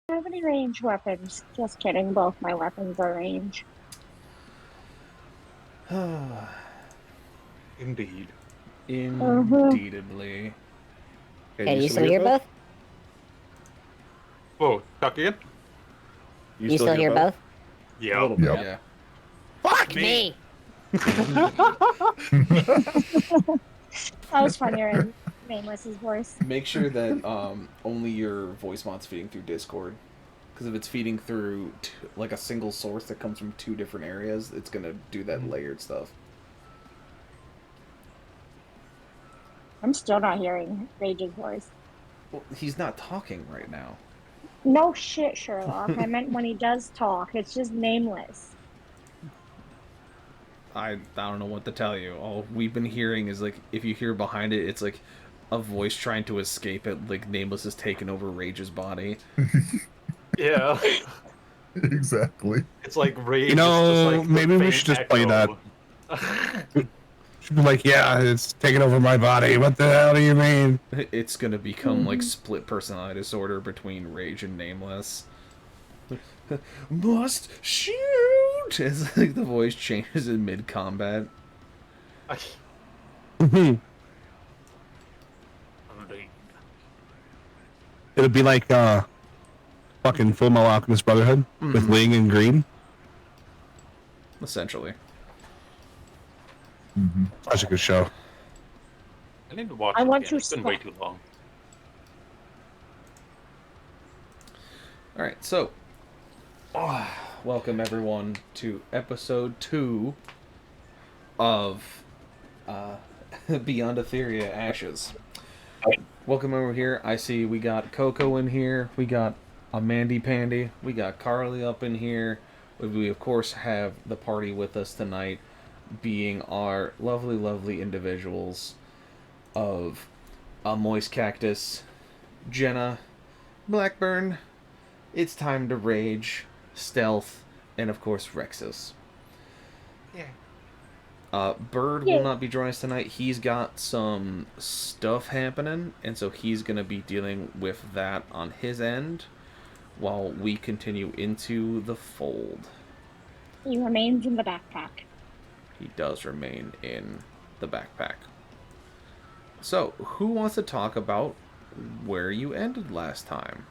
Have any range weapons? Just kidding. Both my weapons are range. Indeed. Uh-huh. Indeedably. Okay, do you still hear both? Whoa, talk again? You still hear both? A Yeah. little bit, Yep. yeah. Fuck me! That was funnier in Nameless's voice. Make sure that only your voice mod's feeding through Discord. Because if it's feeding through like a single source that comes from two different areas, it's gonna do that layered stuff. I'm still not hearing Rage's voice. Well, he's not talking right now. No shit, Sherlock. I meant when he does talk. It's just nameless. I don't know what to tell you. All we've been hearing is like if you hear behind it, it's like a voice trying to escape it. Like Nameless has taken over Rage's body. Yeah. Exactly. It's like rage. You know, is just like maybe we should just play that. Should be like, yeah, it's taking over my body. What the hell do you mean? It's gonna become like split personality disorder between Rage and Nameless. Must shoot! It's like the voice changes in mid combat. It'll be like fucking Full Metal Alchemist Brotherhood with Ling and Green. Essentially. Such a good show. I need to watch I it want again. to It's been way too long. Alright, so. Welcome everyone to episode 2 of Beyond Etheria Ashes. Welcome over here. I see we got Coco in here. We got a Mandy Pandy. We got Carly up in here. We of course have the party with us tonight, being our lovely, lovely individuals of a Moist Cactus, Jenna, Blackburn, It's Time to Rage, Stealth, and of course Rexus. Bird will not be joining us tonight. He's got some stuff happening, and so he's going to be dealing with that on his end while we continue into the fold. He remains in the backpack. He does remain in the backpack. So, who wants to talk about where you ended last time?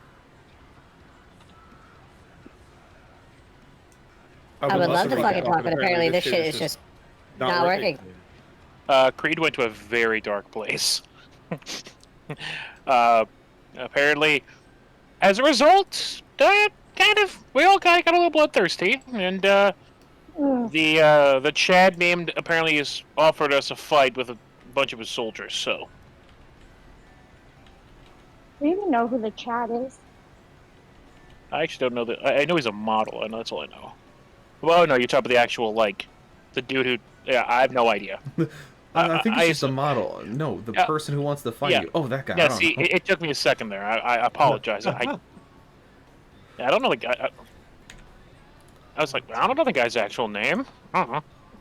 I would love to fucking talk, but apparently this shit is just not working. Creed went to a very dark place. Apparently, as a result, we all kind of got a little bloodthirsty, and the Chad named apparently has offered us a fight with a bunch of his soldiers. So, Do you even know who the Chad is? I actually don't know that. I know he's a model, and that's all I know. Well, no, you're talking about the actual the dude who. Yeah, I have no idea. I think it's just a model. No, the person who wants to fight you. Oh, that guy. Yeah, see, it took me a second there. I apologize. I don't know the guy. I was like, I don't know the guy's actual name.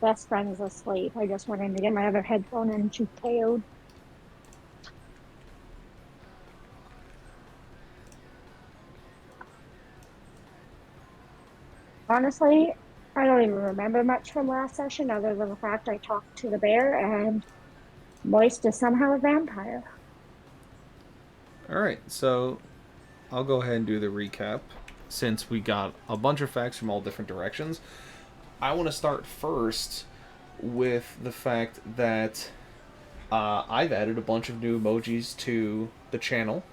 Best friend's asleep. I just went in to get my other headphone and she KO'd. Honestly, I don't even remember much from last session other than the fact I talked to the bear and Moist is somehow a vampire. Alright, so I'll go ahead and do the recap since we got a bunch of facts from all different directions. I want to start first with the fact that I've added a bunch of new emojis to the channel,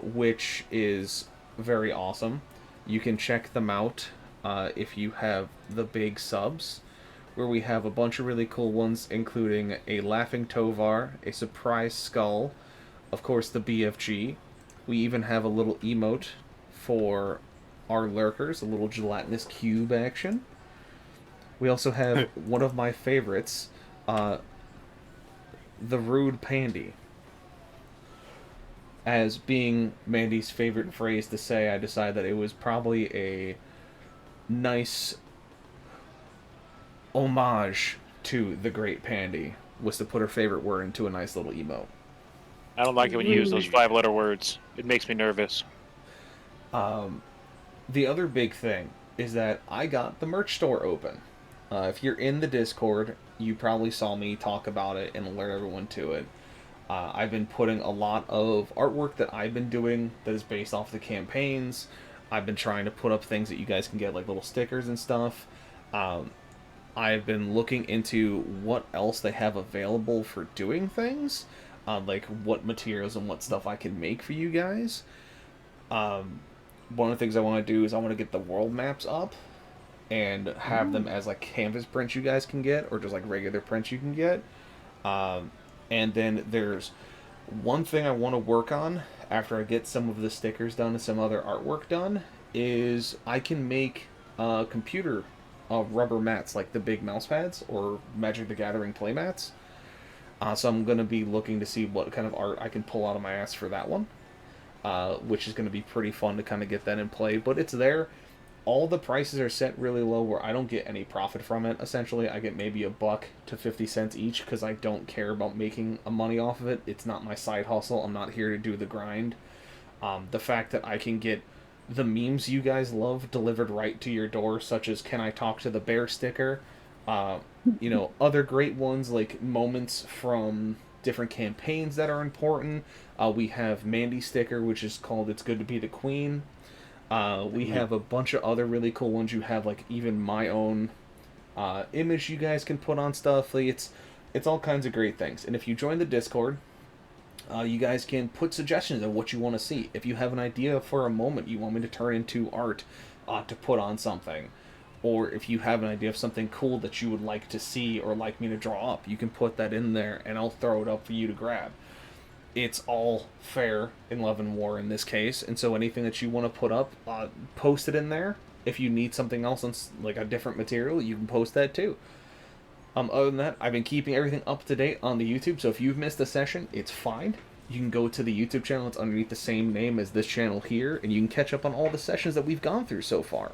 which is very awesome. You can check them out if you have the big subs, where we have a bunch of really cool ones, including a Laughing Tovar, a Surprise Skull, of course the BFG. We even have a little emote for our lurkers, a little gelatinous cube action. We also have one of my favorites, the Rude Pandy. As being Mandy's favorite phrase to say, I decided that it was probably a nice homage to the Great Pandy, was to put her favorite word into a nice little emote. I don't like it when you use those 5-letter words. It makes me nervous. The other big thing is that I got the merch store open. If you're in the Discord, you probably saw me talk about it and alert everyone to it. I've been putting a lot of artwork that I've been doing that is based off the campaigns. I've been trying to put up things that you guys can get, like little stickers and stuff. I've been looking into what else they have available for doing things, like what materials and what stuff I can make for you guys. One of the things I want to do is I want to get the world maps up and have them as like canvas prints you guys can get, or just like regular prints you can get. And then there's one thing I want to work on after I get some of the stickers done and some other artwork done, is I can make computer rubber mats, like the big mouse pads or Magic the Gathering play mats. So I'm going to be looking to see what kind of art I can pull out of my ass for that one, which is going to be pretty fun to kind of get that in play. But it's there. All the prices are set really low where I don't get any profit from it. Essentially, I get maybe $1 to 50 cents each because I don't care about making money off of it. It's not my side hustle. I'm not here to do the grind. The fact that I can get the memes you guys love delivered right to your door, such as "Can I Talk to the Bear" sticker, other great ones like moments from different campaigns that are important. We have Mandy sticker, which is called "It's Good to Be the Queen." We have a bunch of other really cool ones. You have like even my own image you guys can put on stuff. Like it's all kinds of great things. And if you join the Discord, you guys can put suggestions of what you want to see. If you have an idea for a moment you want me to turn into art to put on something, or if you have an idea of something cool that you would like to see or like me to draw up, you can put that in there and I'll throw it up for you to grab. It's all fair in Love and War in this case, and so anything that you want to put up, post it in there. If you need something else on like a different material, you can post that too. Other than that, I've been keeping everything up to date on the YouTube, so if you've missed a session, it's fine. You can go to the YouTube channel, it's underneath the same name as this channel here, and you can catch up on all the sessions that we've gone through so far.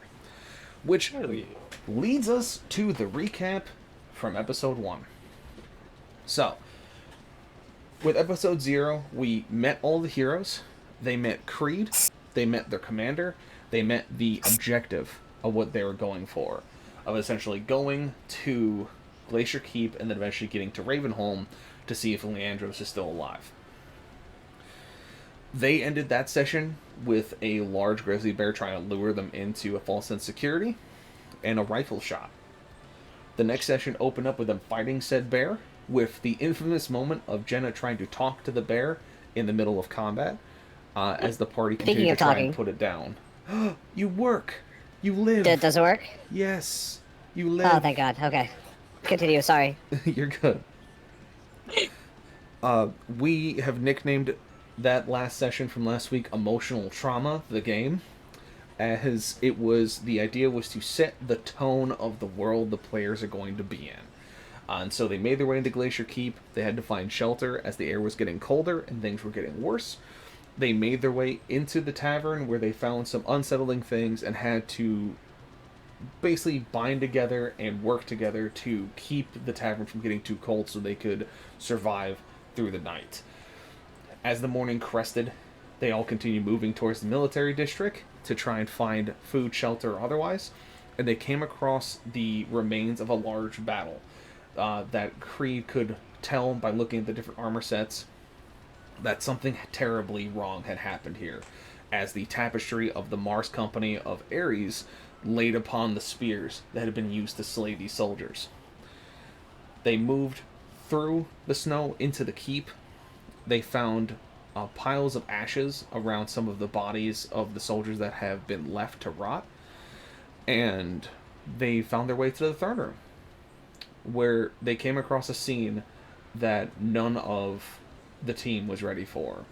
Which leads us to the recap from episode 1. So, with episode 0, we met all the heroes. They met Creed, they met their commander, they met the objective of what they were going for, of essentially going to Glacier Keep and then eventually getting to Ravenholm to see if Leandros is still alive. They ended that session with a large grizzly bear trying to lure them into a false sense of security and a rifle shot. The next session opened up with them fighting said bear, with the infamous moment of Jenna trying to talk to the bear in the middle of combat, as the party continued to try and put it down. You work! You live! Does it work? Yes! You live! Oh, thank God. Okay. Continue, sorry. You're good. We have nicknamed that last session from last week Emotional Trauma, the game, as the idea was to set the tone of the world the players are going to be in. And so they made their way into Glacier Keep. They had to find shelter as the air was getting colder and things were getting worse. They made their way into the tavern where they found some unsettling things and had to basically bind together and work together to keep the tavern from getting too cold so they could survive through the night. As the morning crested, they all continued moving towards the military district to try and find food, shelter, or otherwise, and they came across the remains of a large battle. That Creed could tell by looking at the different armor sets that something terribly wrong had happened here, as the tapestry of the Mars Company of Ares laid upon the spears that had been used to slay these soldiers. They moved through the snow into the keep. They found piles of ashes around some of the bodies of the soldiers that have been left to rot, and they found their way to the throne room, where they came across a scene that none of the team was ready for.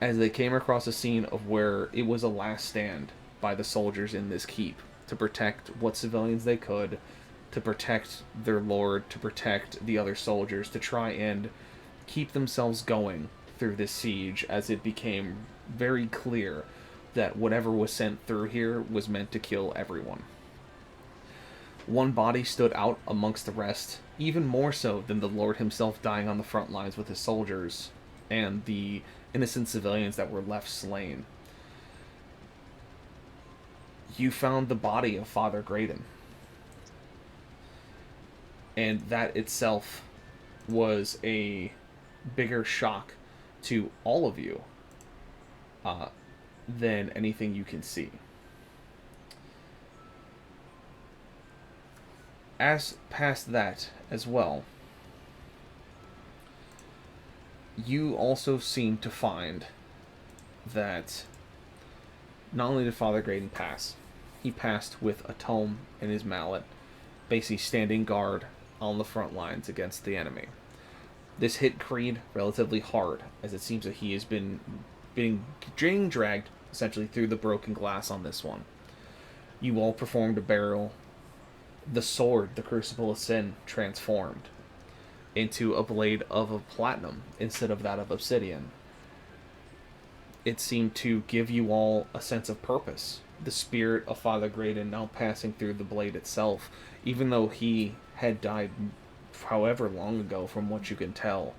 As they came across a scene of where it was a last stand by the soldiers in this keep to protect what civilians they could, to protect their lord, to protect the other soldiers, to try and keep themselves going through this siege, as it became very clear that whatever was sent through here was meant to kill everyone. One body stood out amongst the rest, even more so than the Lord himself dying on the front lines with his soldiers, and the innocent civilians that were left slain. You found the body of Father Graydon. And that itself was a bigger shock to all of you than anything you can see. As past that as well, you also seem to find that not only did Father Graydon pass, he passed with a tome in his mallet, basically standing guard on the front lines against the enemy. This hit Creed relatively hard, as it seems that he has been being dragged essentially through the broken glass on this one. You all performed a burial. The sword, the Crucible of Sin, transformed into a blade of platinum instead of that of obsidian. It seemed to give you all a sense of purpose. The spirit of Father Graydon now passing through the blade itself, even though he had died however long ago from what you can tell,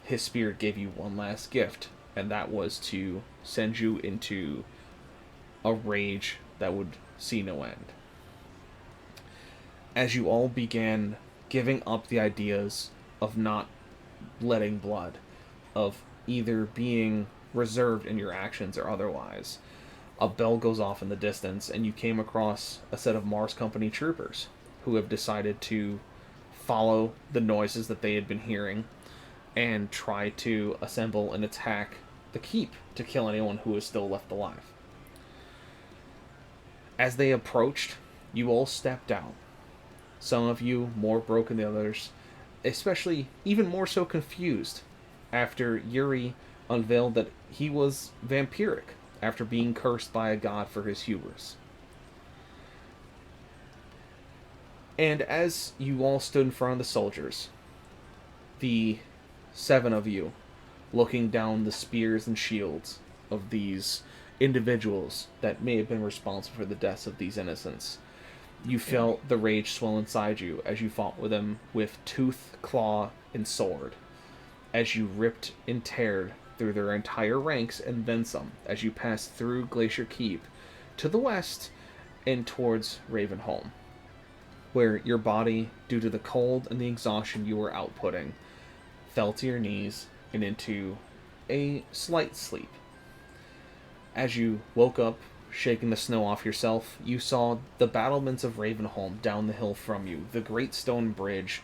his spirit gave you one last gift, and that was to send you into a rage that would see no end. As you all began giving up the ideas of not letting blood, of either being reserved in your actions or otherwise, a bell goes off in the distance, and you came across a set of Mars Company troopers who have decided to follow the noises that they had been hearing and try to assemble and attack the keep to kill anyone who is still left alive. As they approached, you all stepped out. Some of you more broken than others, especially even more so confused after Yuri unveiled that he was vampiric after being cursed by a god for his hubris. And as you all stood in front of the soldiers, the 7 of you looking down the spears and shields of these individuals that may have been responsible for the deaths of these innocents, you felt the rage swell inside you as you fought with them with tooth, claw, and sword, as you ripped and teared through their entire ranks and then some, as you passed through Glacier Keep to the west and towards Ravenholm, where your body, due to the cold and the exhaustion you were outputting, fell to your knees and into a slight sleep. As you woke up, shaking the snow off yourself, you saw the battlements of Ravenholm down the hill from you, the great stone bridge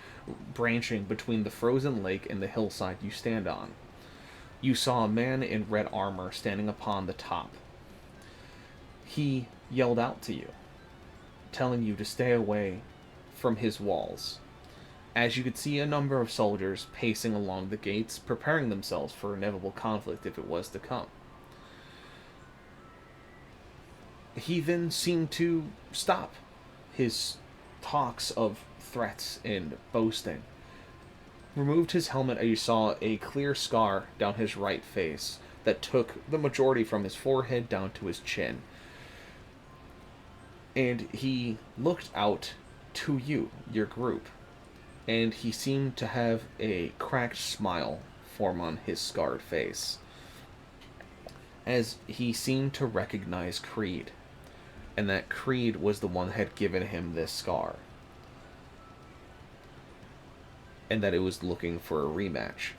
branching between the frozen lake and the hillside you stand on. You saw a man in red armor standing upon the top. He yelled out to you, telling you to stay away from his walls, as you could see a number of soldiers pacing along the gates, preparing themselves for inevitable conflict if it was to come. He then seemed to stop his talks of threats and boasting, removed his helmet, and you saw a clear scar down his right face that took the majority from his forehead down to his chin. And he looked out to you, your group, and he seemed to have a cracked smile form on his scarred face, as he seemed to recognize Creed, and that Creed was the one that had given him this scar, and that it was looking for a rematch.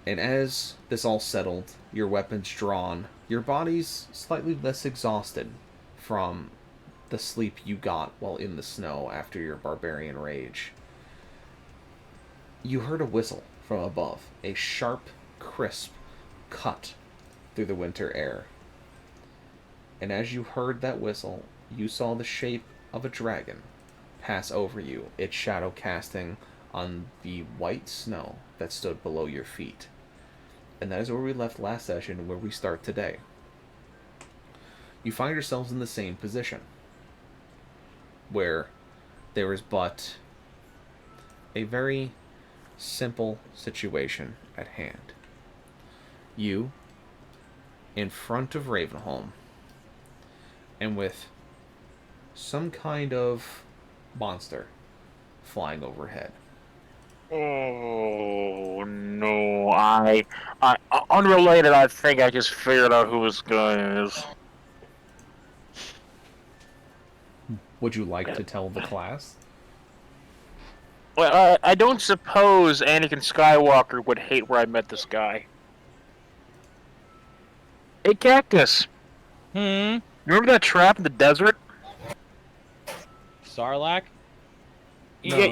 And as this all settled, your weapons drawn, your bodies slightly less exhausted from the sleep you got while in the snow after your barbarian rage, you heard a whistle from above, a sharp, crisp cut through the winter air. And as you heard that whistle, you saw the shape of a dragon pass over you, its shadow casting on the white snow that stood below your feet. And that is where we left last session and where we start today. You find yourselves in the same position, where there is but a very simple situation at hand. You, in front of Ravenholm, and with some kind of monster flying overhead. Oh. no. Unrelated. I think I just figured out who this guy is. Would you like to tell the class? Well, I don't suppose Anakin Skywalker would hate where I met this guy. Hey, Cactus. Hmm. Remember that trap in the desert? Sarlacc? Yeah, No,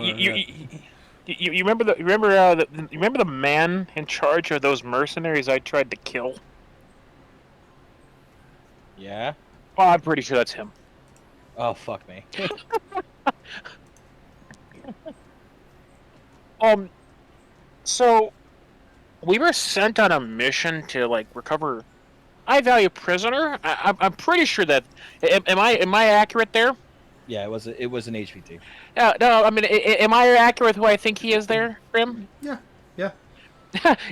you remember you remember the man in charge of those mercenaries I tried to kill? Yeah. Oh, I'm pretty sure that's him. Oh, fuck me. So we were sent on a mission to like recover high value prisoner. I'm pretty sure that am I accurate there? Yeah, it was an HVT. No. I mean, am I accurate with who I think he is there, Grim? Yeah. Yeah.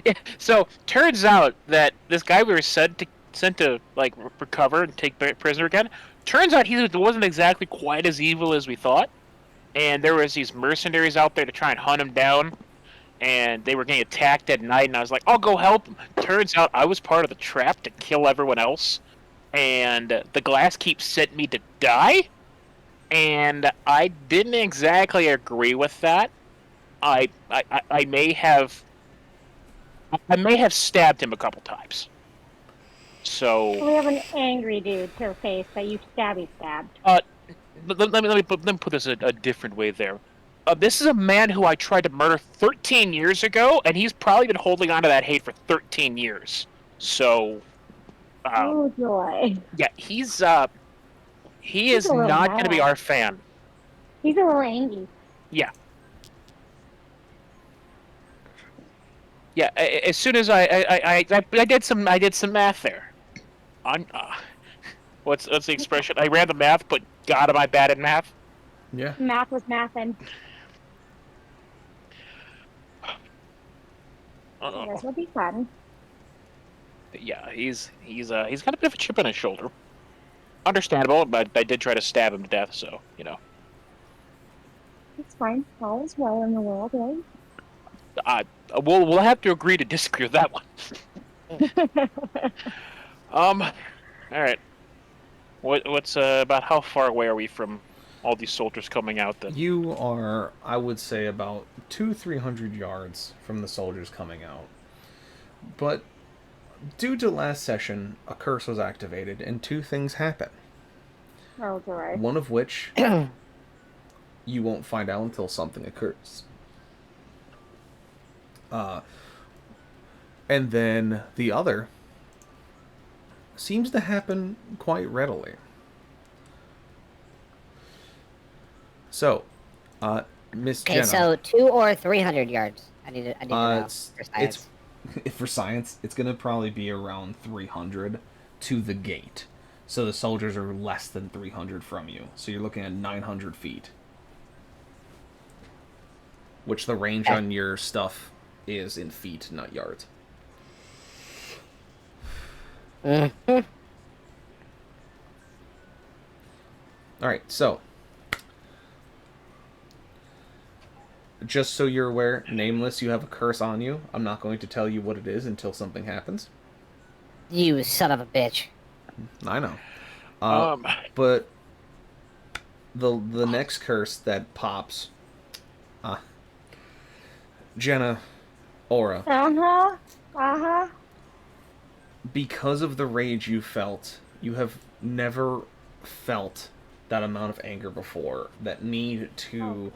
Yeah. So turns out that this guy we were sent to like recover and take prisoner again. Turns out he wasn't exactly quite as evil as we thought, and there was these mercenaries out there to try and hunt him down. And they were getting attacked at night, and I was like, I'll go help them. Turns out I was part of the trap to kill everyone else, and the glass keeps setting me to die, and I didn't exactly agree with that. I may have stabbed him a couple times. So We have an angry dude to face that you stabbed. let me put this a different way there. This is a man who I tried to murder 13 years ago, and he's probably been holding on to that hate for 13 years. So, Oh joy. yeah, he is not going to be our fan. He's a little angry. Yeah. Yeah. As soon as I did some math there. What's the expression? I ran the math, but God, am I bad at math? Yeah. Math was mathin'. This will be fun. Yeah, he's got a bit of a chip on his shoulder. Understandable, but I did try to stab him to death, so you know. It's fine. All is well in the world, right? We'll have to agree to disagree with that one. All right. What's about how far away are we from all these soldiers coming out then? You are, I would say, about 200-300 yards from the soldiers coming out. But due to last session, a curse was activated, and two things happen. Oh joy. One of which you won't find out until something occurs. And then the other seems to happen quite readily. So, Miss Okay, Jenna. so 200 or 300 yards. I need to know for science. For science, it's gonna probably be around 300 to the gate. So the soldiers are less than 300 from you. So you're looking at 900 feet. Which the range on your stuff is in feet, not yards. Mm-hmm. Alright, so just so you're aware, Nameless, you have a curse on you. I'm not going to tell you what it is until something happens. You son of a bitch. I know. But the next curse that pops, Jenna, Aura, because of the rage you felt, you have never felt that amount of anger before, that need to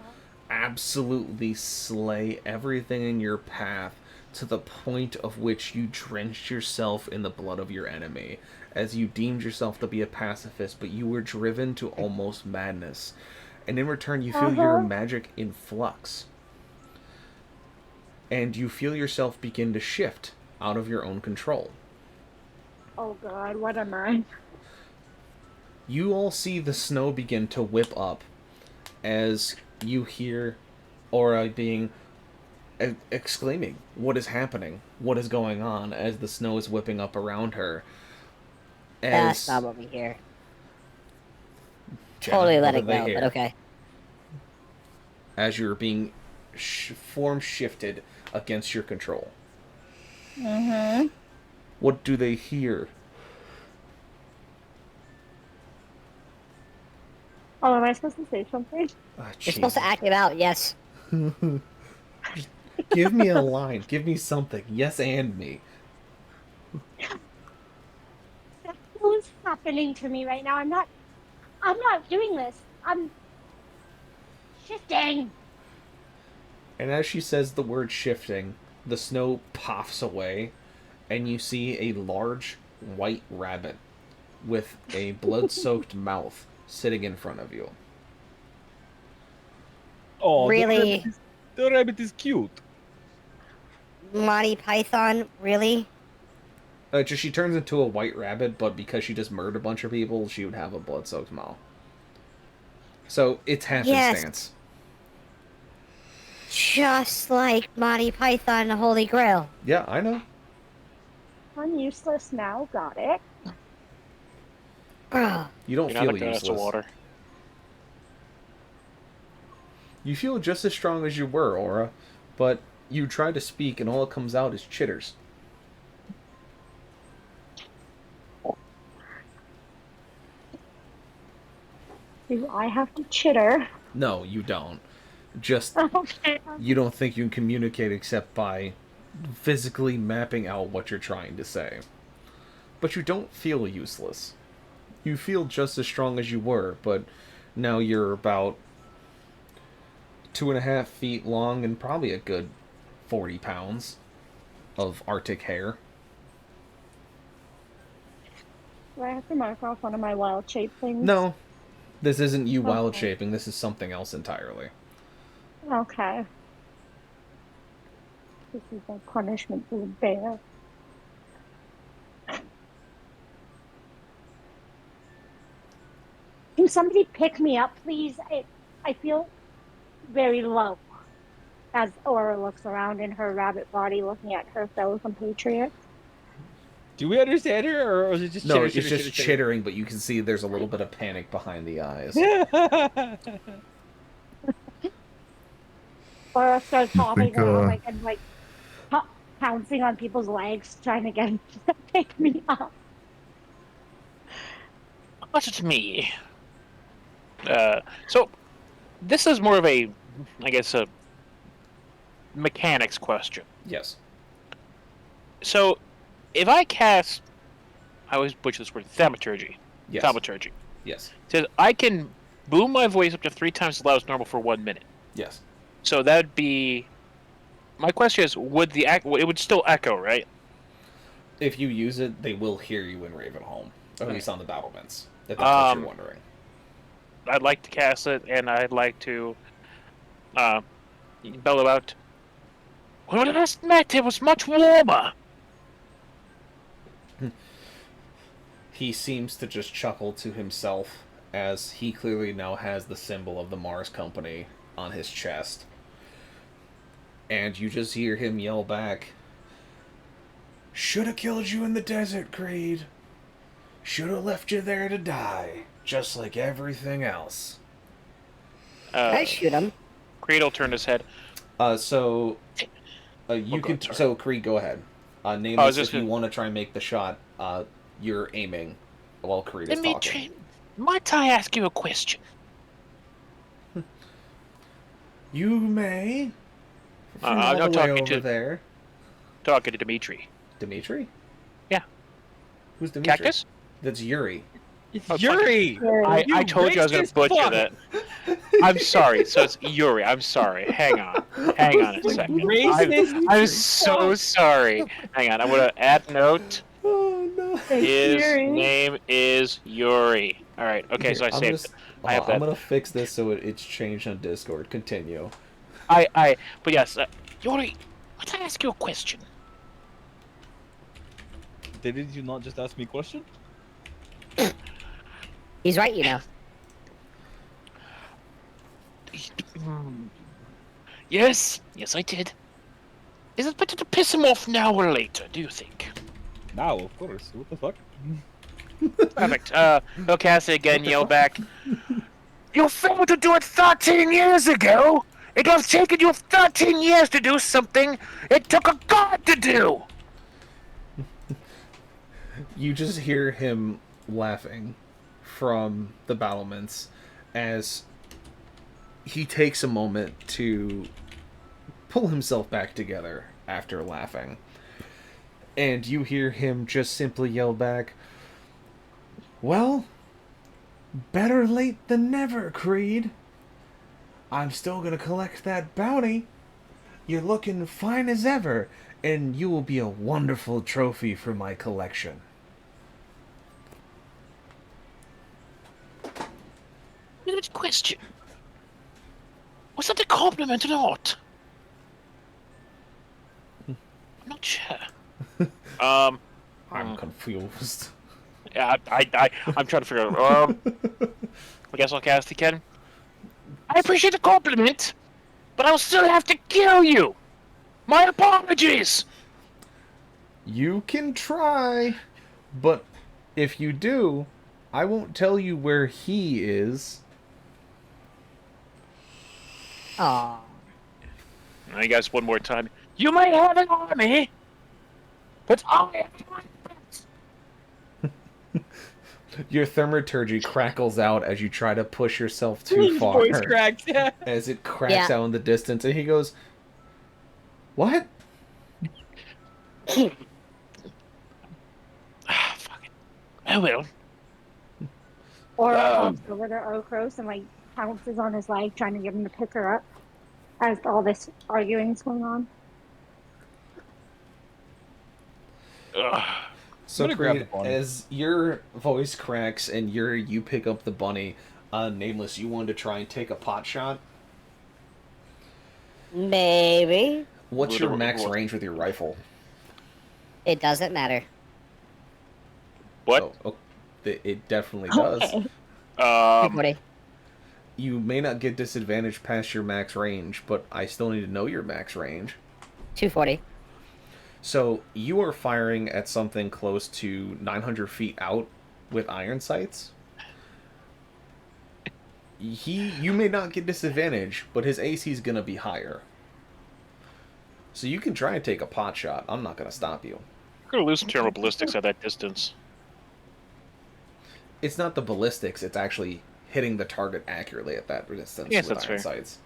absolutely slay everything in your path to the point of which you drenched yourself in the blood of your enemy, as you deemed yourself to be a pacifist, but you were driven to almost madness. And in return, you feel your magic in flux. And you feel yourself begin to shift out of your own control. Oh god, what am I? You all see the snow begin to whip up as you hear Aura being exclaiming, "What is happening? What is going on?" as the snow is whipping up around her. That's not what we hear. Jenna, Totally what let do it they go, hear? but okay. As you're being form shifted against your control. Mm-hmm. What do they hear? Oh, am I supposed to say something? Ah, You're supposed to Jesus. act it out, yes. Give me a line. Give me something. Yes, and me. That's what's happening to me right now. I'm not doing this. I'm shifting. And as she says the word shifting, the snow puffs away, and you see a large white rabbit with a blood-soaked mouth sitting in front of you. Oh, Really? The rabbit is cute. Monty Python, really? Just she turns into a white rabbit, but because she just murdered a bunch of people, she would have a blood-soaked mouth. So it's happenstance. Just like Monty Python and the Holy Grail. Yeah, I know. I'm useless now. Got it. Ugh. You don't You're not a feel glass of useless. water. You feel just as strong as you were, Aura, but you try to speak and all that comes out is chitters. Do I have to chitter? No, you don't. Just, Okay. you don't think you can communicate except by physically mapping out what you're trying to say. But you don't feel useless. You feel just as strong as you were, but now you're about 2.5 feet long and probably a good 40 pounds of Arctic hair. Do I have to mark off one of my wild shape things? No, this isn't you wild Okay. shaping, this is something else entirely. Okay. This is my punishment for the bear. Can somebody pick me up, please? I feel very low as Aura looks around in her rabbit body looking at her fellow compatriots. Do we understand her, or is it just No, chitter, it's chitter, just chitter, chittering, but you can see there's a little bit of panic behind the eyes. chitter? Aura starts hopping Like, around and pouncing on people's legs, trying to get them to pick me up. But it's me. So this is more of a, I guess, a mechanics question. Yes. So if I cast, I always butcher this word, thaumaturgy. Yes. Thaumaturgy. Yes. It says I can boom my voice up to 3 times as loud as normal for 1 minute. Yes. So that would be. My question is, would it would still echo, right? If you use it, they will hear you in Ravenholm. Or at least on the battlements. If that's what you're wondering. I'd like to cast it, and I'd like to bellow out. When we last met, it was much warmer. He seems to just chuckle to himself as he clearly now has the symbol of the Mars Company on his chest. And you just hear him yell back, "Should have killed you in the desert, Creed. Should have left you there to die, just like everything else." I shoot him. Creed will turn his head. So you go could. ahead, sorry. So Creed, go ahead. Name I this was just if you gonna- want to try and make the shot. You're aiming while Creed is talking. Dimitri, might I ask you a question? You may. From I'm all not the way talking over to- there. Talking to Dimitri. Dimitri? Yeah. Who's Dimitri? Cactus? That's Yuri. It's Oh, Yuri! I told you I was going racist to butcher fuck! that. I'm sorry. So it's Yuri. I'm sorry. Hang on. Hang on a second. Racist I'm so sorry. Hang on. I'm going to add note. Oh no. His Yuri. name is Yuri. All right. Okay, so I I'm saved just- it. I have I'm that. gonna fix this so it's changed on Discord. Continue. But yes, Yuri, might I ask you a question? Did you not just ask me a question? He's right, you know. Yes, I did. Is it better to piss him off now or later, do you think? Now, of course. What the fuck? Perfect. He'll cast it again, yell back. You failed to do it 13 years ago! It has taken you 13 years to do something it took a god to do! You just hear him laughing from the battlements as he takes a moment to pull himself back together after laughing. And you hear him just simply yell back, "Well, better late than never, Creed. I'm still gonna collect that bounty. You're looking fine as ever, and you will be a wonderful trophy for my collection." Good question. Was that a compliment or not? I'm not sure. I'm confused. Yeah, I'm trying to figure out. I guess I'll cast again. I appreciate the compliment, but I'll still have to kill you. My apologies. You can try, but if you do, I won't tell you where he is. Aw. I guess one more time. You might have an army, but I have Your thaumaturgy crackles out as you try to push yourself too far. Voice cracked. Yeah. As it cracks out in the distance, and he goes, "What?" Fuck it. I will. Or comes over to Okros and like pounces on his leg, trying to get him to pick her up as all this arguing is going on. So, I'm gonna grab Creed, the bunny. as your voice cracks and you pick up the bunny, Nameless, you wanted to try and take a pot shot. Maybe. What's your max range with your rifle? It doesn't matter. What? Oh, it definitely does. Okay. 240. You may not get disadvantage past your max range, but I still need to know your max range. 240. So you are firing at something close to 900 feet out with iron sights. You may not get disadvantage, but his AC is gonna be higher. So you can try and take a pot shot. I'm not gonna stop you. We're gonna lose some thermal ballistics at that distance. It's not the ballistics; it's actually hitting the target accurately at that distance Yes, with that's iron fair. sights.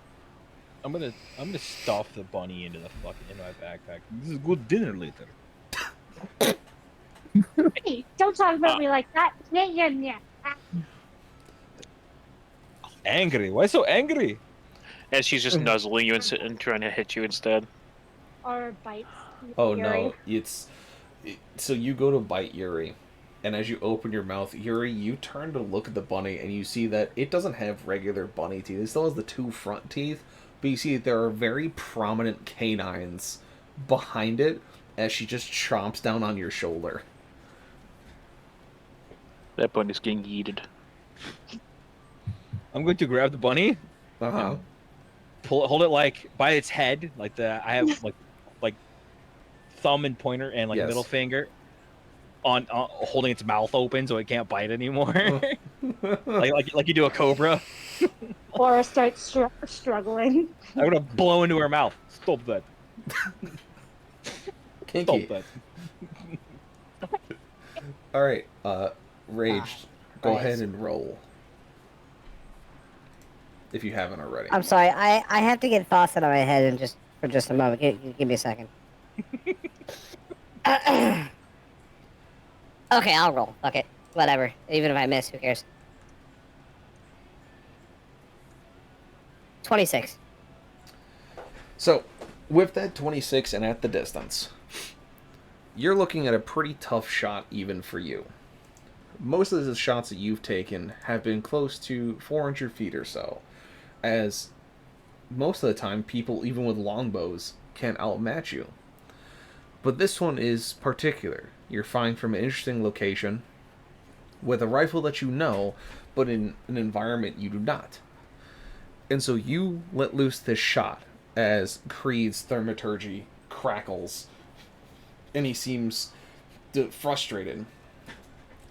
I'm gonna stuff the bunny into the fucking in my backpack. This is good dinner later. Hey, don't talk about me like that. Yeah. Angry? Why so angry? And she's just nuzzling you and trying to hit you instead. Or bites. Oh Yuri. no, so you go to bite Yuri, and as you open your mouth, Yuri, you turn to look at the bunny, and you see that it doesn't have regular bunny teeth. It still has the two front teeth, but you see that there are very prominent canines behind it as she just chomps down on your shoulder. That bunny's getting yeeted. I'm going to grab the bunny, Uh-huh. hold it like by its head, like I have like thumb and pointer and like Yes. middle finger on holding its mouth open so it can't bite anymore. like you do a cobra. Or starts struggling. I'm gonna blow into her mouth. Stop that. Kinky. Stop that. Alright, Rage, go Nice. ahead and roll. If you haven't already. I'm sorry. I have to get thoughts out of my head and for just a moment. Give me a second. Okay, I'll roll. Fuck it. Whatever. Even if I miss, who cares? 26. So, with that 26 and at the distance, you're looking at a pretty tough shot even for you. Most of the shots that you've taken have been close to 400 feet or so, as most of the time people, even with longbows, can outmatch you. But this one is particular. You're firing from an interesting location, with a rifle that you know, but in an environment you do not. And so you let loose this shot as Creed's thaumaturgy crackles, and he seems frustrated.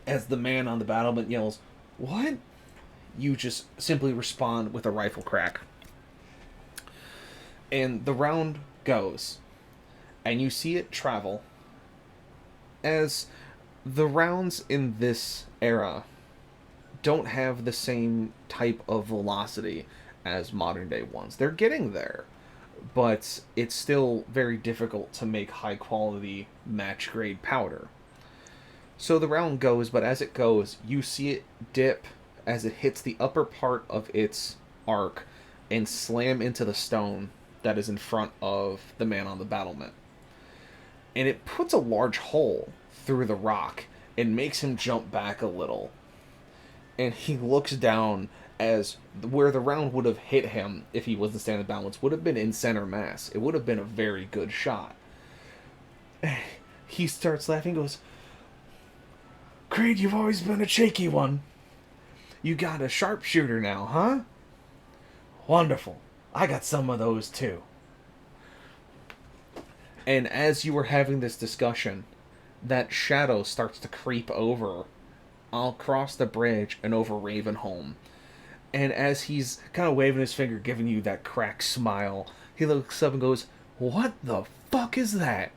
As the man on the battlement yells, "What?" You just simply respond with a rifle crack. And the round goes, and you see it travel as The rounds in this era don't have the same type of velocity as modern day ones. They're getting there, but it's still very difficult to make high quality match grade powder. So the round goes, but as it goes, you see it dip as it hits the upper part of its arc and slam into the stone that is in front of the man on the battlement. And it puts a large hole through the rock and makes him jump back a little. And he looks down as where the round would have hit him if he wasn't standing balance would have been in center mass. It would have been a very good shot. He starts laughing, goes, "Creed, you've always been a cheeky one. You got a sharpshooter now, huh? Wonderful. I got some of those too." And as you were having this discussion, that shadow starts to creep over across the bridge and over Ravenholm. And as he's kind of waving his finger, giving you that cracked smile, he looks up and goes, "What the fuck is that?"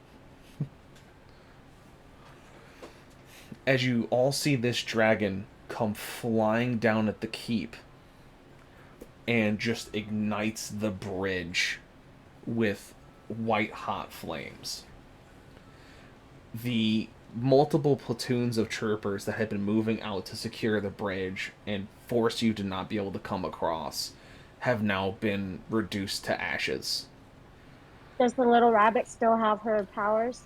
As you all see this dragon come flying down at the keep and just ignites the bridge with white hot flames. The multiple platoons of troopers that had been moving out to secure the bridge and force you to not be able to come across have now been reduced to ashes. Does the little rabbit still have her powers?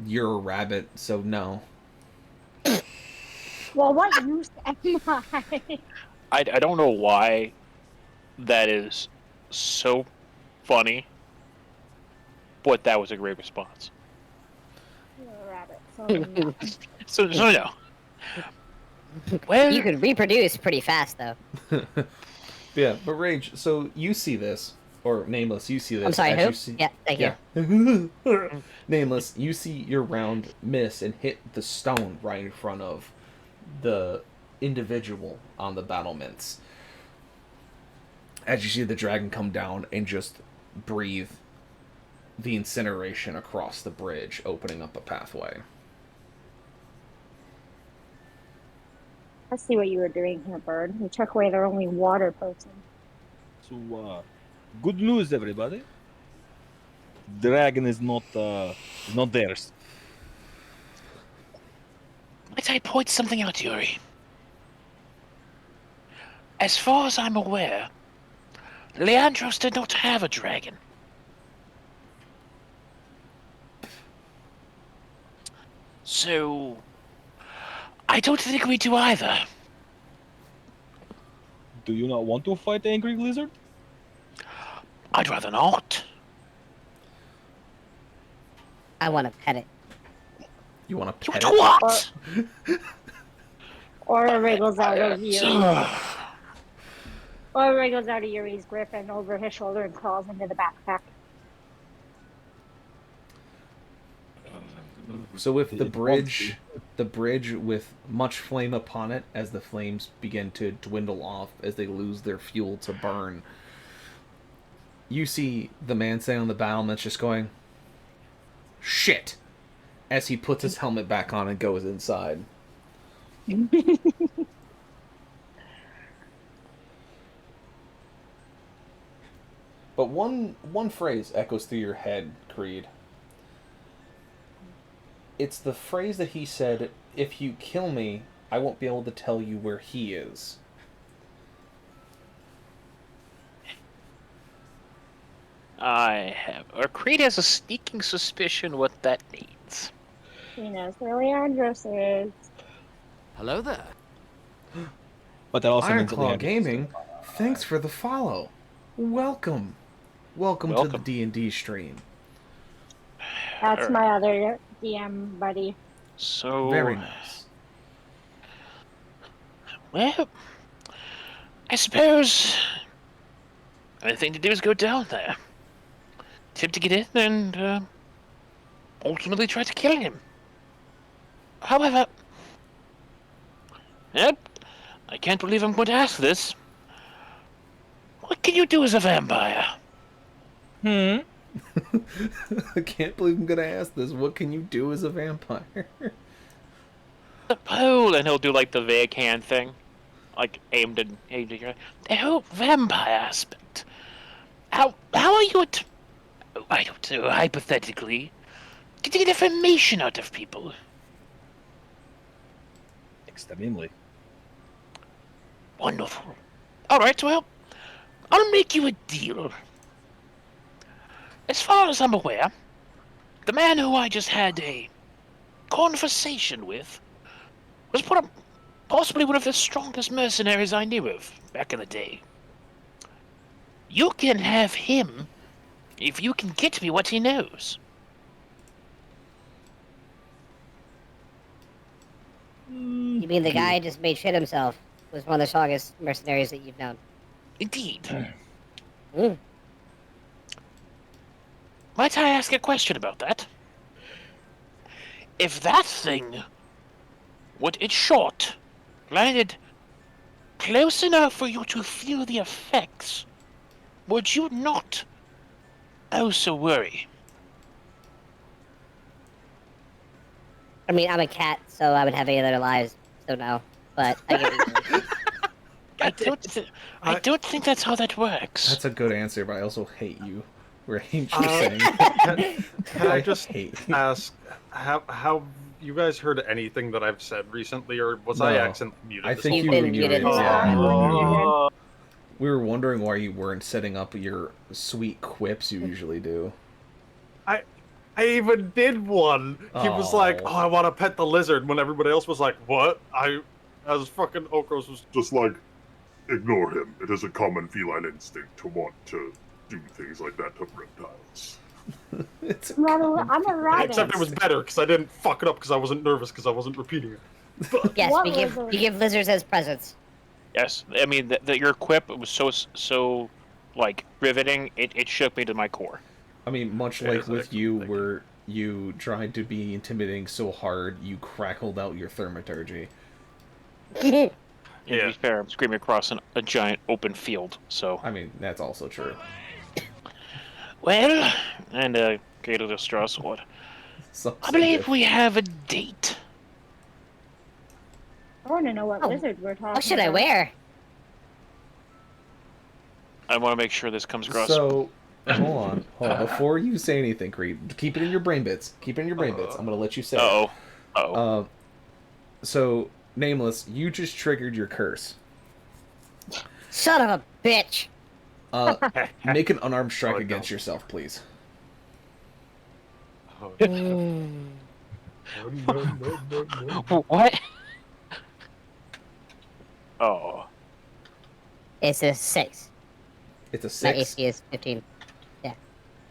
You're a rabbit, so no. Well, what use am I? I don't know why that is so funny, but that was a great response. You're a rabbit, so no. So no. Well, You could reproduce pretty fast, though. Yeah, but Rage, so you see this, or Nameless, you see this. I'm sorry, as who? you see, Yeah, thank you. Nameless, you see your round miss and hit the stone right in front of the individual on the battlements. As you see the dragon come down and just breathe the incineration across the bridge, opening up a pathway. I see what you were doing here, bird. You took away their only water potion. So, good news, everybody. Dragon is not theirs. might I point something out, Yuri? As far as I'm aware, Leandros did not have a dragon. So, I don't think we do either. Do you not want to fight the angry lizard? I'd rather not. I want to pet it. You want to pet But it? what? Or it wriggles out of Yuri. Or it wriggles out of Yuri's grip and over his shoulder and crawls into the backpack. So with the bridge with much flame upon it, as the flames begin to dwindle off as they lose their fuel to burn, you see the man standing on the battlements just going, "Shit," as he puts his helmet back on and goes inside. But one phrase echoes through your head, Creed. It's the phrase that he said, "If you kill me, I won't be able to tell you where he is." Or Creed has a sneaking suspicion what that means. He knows where Leandros is. Hello there. But that also means that Ironclaw Leandros Gaming, thanks for the follow. Welcome to the Welcome. D&D stream. That's my other DM buddy. So Very nice. Well, I suppose the only thing to do is go down there, attempt to get in, and ultimately try to kill him. However, yep, I can't believe I'm going to ask this. What can you do as a vampire? Hmm. I can't believe I'm gonna ask this. What can you do as a vampire? The pole, and he'll do like the vague hand thing, like aimed at your the whole vampire aspect. How are you at? I don't know. Hypothetically, getting information out of people. Extremely. Wonderful. All right. Well, I'll make you a deal. As far as I'm aware, the man who I just had a conversation with was possibly one of the strongest mercenaries I knew of back in the day. You can have him if you can get me what he knows. You mean the guy who just made shit himself was one of the strongest mercenaries that you've known? Indeed. Mm. Might I ask a question about that? If that thing, what it shot, landed close enough for you to feel the effects, would you not also worry? I mean, I'm a cat, so I would have 8 other lives, so no. But I get it. I don't think that's how that works. That's a good answer, but I also hate you. Range for saying. Can I just hate. ask, have you guys heard anything that I've said recently, or was I No. accidentally muted? I this think whole you You've were been muted. muted. Yeah, you were muted. Oh. We were wondering why you weren't setting up your sweet quips you usually do. I even did one. He was like, Oh. "Oh, I want to pet the lizard," when everybody else was like, "What?" As fucking Okros was Just like, ignore him. It is a common feline instinct to want to do things like that to reptiles. It's I'm a rabbit. Except it was better because I didn't fuck it up because I wasn't nervous because I wasn't repeating it. Yes, What we was give lizards as presents. Yes, I mean your quip was so like riveting. It shook me to my core. I mean, much Yeah, like it's with excellent, you, thank where you tried to be intimidating so hard, you crackled out your thaumaturgy. And to Yeah. be fair, I'm screaming across a giant open field. So I mean, that's also true. well, and get a little straw sword. Some I say believe diff. we have a date. I want to know what Oh, lizard we're talking What should I about. wear? I want to make sure this comes across. So, hold on. Before you say anything, Creed, keep it in your brain bits. Keep it in your brain bits. I'm gonna let you say it. Uh-oh. So, Nameless, you just triggered your curse. Son of a bitch! Make an unarmed strike Oh, against no. yourself, please. Oh, Mm. What? Oh. It's a 6. It's a My 6. AC is 15.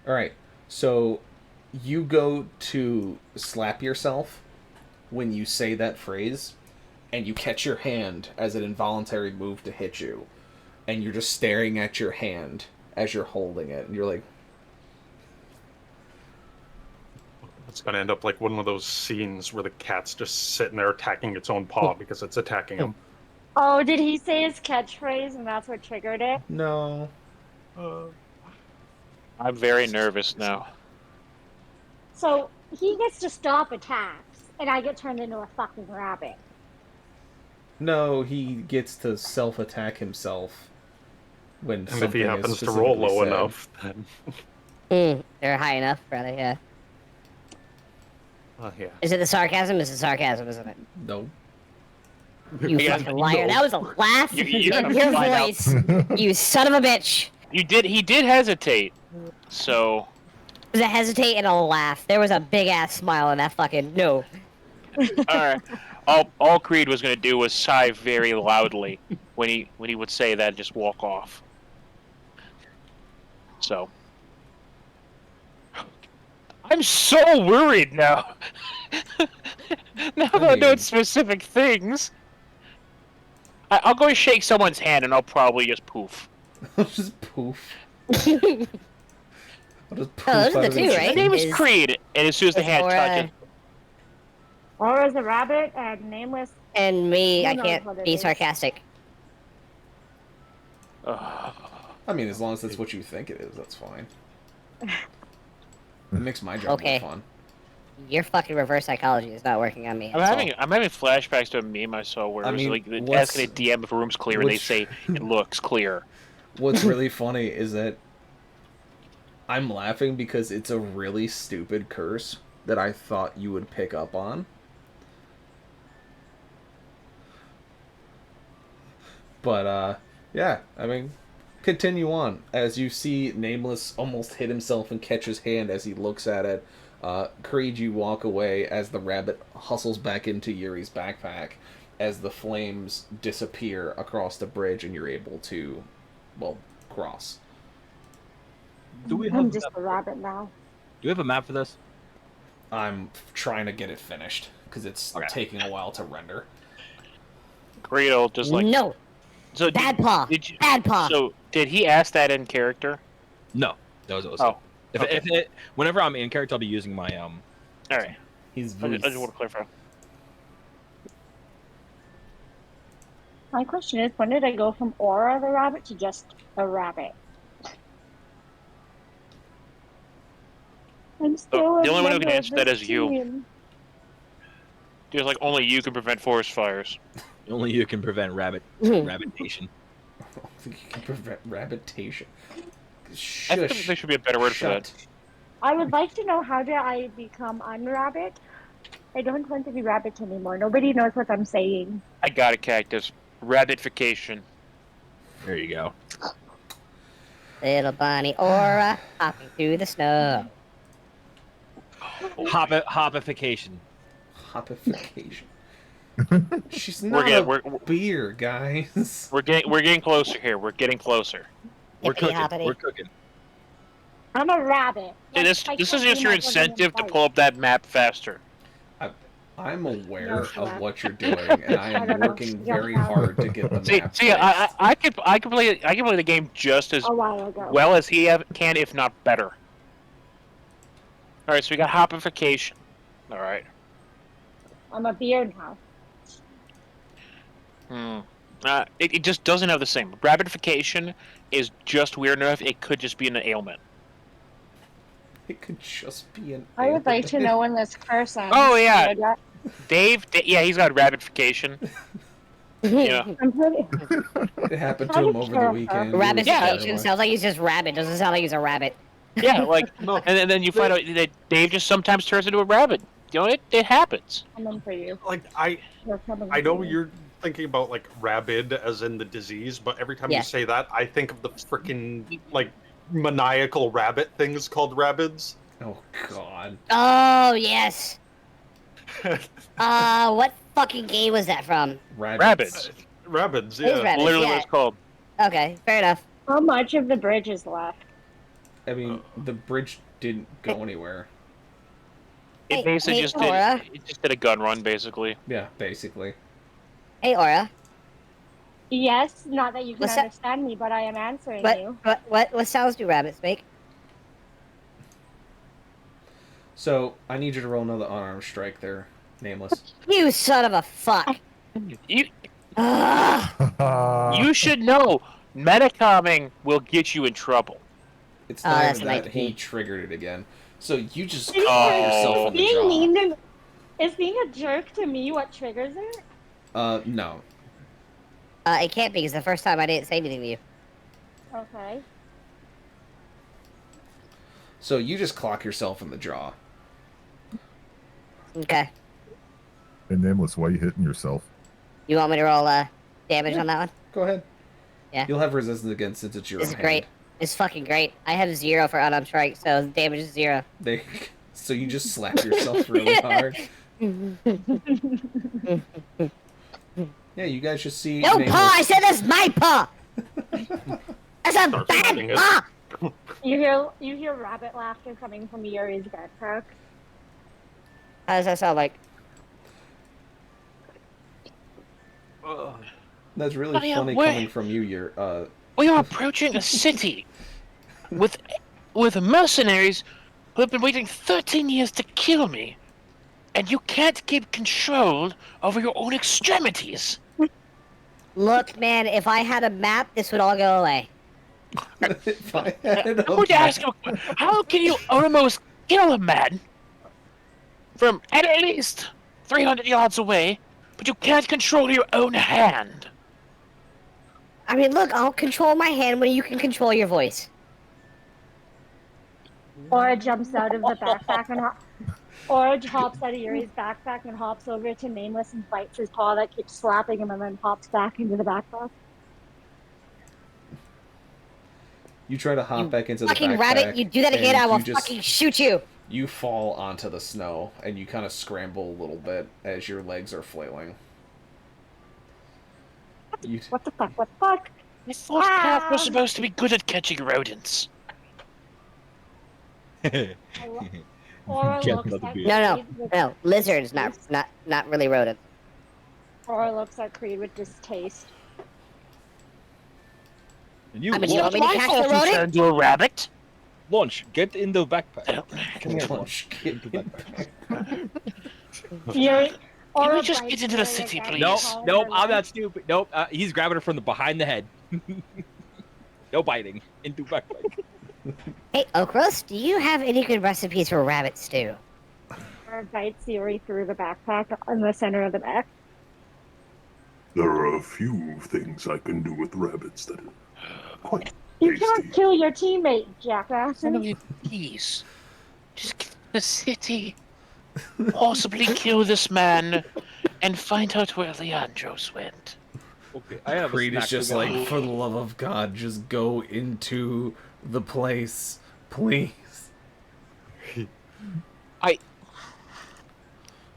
Alright, so you go to slap yourself when you say that phrase, and you catch your hand as an involuntary move to hit you, and you're just staring at your hand as you're holding it, and you're like, It's gonna end up like one of those scenes where the cat's just sitting there attacking its own paw because it's attacking him. Oh, did he say his catchphrase and that's what triggered it? no. I'm very nervous now. So he gets to stop attacks, and I get turned into a fucking rabbit. No, he gets to self-attack himself when And if something he is happens to roll specifically low said. enough, then They're high enough, rather, yeah. yeah. Is it the sarcasm? It's the sarcasm, isn't it? No. You Yeah, fucking liar. no. That was a laugh You're in gonna your find out. voice. You son of a bitch. He did hesitate. So It was a hesitate and a laugh. There was a big ass smile on that fucking no. alright. All Creed was gonna do was sigh very loudly when he would say that and just walk off. So I'm so worried now. Now that I know mean- specific things. I'll go shake someone's hand and I'll probably just poof. I'll just poof. I'll just poof those are out the of two, his right? My name is Is- Creed, and as soon as the is hand Laura- touches, Or as a rabbit and nameless. And me, Who I knows can't what it be is? sarcastic. I mean, as long as that's what you think it is, that's fine. makes my job Okay. more fun. Your fucking reverse psychology is not working on me. I'm That's having flashbacks to a meme I saw where I it was mean, like what's- asking a DM if a room's clear, and they which- say it looks clear. What's really funny is that I'm laughing because it's a really stupid curse that I thought you would pick up on. But, yeah, I mean, continue on. As you see Nameless almost hit himself and catch his hand as he looks at it. Creed, you walk away as the rabbit hustles back into Yuri's backpack as the flames disappear across the bridge and you're able to, well, cross. Do we have I'm just a rabbit now. Do we have a map for this? I'm trying to get it finished because it's Okay. taking a while to render. Greedo just like no. so. Bad paw. Did you, Bad paw. So did he ask that in character? No, that was Oh, if whenever I'm in character, I'll be using my all right. He's I just want to clarify. My question is, when did I go from Aura the rabbit to just a rabbit? I'm still the only one who can member of answer that this is you. team. Just like only you can prevent forest fires. only you can prevent Mhm. rabbitation. I think you can prevent rabbitation. I think Shush. there should be a better word for that. Shut. I would like to know, how did I become unrabbit? I don't want to be rabbit anymore. Nobody knows what I'm saying. I got a cactus. Rabbitification. There you go. Little bunny Aura hopping through the snow. Hopification. Hopification. She's not getting- a we're- beer, guys. We're getting closer here. We're getting closer. We're Hippity cooking. hoppity. We're cooking. I'm a rabbit. Hey, this Like, is I just can't your do that when I'm in incentive to fight. pull up that map faster. I'm aware No, of shut what you're doing, and I I am don't know. working Yeah. very hard to get the See, map. see, I can play the game just as A while ago. well as he can, if not better. All right, so we got hopification. All right. I'm a beer now. It just doesn't have the same. Rabbitification is just weird enough. It could just be an ailment. It could just be an. I would like to know when this curse ends. Oh, yeah. I got- Dave, yeah, he's got rabbitification. Yeah. I'm pretty. It happened How to him do you over care the for- weekend. Rabbification Yeah. sounds like he's just rabbit. Doesn't sound like he's a rabbit. Yeah, like, and then you find out that Dave just sometimes turns into a rabbit. You know, it happens. Coming for you. Like We're coming I for know you. you're thinking about like rabid as in the disease, but every time Yeah. you say that, I think of the freaking like maniacal rabbit things called rabids. Oh God. Oh yes. What fucking game was that from? Rabbids. Rabids, It is yeah. rabbit. Literally yeah. what it's called. Okay, fair enough. How much of the bridge is left? I mean, the bridge didn't go anywhere. It Hey, basically hey, just Aura. did. It just did a gun run, basically. Yeah, basically. Hey Aura, Yes, not that you can What's that? understand me, but I am answering you. what sounds do rabbits make? So I need you to roll another unarmed strike there, Nameless. You son of a fuck. You Ugh. you should know. Metacoming will get you in trouble. It's Oh, not that's even a that nice he thing. triggered it again. So you just Is caught Oh. yourself in the being jaw. mean to, is being a jerk to me what triggers it? No. It can't be because the first time I didn't say anything to you. Okay. So you just clock yourself in the jaw. Okay. And Nameless, why are you hitting yourself? You want me to roll damage on that one? Go ahead. Yeah. You'll have resistance again since it's your This own is great. hand. It's fucking great. I have 0 for unarmed strike, so damage is 0. They, so you just slap yourself really hard. Yeah, you guys should see. No Nameless- paw! I said that's my paw! That's a Starts bad fighting it. paw! You hear rabbit laughter coming from Yuri's backpack. How does that sound like? That's really Buddy, funny where- coming from you. You're We are approaching a city with mercenaries who have been waiting 13 years to kill me, and you can't keep control over your own extremities. Look, man, if I had a map, this would all go away. if I had I'm going to ask you, how can you almost kill a man from at least 300 yards away, but you can't control your own hand. I mean, look, I'll control my hand when you can control your voice. Aura jumps out of the backpack and Aura hops out of Yuri's backpack and hops over to Nameless and bites his paw that keeps slapping him and then hops back into the backpack. You try to hop back into the Fucking backpack. rabbit, you do that again, and I will you just- fucking shoot you. You fall onto the snow, and you kind of scramble a little bit as your legs are flailing. What the fuck? What the fuck? I thought cats were supposed to be good at catching rodents. Aura Get looks another at beer. No, lizards, not really rodents. Aura looks at Creed with distaste. And you, I mean, you want me to My catch fault the you rodent? turned into a rabbit. Launch, get in the backpack. Come here, Lunch. Get into the backpack. Yuri, Aura we just bites get into the Yuri city, again, please? Nope, calling nope, her I'm not lunch. stupid. Nope, he's grabbing her from the behind the head. No biting. Into backpack. Hey, Okros, do you have any good recipes for rabbit stew? Aura bites Yuri through the backpack in the center of the back. There are a few things I can do with rabbits that are quite You tasty. can't kill your teammate, jackass. Emily, please. Just get to the city. Possibly kill this man and find out where Leandros went. Okay, I have Creed a is snack just to go. like, for the love of God, just go into the place, please.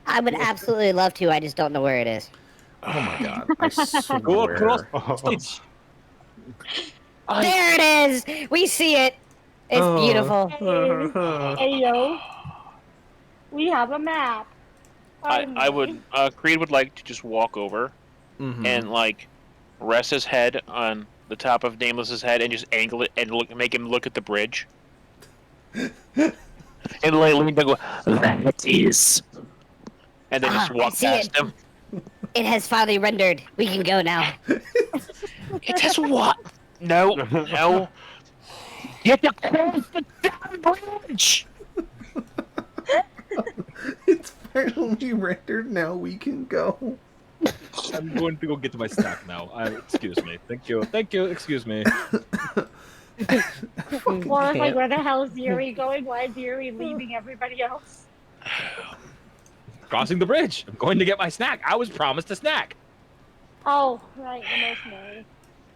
I would absolutely love to, I just don't know where it is. Oh my God, I Go across swear. states. There it is! We see it! It's Oh. beautiful. Hey, yo. We have a map. I would, Creed would like to just walk over Mhm. and, like, rest his head on the top of Nameless's head and just angle it and make him look at the bridge. And like, lean back and go, that is. And then just I walk see past it. him. It has finally rendered. We can go now. It has what? No, no. Get across the damn bridge! It's finally rendered, now we can go. I'm going to go get to my snack now. Excuse me. Thank you. Thank you. Excuse me. Or it's like, where the hell is Yuri going? Why is Yuri leaving everybody else? Crossing the bridge. I'm going to get my snack. I was promised a snack. Oh, right, the mercenary.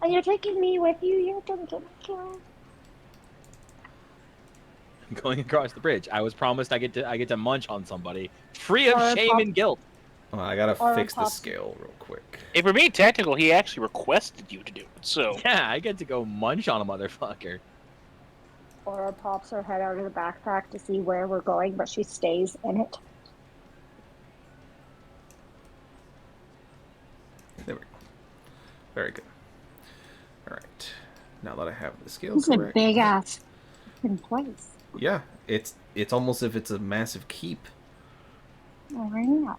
And you're taking me with you? You're gonna get me killed. I'm going across the bridge. I was promised I get to munch on somebody, free of Or shame pop- and guilt. Oh, I gotta Or fix the pop- scale real quick. If we're being technical, he actually requested you to do it, so. Yeah, I get to go munch on a motherfucker. Aura pops her head out of the backpack to see where we're going, but she stays in it. There we go. Very good. Alright. Now that I have the scale This is a correct. big ass place. Yeah, it's almost if it's a massive keep. Oh, yeah.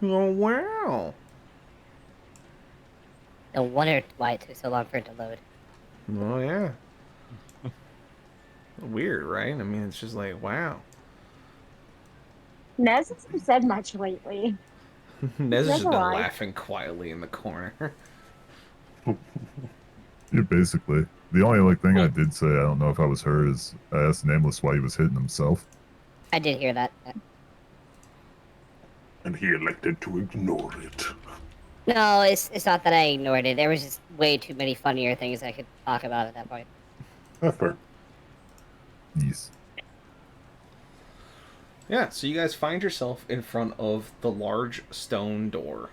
Oh wow. No wonder why it took so long for it to load. Oh yeah. Weird, right? I mean, it's just like, wow. Nez hasn't said much lately. Nez has That's just been alright. laughing quietly in the corner. Yeah, basically. The only thing I did say, I don't know if I was her, is I asked Nameless why he was hitting himself. I did hear that. And he elected to ignore it. No, it's not that I ignored it. There was just way too many funnier things I could talk about at that point. Fair. Yes. Yeah, so you guys find yourself in front of the large stone door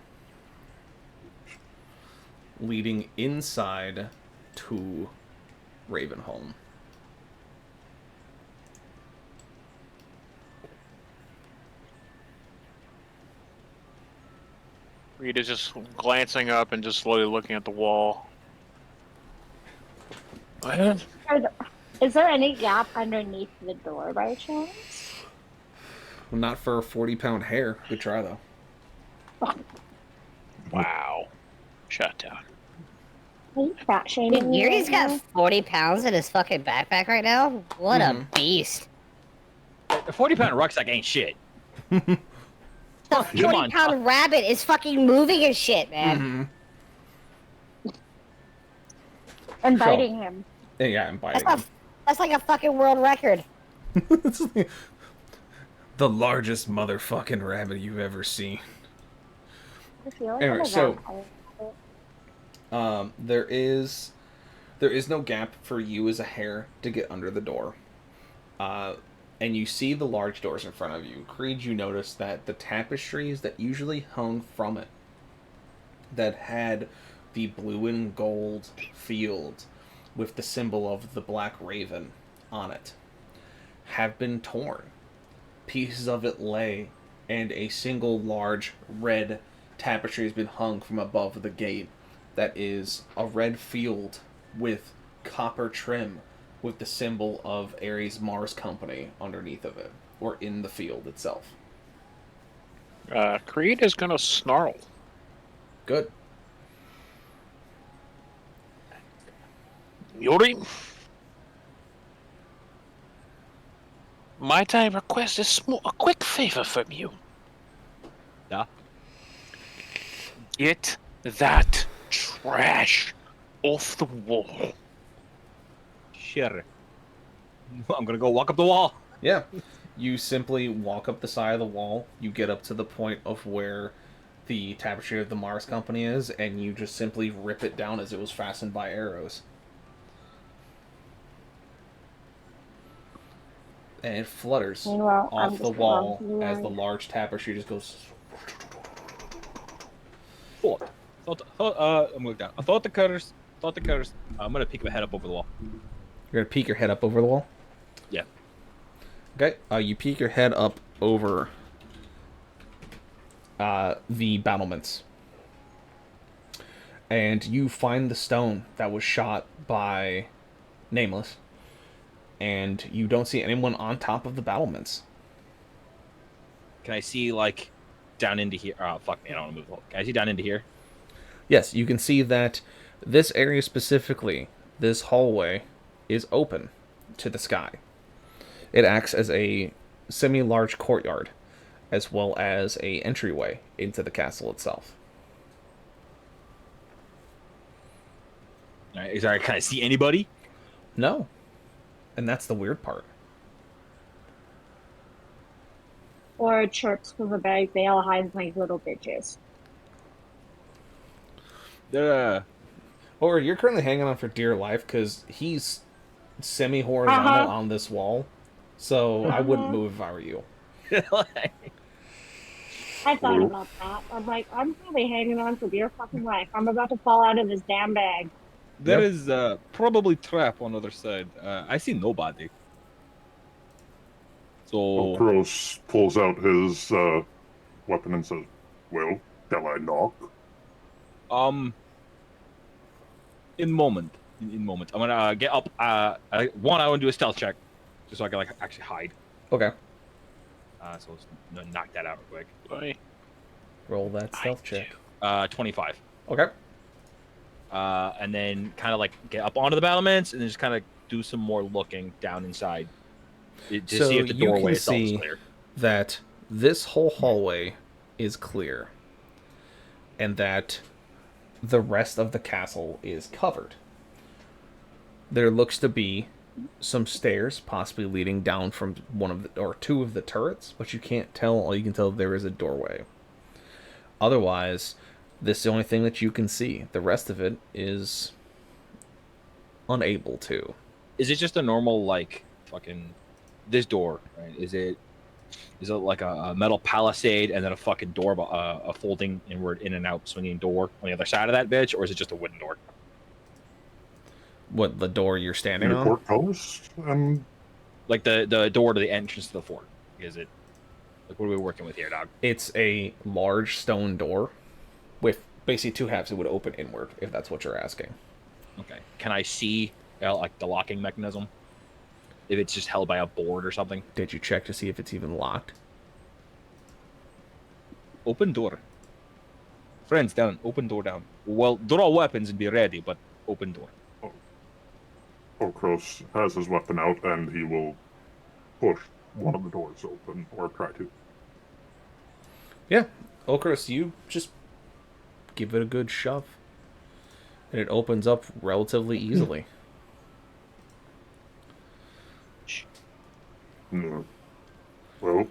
leading inside to Ravenholm. Rita's just glancing up and just slowly looking at the wall. Is there any gap underneath the door by chance? Well, not for a 40-pound hair. Good try, though. Wow. Shut down. Are you fat shaming me Yuri's right got now? 40 pounds in his fucking backpack right now? What Mhm. a beast. A 40-pound rucksack ain't shit. The Come on. 40-pound rabbit is fucking moving and shit, man. And So- biting him. Yeah, I'm biting him. That's like a fucking world record. It's like the largest motherfucking rabbit you've ever seen. I feel like Anyway, I'm a so- vampire. There is no gap for you as a hare to get under the door. And you see the large doors in front of you. Creed, you notice that the tapestries that usually hung from it, that had the blue and gold field with the symbol of the black raven on it, have been torn. Pieces of it lay, and a single large red tapestry has been hung from above the gate. That is a red field with copper trim with the symbol of Ares Mars Company underneath of it, or in the field itself. Creed is gonna snarl. Good. Yuri, might I request a quick favor from you? Yeah? Get that trash off the wall. Sure. I'm gonna go walk up the wall. Yeah. You simply walk up the side of the wall, you get up to the point of where the tapestry of the Mars Company is, and you just simply rip it down as it was fastened by arrows. And it flutters Meanwhile, I'm off just the wall walking as the around. large tapestry just goes. I'm looking down. I thought the cutters. I'm gonna peek my head up over the wall. You're gonna peek your head up over the wall? Yeah. Okay. You peek your head up over the battlements. And you find the stone that was shot by Nameless. And you don't see anyone on top of the battlements. Can I see like down into here? Oh fuck me! I don't want to move the wall. Can I see down into here? Yes, you can see that this area specifically, this hallway, is open to the sky. It acts as a semi-large courtyard, as well as a entryway into the castle itself. All right. Can I see anybody? No. And that's the weird part. Or chirps from the bag. They all hide like little bitches. Or you're currently hanging on for dear life because he's semi-horizontal on this wall. So I wouldn't move if I were you. I thought about that. I'm like, I'm probably hanging on for dear fucking life. I'm about to fall out of this damn bag. There Yep. is probably trap on the other side. I see nobody. So Kroos pulls out his weapon and says, "Well, shall I knock?" in moment, I'm gonna get up. I want to do a stealth check, just so I can like actually hide. Okay. So let's knock that out real quick. Boy. Roll that stealth check. 25. Okay. And then kind of like get up onto the battlements and then just kind of do some more looking down inside to So see if the you doorway can itself is see clear. that this whole hallway is clear, and that the rest of the castle is covered. There looks to be some stairs, possibly leading down from one of the, or two of the turrets, but you can't tell. All you can tell there is a doorway. Otherwise, this is the only thing that you can see. The rest of it is unable to. Is it just a normal like fucking this door? Right? Is it like a metal palisade and then a fucking door, a folding inward in and out swinging door on the other side of that bitch, or is it just a wooden door? What, the door you're standing Your on? portcullis and Like the door to the entrance to the fort. Is it like what are we working with here, dog? It's a large stone door with basically two halves. It would open inward, if that's what you're asking. Okay. Can I see like the locking mechanism? If it's just held by a board or something? Did you check to see if it's even locked? Open door. Friends down. Open door down. Well, draw weapons and be ready, but open door. Kroos has his weapon out and he will push one of the doors open, or try to. Yeah, Okris, you just give it a good shove, and it opens up relatively easily. No. Well,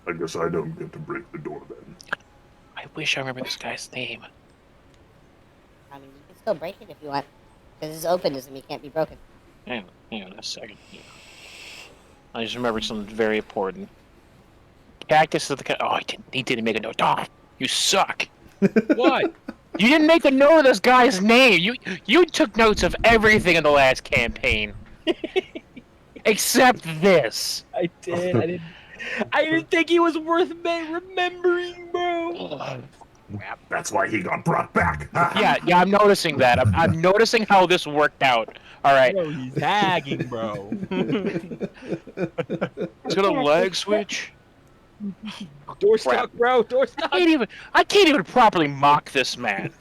I guess I don't get to break the door then. I wish I remember this guy's name. I mean, you can still break it if you want. Because it's open doesn't mean it can't be broken. Hang on a second. I just remembered something very important. Cactus of the oh, he didn't make a note. Oh, you suck. What? You didn't make a note of this guy's name. You took notes of everything in the last campaign, except this. I did. I didn't think he was worth remembering, bro. That's why he got brought back. Yeah, I'm noticing that. I'm noticing how this worked out. All right. Bro, he's tagging, bro. It's got a leg switch. Door stuck, bro. Door stuck. I can't even properly mock this man.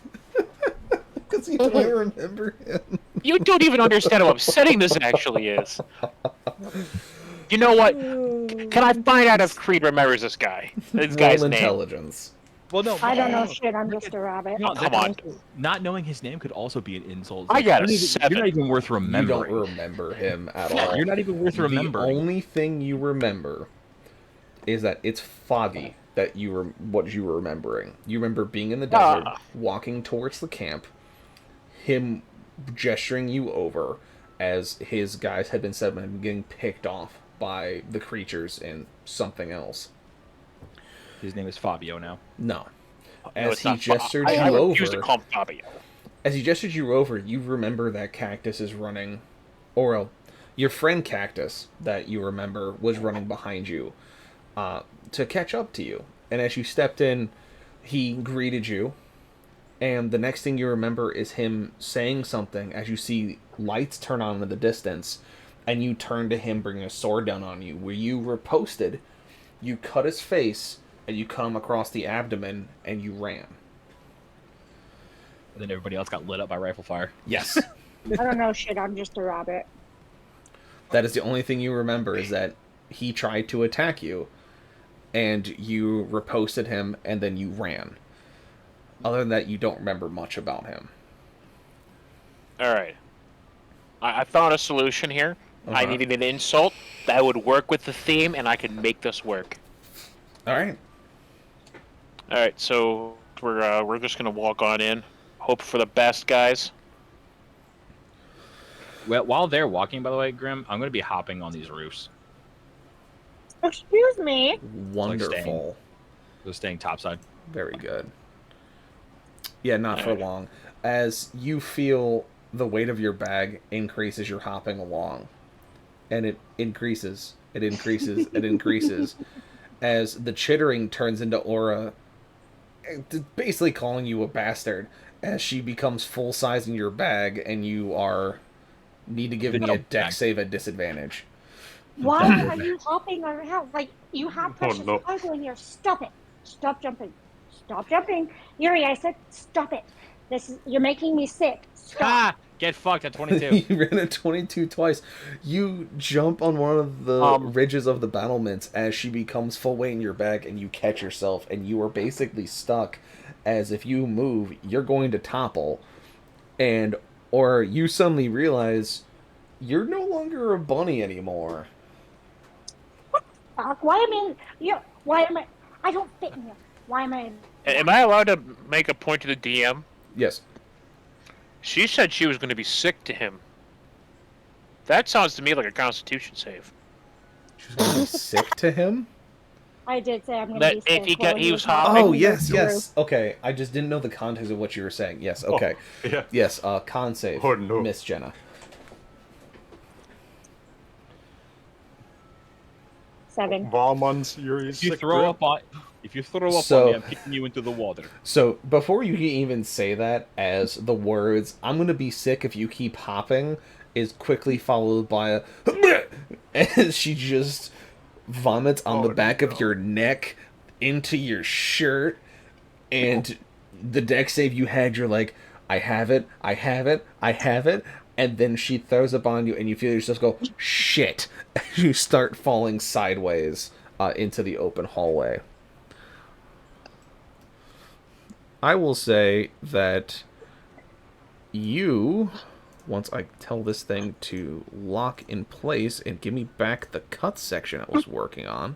Because you don't remember him. You don't even understand how upsetting this actually is. You know what? Can I find out if Creed remembers this guy? This guy's Roll name. intelligence. Well, no. I don't know shit. I'm just a rabbit. No, Come on. Not knowing his name could also be an insult. I got a You're 7. not even worth You remembering. don't remember him at Yeah, all. you're not even worth remembering. The only thing you remember is that it's foggy. That what you were remembering. You remember being in the desert, walking towards the camp, him gesturing you over as his guys had been set up and getting picked off by the creatures and something else. His name is Fabio now. No. No, As it's he not gestured I you refuse to over, call him Fabio. as he gestured you over, you remember that Cactus is running, or your friend Cactus that you remember was running behind you to catch up to you. And as you stepped in, he greeted you. And the next thing you remember is him saying something as you see lights turn on in the distance. And you turn to him bringing a sword down on you. Where you riposted, you cut his face, and you cut him across the abdomen, and you ran. And then everybody else got lit up by rifle fire. Yes. I don't know shit. I'm just a rabbit. That is the only thing you remember, is that he tried to attack you, and you riposted him, and then you ran. Other than that, you don't remember much about him. All right. I found a solution here. I Uh-huh. needed an insult that would work with the theme, and I can make this work. All right. All right, so we're just gonna walk on in, hope for the best, guys. Well, while they're walking, by the way, Grim, I'm going to be hopping on these roofs. Excuse me. Wonderful. Just staying topside. Very good. Yeah, not for Alright. long. As you feel the weight of your bag increase as you're hopping along. And it increases. It increases. It increases. As the chittering turns into Aura basically calling you a bastard as she becomes full size in your bag and you need to give me a deck save at disadvantage. Why are you hopping around? Like, you have precious no. cargo in here. Stop it. Stop jumping. Stop jumping. Yuri, I said stop it. You're making me sick. Stop. Ah! Get fucked at 22. You ran at 22 twice. You jump on one of the ridges of the battlements as she becomes full weight in your bag and you catch yourself and you are basically stuck as if you move, you're going to topple. Or you suddenly realize you're no longer a bunny anymore. Fuck, why am I? I don't fit in here. Why am I in? Am I allowed to make a point to the DM? Yes. She said she was going to be sick to him. That sounds to me like a Constitution save. She's going to be sick to him? I did say I'm going That to be if sick. he was hopping. hopping. Oh, yes. Okay, I just didn't know the context of what you were saying. Yes, okay. Yeah. Yes, con save, Oh, no. Miss Jenna. 7. Valmon's Yuri's If you sick throw grip. up on, So- me, I'm kicking you into the water. So, before you can even say that, as the words, I'm gonna be sick if you keep hopping, is quickly followed by a as she just vomits on the back of your neck into your shirt, and the deck save you had, you're like, I have it, and then she throws up on you, and you feel yourself go, shit, as you start falling sideways into the open hallway. I will say that you, once I tell this thing to lock in place and give me back the cut section I was working on.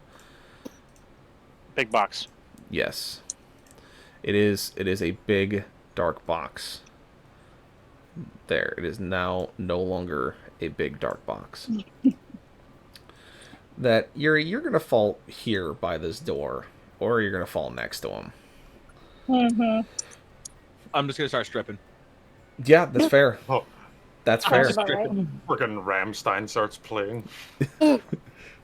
Big box. Yes. It is a big, dark box. There. It is now no longer a big, dark box. That, Yuri, you're going to fall here by this door, or you're going to fall next to him. Mm-hmm. I'm just gonna start stripping. Yeah, that's fair. Oh, That's fair. Sounds about right. freaking Ramstein starts playing.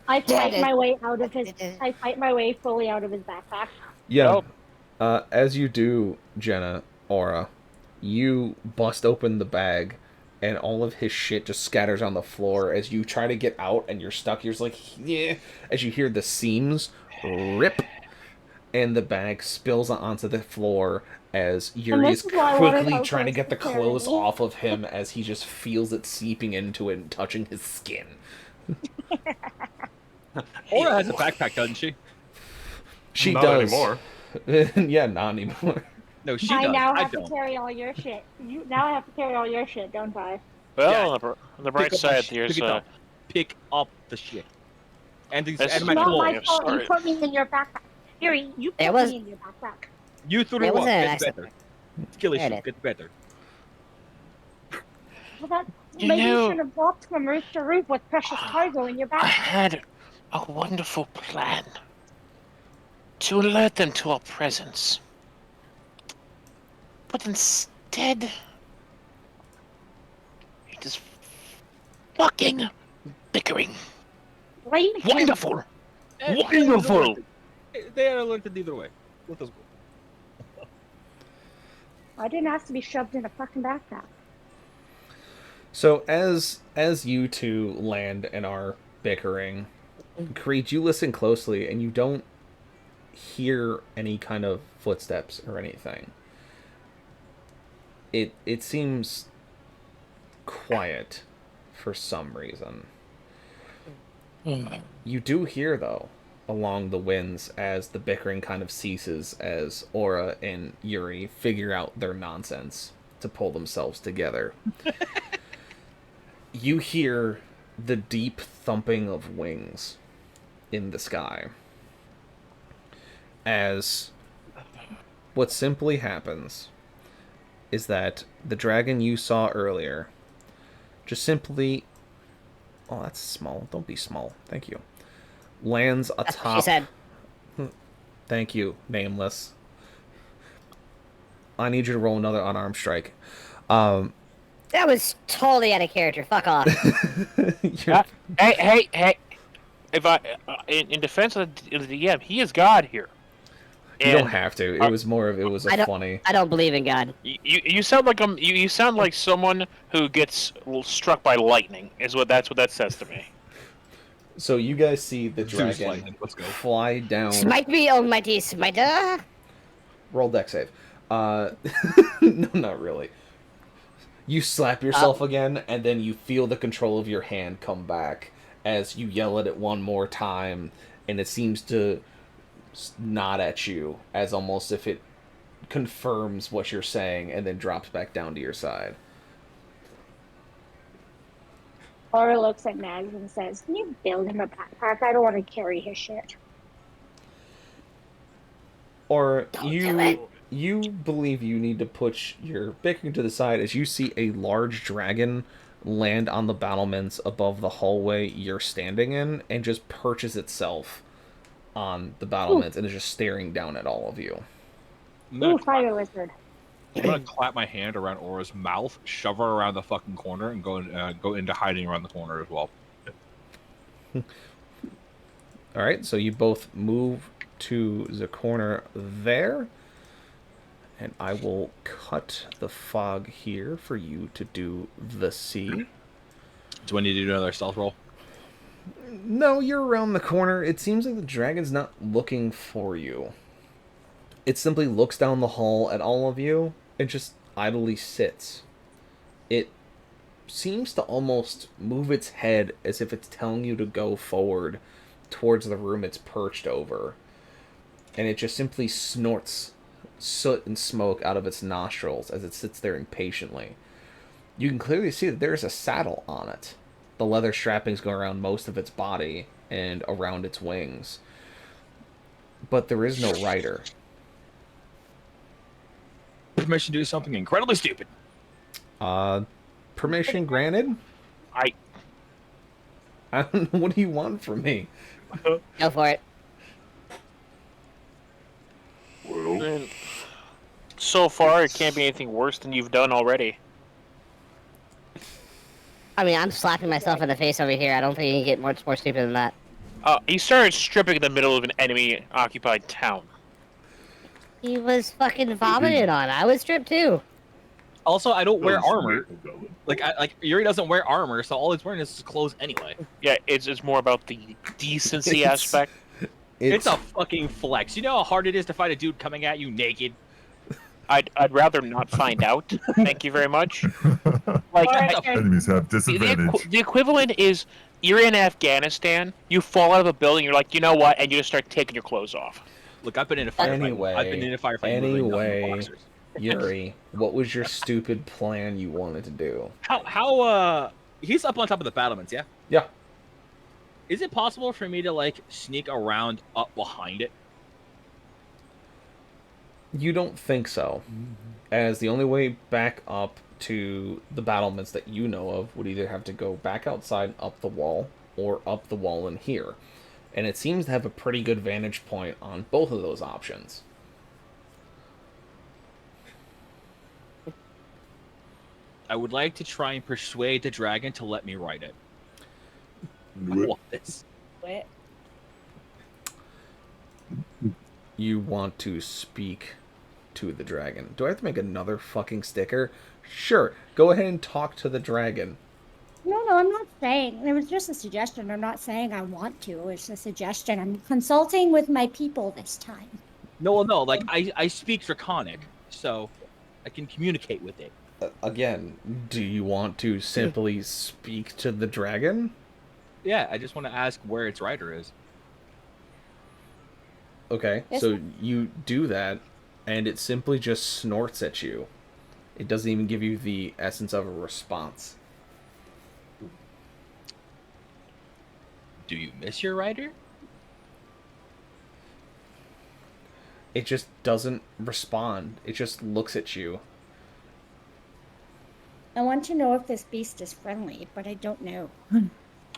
I fight my way out of his. I fight my way fully out of his backpack. Yeah. Nope. As you do, Jenna, Aura, you bust open the bag, and all of his shit just scatters on the floor as you try to get out, and you're stuck. You're just like, yeah. As you hear the seams rip, and the bag spills onto the floor as Yuri is quickly trying to get the clothes off of him as he just feels it seeping into it and touching his skin. Aura has a backpack, doesn't she? She Not does. anymore. Yeah, not anymore. No, she I does. now I have to don't. carry all your shit. Now I have to carry all your shit, don't I? Well, Yeah. on the bright side, here's Pick up the shit. And This and is my Not clothes. my I'm fault. You sorry. put me in your backpack. Yuri, you There put was- me in your backpack. You threw It it up. wasn't an Get accident. better. Kill There it issue. is. Get better. Well, that, You maybe you know- should have walked from roof to roof with precious cargo in your I backpack. had a wonderful plan to alert them to our presence. But instead, it is fucking bickering. Right? Wonderful! Wonderful! They are alerted either way. Let us go. I didn't ask to be shoved in a fucking backpack. So as you two land and are bickering, Creed, you listen closely and you don't hear any kind of footsteps or anything. It seems quiet for some reason. You do hear, though, along the winds as the bickering kind of ceases as Aura and Yuri figure out their nonsense to pull themselves together. You hear the deep thumping of wings in the sky as what simply happens is that the dragon you saw earlier just simply... Oh, that's small. Don't be small. Thank you. Lands That's atop... what she said. Thank you, Nameless. I need you to roll another unarmed strike. That was totally out of character. Fuck off. You're- Hey! If I, in defense of the DM, he is God here. you don't have to. It was more of... It was I a don't- funny... I don't believe in God. You sound like you sound like someone who gets struck by lightning. That's what that says to me. So you guys see the Zeus dragon lightning, let's go. fly down... Smite me, almighty smiter. Roll deck save. No, not really. You slap yourself again, and then you feel the control of your hand come back as you yell at it one more time, and it seems to nod at you as almost if it confirms what you're saying and then drops back down to your side. Aura looks at Nags and says, "Can you build him a backpack? I don't want to carry his shit." Or do it. you believe you need to put your bickering to the side as you see a large dragon land on the battlements above the hallway you're standing in and just perches itself on the battlements and is just staring down at all of you. Ooh, fire wizard. I'm gonna clap my hand around Aura's mouth, shove her around the fucking corner, and go into hiding around the corner as well. All right, so you both move to the corner there, and I will cut the fog here for you to do the sea. Do I need to do another stealth roll? No, you're around the corner. It seems like the dragon's not looking for you. It simply looks down the hall at all of you and just idly sits. It seems to almost move its head as if it's telling you to go forward towards the room it's perched over. And it just simply snorts soot and smoke out of its nostrils as it sits there impatiently. You can clearly see that there's a saddle on it. The leather strappings go around most of its body and around its wings. But there is no rider. Permission to do something incredibly stupid. Permission granted? I I don't know. What do you want from me? Go for it. Well, mean, so far it can't be anything worse than you've done already. I mean, I'm slapping myself in the face over here. I don't think you can get much more stupid than that. He started stripping in the middle of an enemy-occupied town. He was fucking vomited on. I was stripped too. Also, I don't wear that's armor. valid. Like Yuri doesn't wear armor, so all he's wearing is his clothes anyway. Yeah, it's more about the decency aspect. It's a fucking flex. You know how hard it is to fight a dude coming at you naked? I'd rather not find out. Thank you very much. Like, Enemies have the disadvantage. equivalent is you're in Afghanistan, you fall out of a building, you're like, you know what, and you just start taking your clothes off. Look, I've been in a firefight. Anyway, I've been in a firefight. literally nothing but anyway, boxers. Yuri, what was your stupid plan you wanted to do? How he's up on top of the battlements, yeah? Yeah. Is it possible for me to like sneak around up behind it? You don't think so, as the only way back up to the battlements that you know of would either have to go back outside up the wall or up the wall in here. And it seems to have a pretty good vantage point on both of those options. I would like to try and persuade the dragon to let me ride it. I Do it. want this. What? You want to speak to the dragon. Do I have to make another fucking sticker? Sure, go ahead and talk to the dragon. No, I'm not saying. It was just a suggestion. I'm not saying I want to. It's a suggestion. I'm consulting with my people this time. No, like I speak Draconic, so I can communicate with it. Again, do you want to simply speak to the dragon? Yeah, I just want to ask where its rider is. Okay, Yes, so you do that, and it simply just snorts at you. It doesn't even give you the essence of a response. Do you miss your rider? It just doesn't respond. It just looks at you. I want to know if this beast is friendly, but I don't know.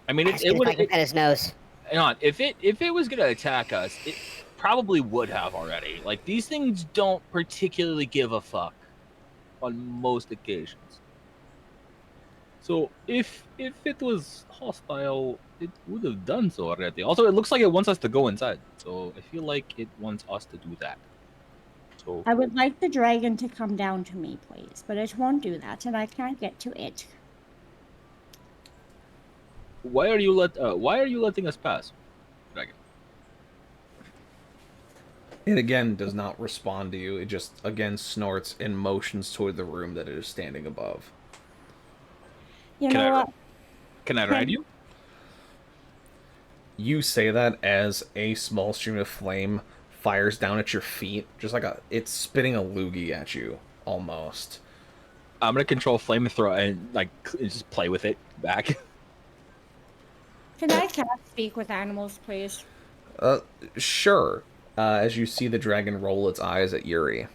I mean, Ask it him would. if I can pet his nose. Hang on, if it was gonna attack us, it probably would have already. Like these things don't particularly give a fuck on most occasions. So if it was hostile, it would have done so already. Also, it looks like it wants us to go inside, so I feel like it wants us to do that. So I would like the dragon to come down to me, please, but it won't do that, and I can't get to it. why are you letting us pass, dragon? It again does not respond to you. It just again snorts and motions toward the room that it is standing above. You Can know I- what? Can I ride you? You say that as a small stream of flame fires down at your feet, just like it's spitting a loogie at you, almost. I'm gonna control flamethrower and like just play with it back. Can I cast speak with animals, please? Sure. As you see the dragon roll its eyes at Yuri.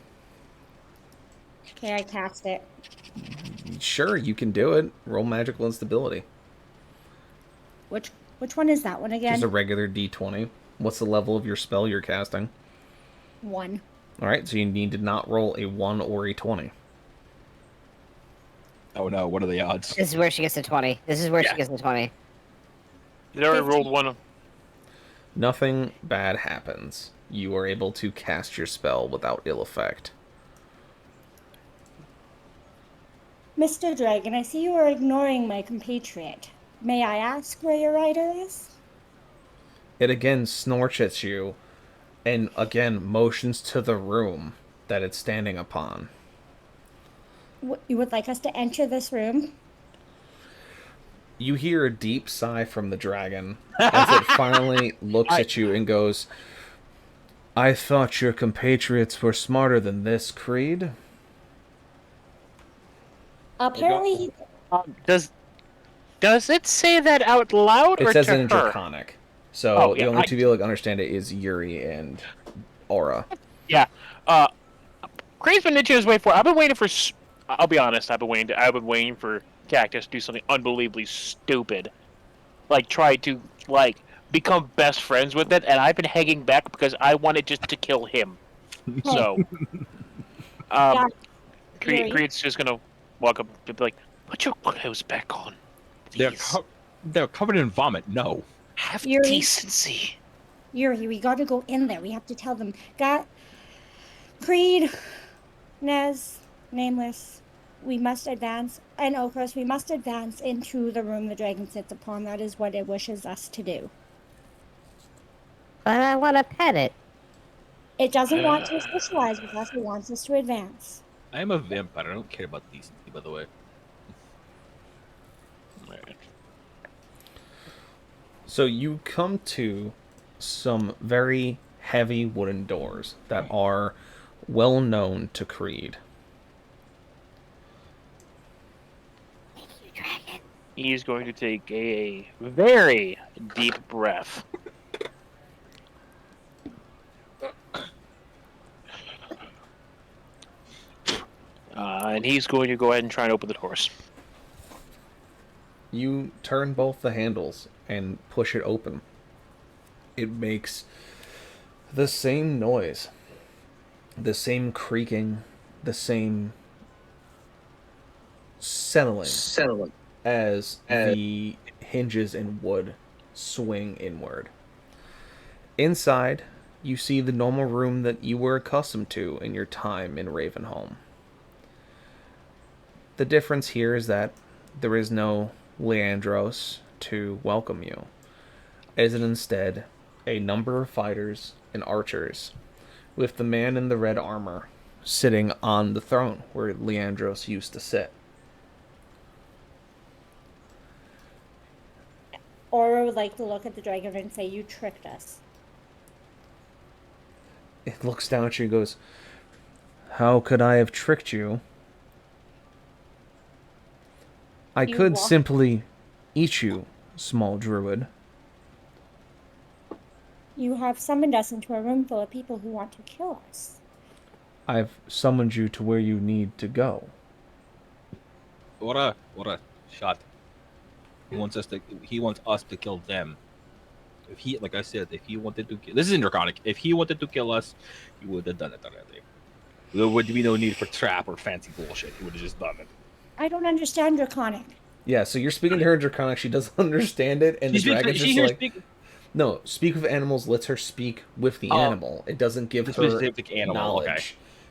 Okay, I cast it. Sure, you can do it. Roll magical instability. Which one is that one again? Just a regular d20. What's the level of your spell you're casting? 1. Alright, so you need to not roll a 1 or a 20. Oh no, what are the odds? This is where she gets the 20. This is where Yeah. she gets the 20. You already 15. rolled one. Nothing bad happens. You are able to cast your spell without ill effect. Mr. Dragon, I see you are ignoring my compatriot. May I ask where your rider is? It again snorts at you, and again motions to the room that it's standing upon. You would like us to enter this room? You hear a deep sigh from the dragon as it finally looks at you and goes, I thought your compatriots were smarter than this, Creed. Apparently, Does it say that out loud It or says to it in her? Draconic. So Oh, the yeah, only two people that can understand it is Yuri and Aura. Yeah. Crane's been itching his way for. I've been waiting for. I'll be honest. I've been waiting for Cactus to do something unbelievably stupid, like try to become best friends with it, and I've been hanging back because I wanted just to kill him. So, yeah, Yuri. Creed's just gonna walk up and be like, "Put your clothes back on. They're Please. they're covered in vomit. No. Have Yuri. decency." Yuri, we got to go in there. We have to tell them. Creed, Nez, Nameless, we must advance. And Okros, we must advance into the room the dragon sits upon. That is what it wishes us to do. But I want to pet it. It doesn't want to socialize with us. It wants us to advance. I am a vampire. I don't care about decency, by the way. So you come to some very heavy wooden doors that are well known to Creed. He's going to take a very deep breath. And he's going to go ahead and try and open the doors. You turn both the handles and push it open. It makes the same noise, the same creaking, the same settling as the hinges in wood swing inward. Inside, you see the normal room that you were accustomed to in your time in Ravenholm. The difference here is that there is no Leandros to welcome you. It is instead a number of fighters and archers, with the man in the red armor sitting on the throne where Leandros used to sit. Aura would like to look at the dragon and say, you tricked us. It looks down at you and goes, how could I have tricked you? I could simply eat you, small druid. You have summoned us into a room full of people who want to kill us. I've summoned you to where you need to go. What a shot. He wants us to kill them. If he, like I said, if he wanted to kill, this is in Draconic. If he wanted to kill us, he would have done it already. There would be no need for trap or fancy bullshit. He would have just done it. I don't understand Draconic. Yeah, so you're speaking to her in Draconic. She doesn't understand it, and the dragon's just like, no, speak with animals lets her speak with the animal. It doesn't give her specific animal knowledge. Okay.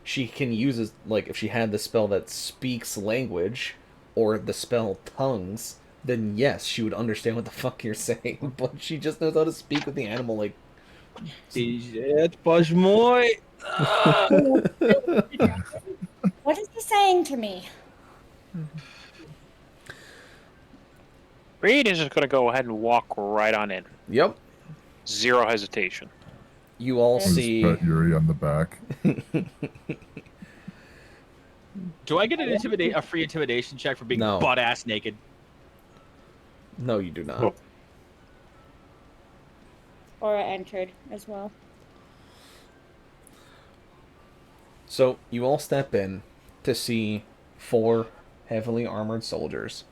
She can use, like, if she had the spell that speaks language, or the spell tongues, then yes, she would understand what the fuck you're saying. But she just knows how to speak with the animal, like... What is he saying to me? Reed is just going to go ahead and walk right on in. Yep. Zero hesitation. You all Just see... pat Yuri on the back. Do I get a free intimidation check for being No. butt-ass naked? No, you do not. Oh. Aura entered as well. So, you all step in to see 4 heavily armored soldiers,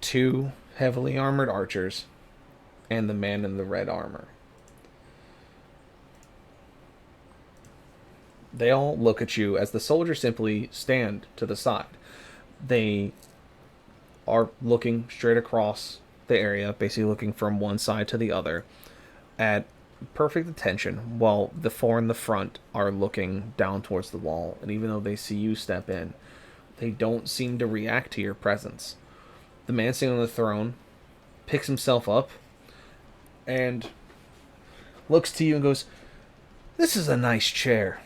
2 heavily armored archers, and the man in the red armor. They all look at you as the soldiers simply stand to the side. They are looking straight across the area, basically looking from one side to the other, at perfect attention, while the 4 in the front are looking down towards the wall. And even though they see you step in, they don't seem to react to your presence. The man sitting on the throne picks himself up and looks to you and goes, "This is a nice chair.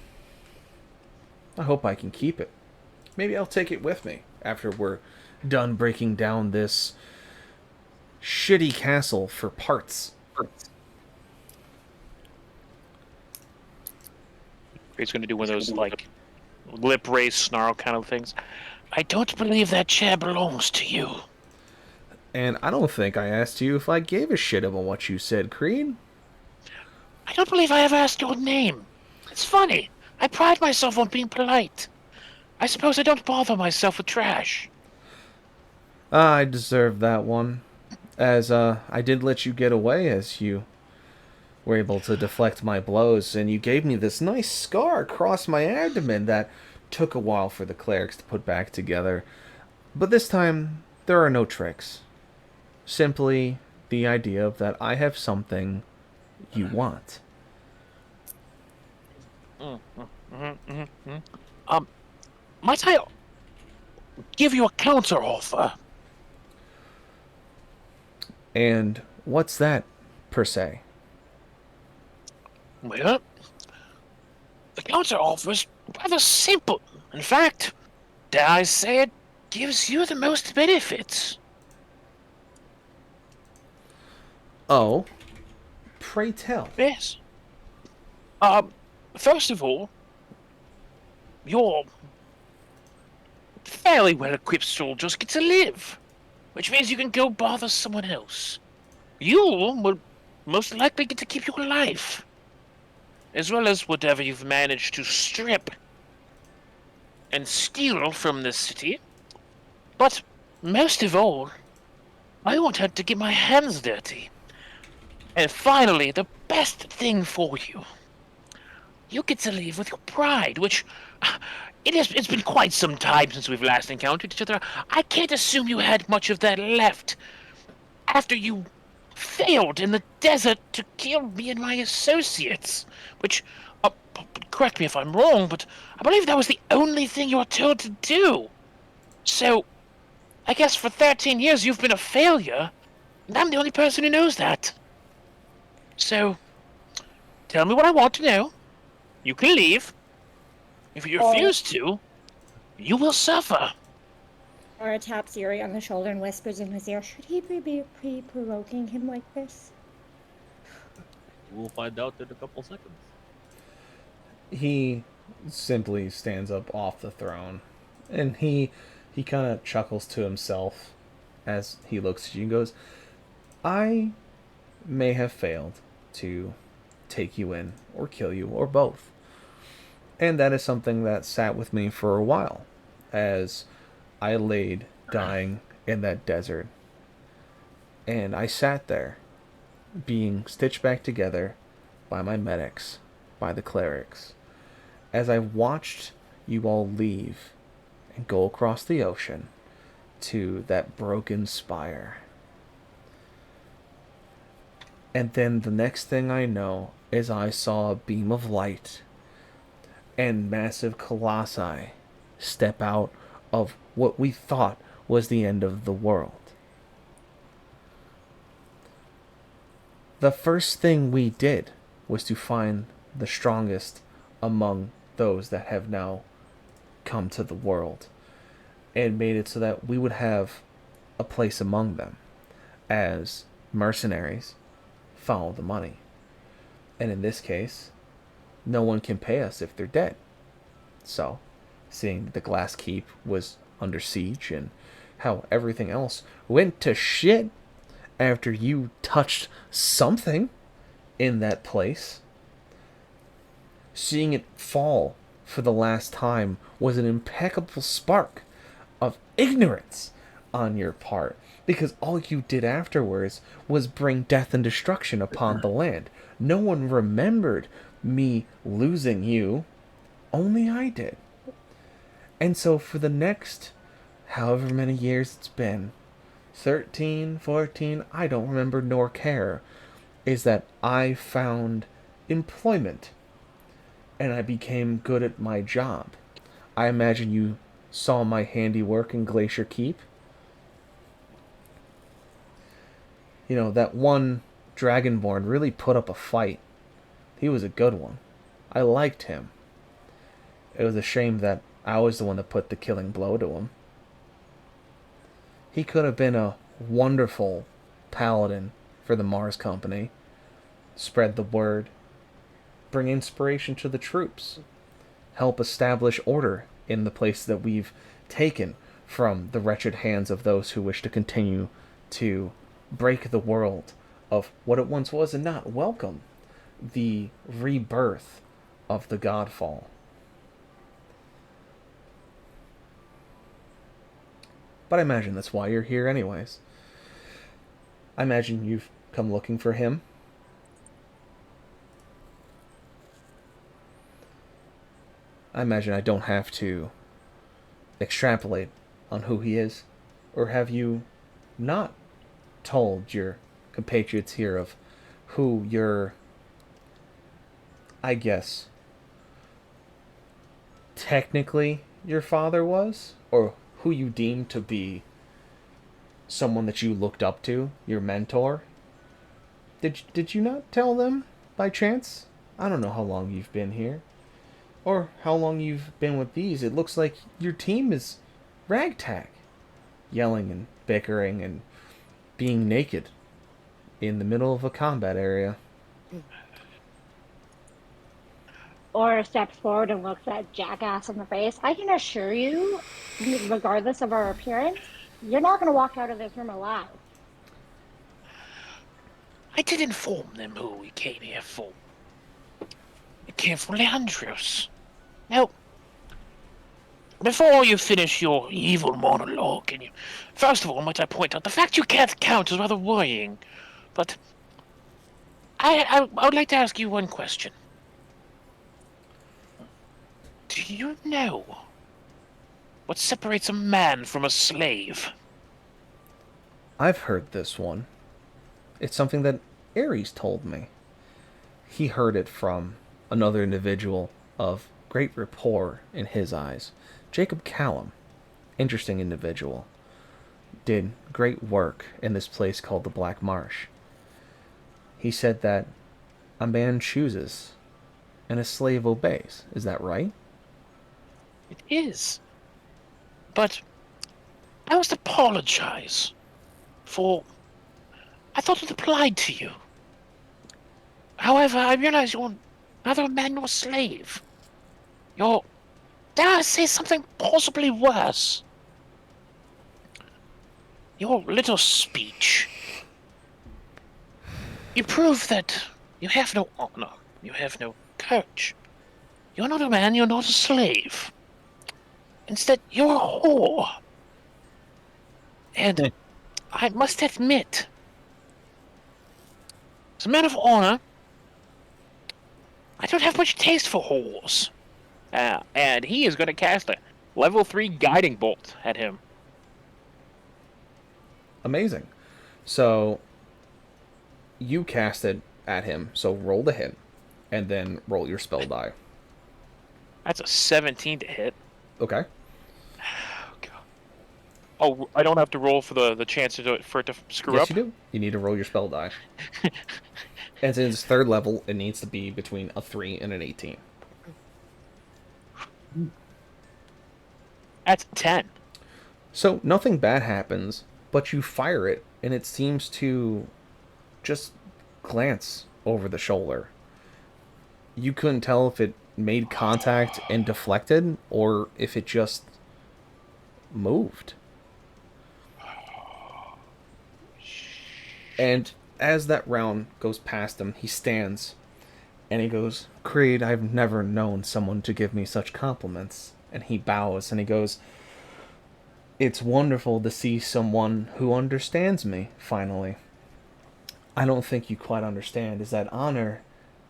I hope I can keep it. Maybe I'll take it with me after we're done breaking down this shitty castle for parts. He's going to do one of those, like, lip raise snarl kind of things. I don't believe that chair belongs to you. And I don't think I asked you if I gave a shit about what you said, Creed. I don't believe I ever asked your name. It's funny. I pride myself on being polite. I suppose I don't bother myself with trash. I deserve that one. As, I did let you get away as you were able to deflect my blows, and you gave me this nice scar across my abdomen that took a while for the clerics to put back together. But this time, there are no tricks. Simply the idea that I have something you want. Might I give you a counter offer? And what's that, per se? Well, the counter offer is rather simple. In fact, dare I say it, gives you the most benefits. Oh, pray tell. Yes. First of all, your fairly well-equipped soldiers get to live, which means you can go bother someone else. You will most likely get to keep your life, as well as whatever you've managed to strip and steal from this city. But most of all, I won't have to get my hands dirty. And finally, the best thing for you. You get to leave with your pride, which it's been quite some time since we've last encountered each other. I can't assume you had much of that left after you failed in the desert to kill me and my associates, which, correct me if I'm wrong, but I believe that was the only thing you were told to do. So, I guess for 13 years you've been a failure, and I'm the only person who knows that. So, tell me what I want to know. You can leave. If you refuse to, you will suffer. Aura taps Yuri on the shoulder and whispers in his ear, should he be provoking him like this? We'll find out in a couple seconds. He simply stands up off the throne, and he kind of chuckles to himself as he looks at you and goes, I may have failed to take you in or kill you or both. And that is something that sat with me for a while as I laid dying in that desert. And I sat there being stitched back together by my medics, by the clerics, as I watched you all leave and go across the ocean to that broken spire. And then the next thing I know is I saw a beam of light and massive colossi step out of what we thought was the end of the world. The first thing we did was to find the strongest among those that have now come to the world, and made it so that we would have a place among them as mercenaries. Follow the money. And in this case, no one can pay us if they're dead. So, seeing the Glass Keep was under siege and how everything else went to shit after you touched something in that place, seeing it fall for the last time was an impeccable spark of ignorance on your part, because all you did afterwards was bring death and destruction upon the land. No one remembered me losing you, only I did. And so for the next however many years it's been, 13, 14, I don't remember nor care, is that I found employment and I became good at my job. I imagine you saw my handiwork in Glacier Keep. You know, that one Dragonborn really put up a fight. He was a good one. I liked him. It was a shame that I was the one that put the killing blow to him. He could have been a wonderful paladin for the Mars Company. Spread the word. Bring inspiration to the troops. Help establish order in the place that we've taken from the wretched hands of those who wish to continue to break the world of what it once was and not welcome the rebirth of the Godfall. But I imagine that's why you're here anyways. I imagine you've come looking for him. I imagine I don't have to extrapolate on who he is. Or have you not told your compatriots here of who your, I guess, technically your father was? Or who you deemed to be someone that you looked up to, your mentor? Did you not tell them by chance? I don't know how long you've been here. Or how long you've been with these. It looks like your team is ragtag. Yelling and bickering and being naked in the middle of a combat area. Or steps forward and looks that jackass in the face. I can assure you, regardless of our appearance, you're not going to walk out of this room alive. I did inform them who we came here for. We came for Leandros. Now, before you finish your evil monologue, can you... First of all, might I point out, the fact you can't count is rather worrying. But I would like to ask you one question. Do you know what separates a man from a slave? I've heard this one. It's something that Ares told me. He heard it from another individual of great rapport in his eyes. Jacob Callum. Interesting individual. Did great work in this place called the Black Marsh. He said that a man chooses and a slave obeys. Is that right? It is. But I must apologize for... I thought it applied to you. However, I realize you're neither a man nor a slave. You're, dare I say, something possibly worse. Your little speech. You prove that you have no honor. You have no courage. You're not a man, you're not a slave. Instead, you're a whore. And I must admit, as a man of honor, I don't have much taste for whores. And he is going to cast a level 3 guiding bolt at him. Amazing. So, you cast it at him, so roll the hit, and then roll your spell die. That's a 17 to hit. Okay. Oh, God. Oh, I don't have to roll for the chance to do it for it to screw Yes, up? you do. You need to roll your spell die. And since it's third level, it needs to be between a 3 and an 18. That's 10. So nothing bad happens, but you fire it, and it seems to just glance over the shoulder. You couldn't tell if it made contact and deflected, or if it just moved. And as that round goes past him, he stands, and he goes, "Creed, I've never known someone to give me such compliments." And he bows, and he goes, "It's wonderful to see someone who understands me, finally. I don't think you quite understand is that honor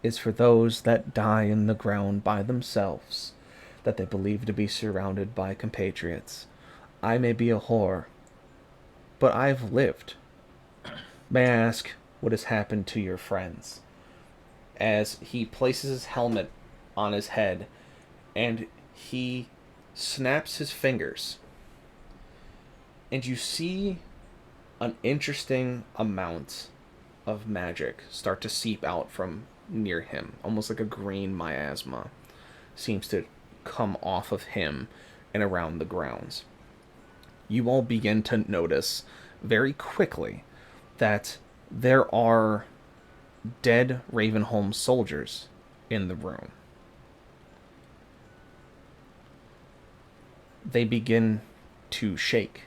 is for those that die in the ground by themselves, that they believe to be surrounded by compatriots. I may be a whore, but I've lived. May I ask what has happened to your friends?" As he places his helmet on his head, and he snaps his fingers, and you see an interesting amount of magic start to seep out from near him, almost like a green miasma seems to come off of him and around the grounds. You all begin to notice very quickly that there are dead Ravenholm soldiers in the room. They begin to shake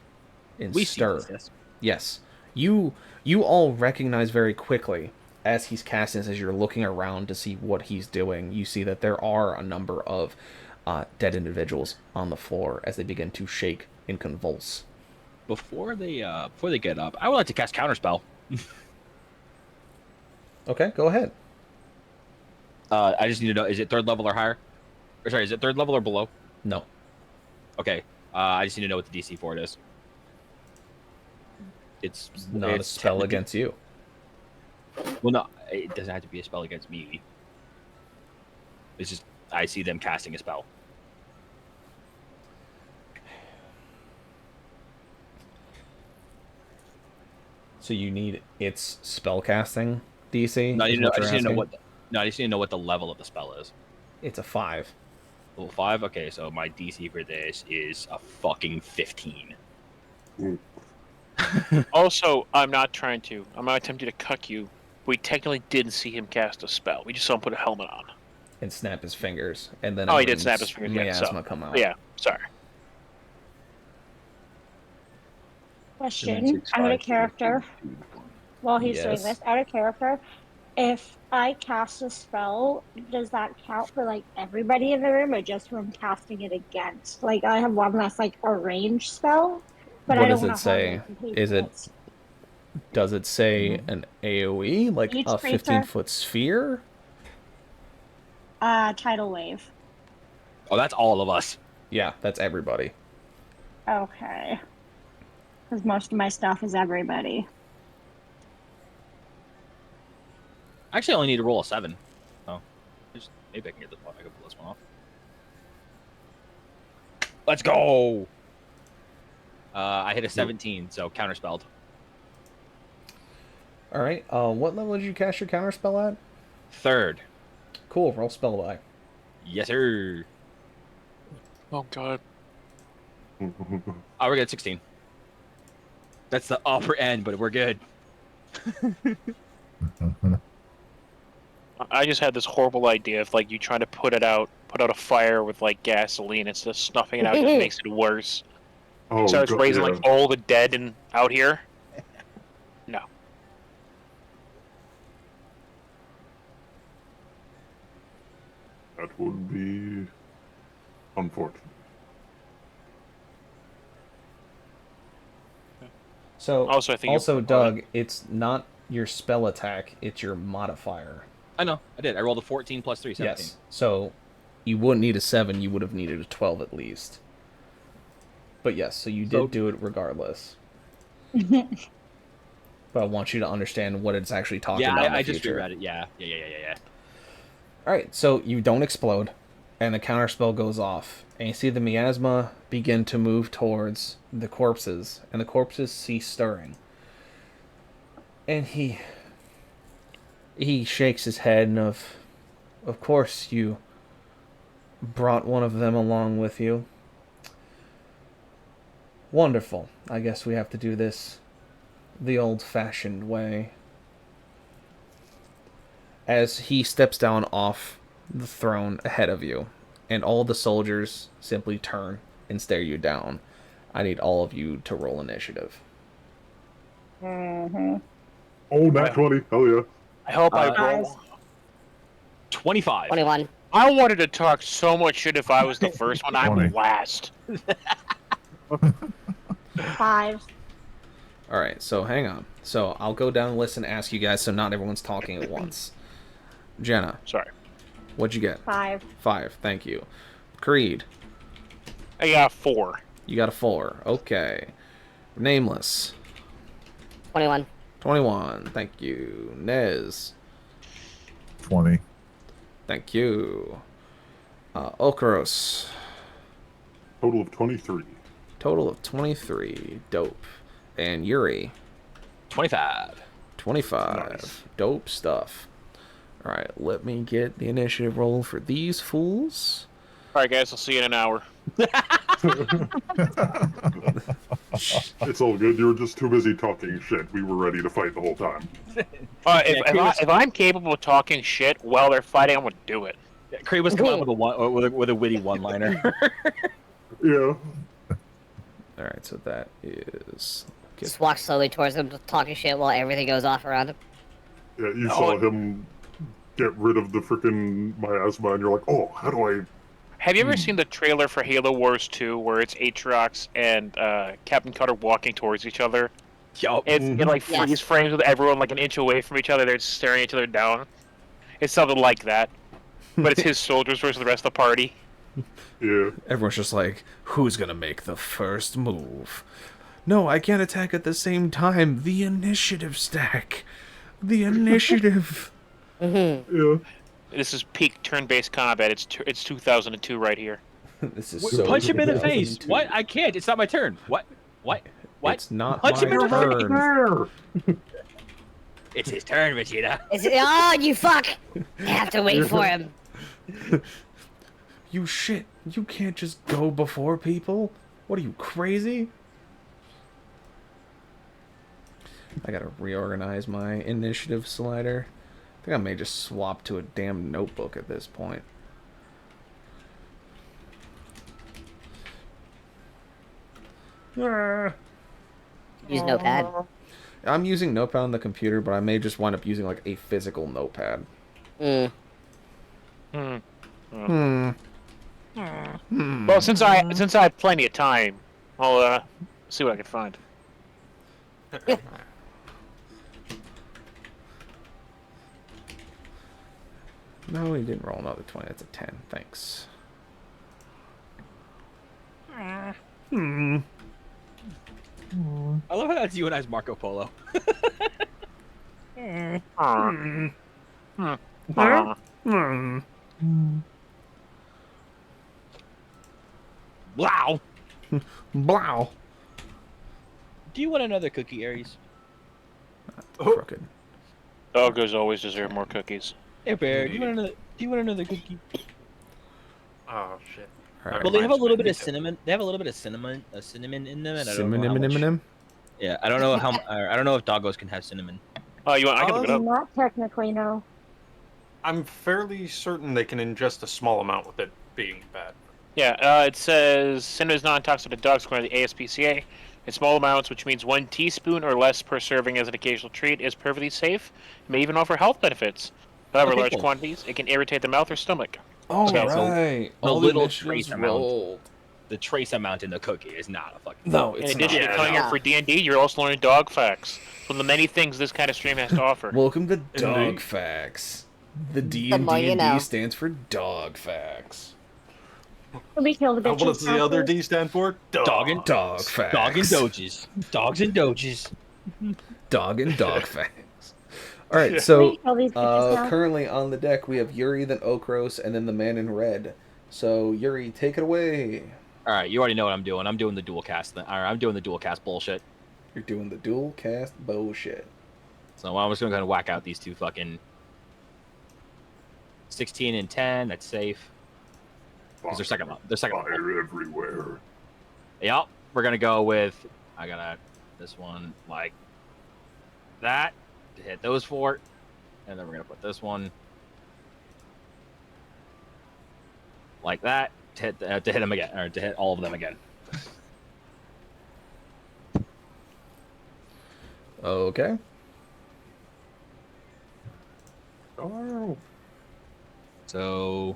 and We stir. see this, Yes. You all recognize very quickly as he's casting this, as you're looking around to see what he's doing, you see that there are a number of dead individuals on the floor as they begin to shake and convulse. Before they get up, I would like to cast Counterspell. Okay, go ahead. I just need to know, is it 3rd level or higher? Or sorry, is it 3rd level or below? No. Okay. I just need to know what the DC for it is. It's not a spell against you. Well, no, it doesn't have to be a spell against me. It's just I see them casting a spell. So you need its spellcasting DC? No, is I what you're just need to know asking? what. No, I just need to know what the level of the spell is. It's a 5. Level 5. Okay, so my DC for this is a fucking 15. Also, I'm not attempting to cuck you. We technically didn't see him cast a spell. We just saw him put a helmet on. And snap his fingers. And then Oh, he did snap his fingers. Yeah, miasma so, come out. yeah, sorry. Question, out of character, while he's doing Yes. this, out of character, if I cast a spell, does that count for, like, everybody in the room, or just from casting it against? Like, I have one that's, like, a range spell, but What I don't does it want to say? harm complete Is it... hits. Does it say an AoE? Like Each a creature- 15-foot sphere? Tidal wave. Oh, that's all of us. Yeah, that's everybody. Okay. Because most of my stuff is everybody. I actually only need to roll a 7. Oh, maybe I can get this one. I can pull this one off. Let's go. I hit a 17, so counterspelled. All right. What level did you cast your counterspell at? 3rd. Cool. Roll spell die. Yes, sir. Oh god. Oh, we're good. 16. That's the upper end, but we're good. I just had this horrible idea of like you trying to put out a fire with like gasoline instead of snuffing it out, just makes it worse. Oh, So it's God, raising yeah. like all the dead and out here. No. That would be unfortunate. So Also, I think Doug, it's not your spell attack; it's your modifier. I know. I did. I rolled a 14 plus 3, 17. Yes. So you wouldn't need a 7; you would have needed a 12 at least. But yes, so you did do it regardless. But I want you to understand what it's actually talking about. Yeah, in the I just future. reread it. Yeah. All right, so you don't explode, and the counterspell goes off, and you see the miasma begin to move towards the corpses, and the corpses cease stirring. And he shakes his head, and of course you brought one of them along with you. Wonderful. I guess we have to do this the old-fashioned way. As he steps down off the throne ahead of you, and all the soldiers simply turn and stare you down. I need all of you to roll initiative. Mm-hmm. Oh, nat 20. Hell yeah. I hope I Guys. roll. 25. 21. I wanted to talk so much shit if I was the first one. I'm 20. last. 5. All right, so hang on. So I'll go down the list and ask you guys, so not everyone's talking at once. Jenna, Sorry. what'd you get? 5. 5, thank you. Creed, I got 4. you got a 4. Okay. Nameless, 21. 21, thank you. Nez, 20. thank you. Okaros, Total of 23. total of 23. Dope. And Yuri, 25. 25. Nice. Dope stuff. Alright, let me get the initiative roll for these fools. All right, guys. I'll see you in an hour. It's all good. You were just too busy talking shit. We were ready to fight the whole time. If I'm capable of talking shit while they're fighting, I'm gonna do it. Cree was coming up with a witty one-liner. Yeah. All right, so that is. Just walk slowly towards him, talking shit while everything goes off around him. Yeah, you saw him get rid of the frickin' miasma, and you're like, oh, how do I... Have you ever seen the trailer for Halo Wars 2 where it's Aatrox and Captain Cutter walking towards each other? Yup. It's in like freeze frames with everyone like an inch away from each other. They're just staring each other down. It's something like that, but it's his soldiers versus the rest of the party. Yeah. Everyone's just like, who's gonna make the first move? No, I can't attack at the same time. The initiative stack. The initiative. Yeah. This is peak turn-based combat. It's 2002 right here. This is so Punch him in the 2002. face. What? I can't. It's not my turn. What? It's not Punch my him in the turn. It's his turn, Vegeta. Oh, you fuck! I have to wait for him. You shit. You can't just go before people. What are you, crazy? I gotta reorganize my initiative slider. I think I may just swap to a damn notebook at this point. Use notepad. I'm using notepad on the computer, but I may just wind up using like a physical notepad. Well, since I have plenty of time, I'll see what I can find. No, he didn't roll another 20. That's a 10. Thanks. I love how that's you and I's Marco Polo. Wow. Blow. Do you want another cookie, Aries? Crooked. Doggos always deserve more cookies. Hey, Bear. Do you want another cookie? Oh shit. All right. Well, they have a little bit of cinnamon. They have a little bit of cinnamon in them, and I don't know how much. Yeah, I don't know how. I don't know if doggos can have cinnamon. Oh, you want? I can look it up. Not technically, no. I'm fairly certain they can ingest a small amount with it being bad. Yeah, it says cinnamon is non-toxic to dogs according to the ASPCA. In small amounts, which means 1 teaspoon or less per serving as an occasional treat, is perfectly safe. It may even offer health benefits. However, large quantities, it can irritate the mouth or stomach. All So- right. The All little initiatives trace amount. rolled. The trace amount in the cookie is not a fucking. No, In it's addition not. to coming out for D&D, you're also learning dog facts. One of the many things this kind of stream has to offer. Welcome to Dog Facts. The D in more you D&D know. stands for Dog Facts. We killed a What bitch. does the other D stand for? Dog and Dog Facts. Dog and doges. Dogs and doges. Dog and Dog Facts. All right, so We kill these bitches now. currently on the deck we have Yuri, then Okros, and then the man in red. So Yuri, take it away. All right, you already know what I'm doing. I'm doing the dual cast. I'm doing the dual cast bullshit. You're doing the dual cast bullshit. So I'm just gonna go ahead and whack out these two fucking 16 and 10. That's safe. Because they're second level. They're second level. Fire everywhere. Yep. We're gonna go with. I gotta this one like that to hit those four, and then we're gonna put this one like that to hit them again, or to hit all of them again. Okay. Oh. So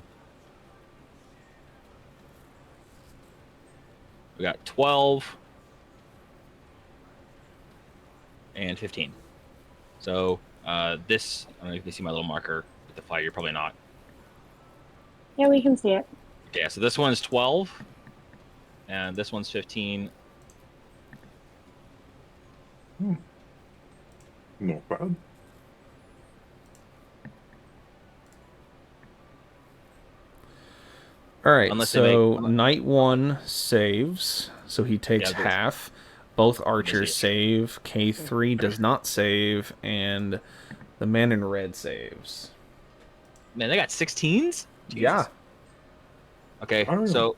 we got 12 and 15. So this, I don't know if you can see my little marker with the fire. You're probably not. Yeah, we can see it. Yeah, so this one's 12 and this one's 15. Not bad. All right, Unless they so make- Knight 1 saves, so he takes Yeah, those- half. Both archers see save. K3 does not save, and the man in red saves. Man, they got 16s? Jesus. Yeah. Okay, Oh. so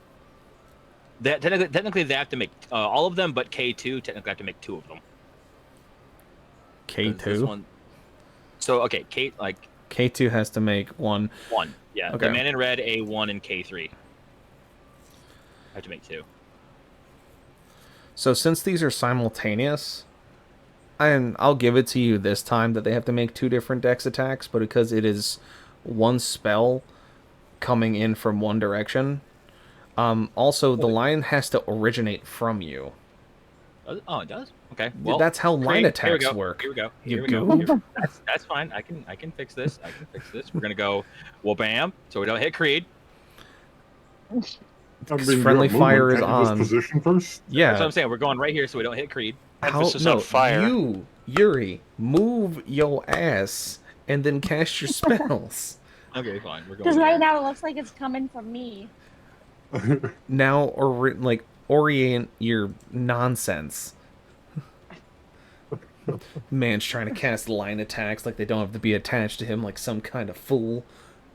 technically they have to make all of them, but K2 technically have to make 2 of them. 'Cause this K2. one. So okay, K2 has to make one. 1. Yeah, Okay. the man in red, A1, and K3. I have to make 2. So since these are simultaneous, and I'll give it to you this time that they have to make 2 different dex attacks, but because it is one spell coming in from one direction, also the line has to originate from you. Oh, it does. Okay. Well, that's how line attacks here we go. work. Here we go. You Here we go. goof. That's fine. I can fix this. I can fix this. We're gonna go. Well, bam. So we don't hit Creed. Friendly fire is Can't you just on. position first? Yeah. That's what I'm saying. We're going right here, so we don't hit Creed. Emphasis no, on fire. You, Yuri, move your ass and then cast your spells. Okay, fine. We're going. Because right now it looks like it's coming from me. Now, or like orient your nonsense. Man's trying to cast line attacks like they don't have to be attached to him like some kind of fool.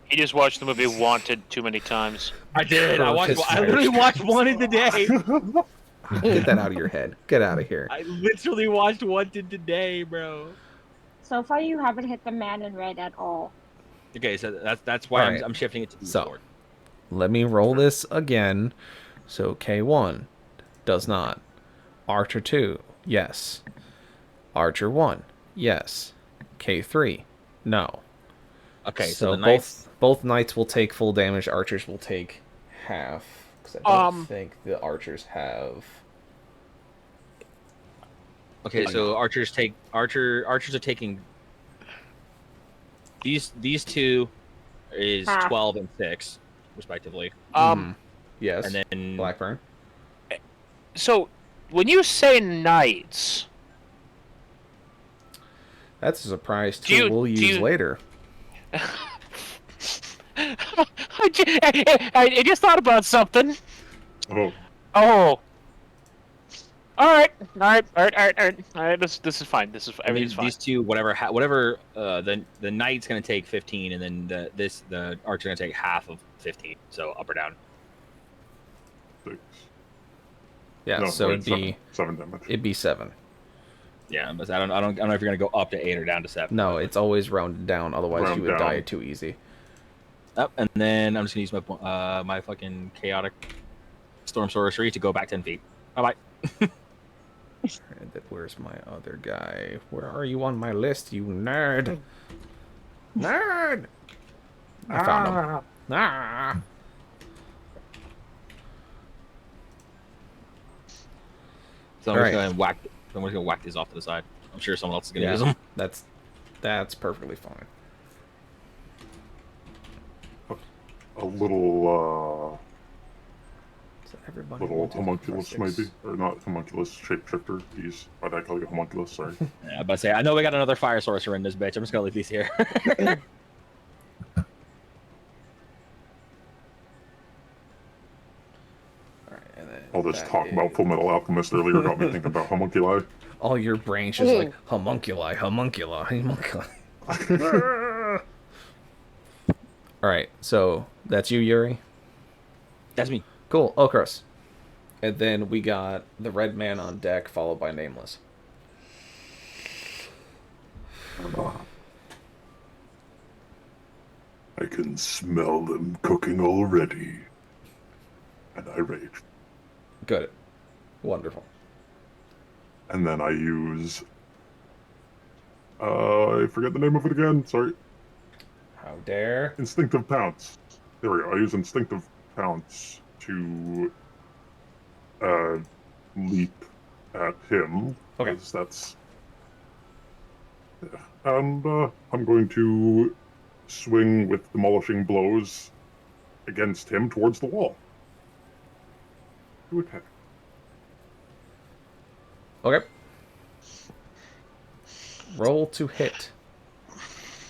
He just watched the movie Wanted too many times. I did. I Fire literally watched Wanted today. Get that out of your head. Get out of here. I literally watched Wanted today, bro. So far, you haven't hit the man in red at all. Okay, so that's why Alright. I'm shifting it to So, D4. let me roll this again. So K1 does not. Archer 2, yes. Archer 1, yes. K3, no. Okay, So the knights. both knights will take full damage. Archers will take half. Because I don't think the archers have. Okay, so archers are taking. These 2 is Half. 12 and 6, respectively. Yes. And then Blackburn. So when you say knights, That's a surprise Do you- tool we'll do use you- later. I just thought about something. Oh, Oh. All right. This is fine. This is everything's fine. these 2, whatever the knight's gonna take 15, and then the archer gonna take half of 15. So up or down. 6. Yeah, No, so wait, it'd be 7 damage. it'd be 7. Yeah, but I don't know if you're gonna go up to 8 or down to 7. No, it's always rounded down. Otherwise, Round you would down. die too easy. And then I'm just gonna use my my fucking chaotic storm sorcery to go back 10 feet. Bye bye. Where's my other guy? Where are you on my list, you nerd? Nerd! I found him. Ah! So I'm All just right. gonna whack. I'm just gonna whack these off to the side. I'm sure someone else is gonna Yeah, use them. that's perfectly fine. A little, So everybody little wanted homunculus, for 6. maybe? Or not homunculus, shapeshifter. These. Why did I call you homunculus? Sorry. Yeah, but say I know we got another fire sorcerer in this bitch. I'm just gonna leave these here. All right, and then All this that talk about is- Full Metal Alchemist earlier got me thinking about homunculi. all your brains just like homunculi, homunculi. All right, so that's you, Yuri. That's me. Cool, Okros. And then we got the red man on deck, followed by Nameless. I can smell them cooking already. And I rage. Good. Wonderful. And then I use... I forget the name of it again, sorry. How dare? Instinctive Pounce. There we go. I use Instinctive Pounce to leap at him. Okay. 'cause that's... Yeah. And I'm going to swing with demolishing blows against him towards the wall. To attack. Okay. Roll to hit.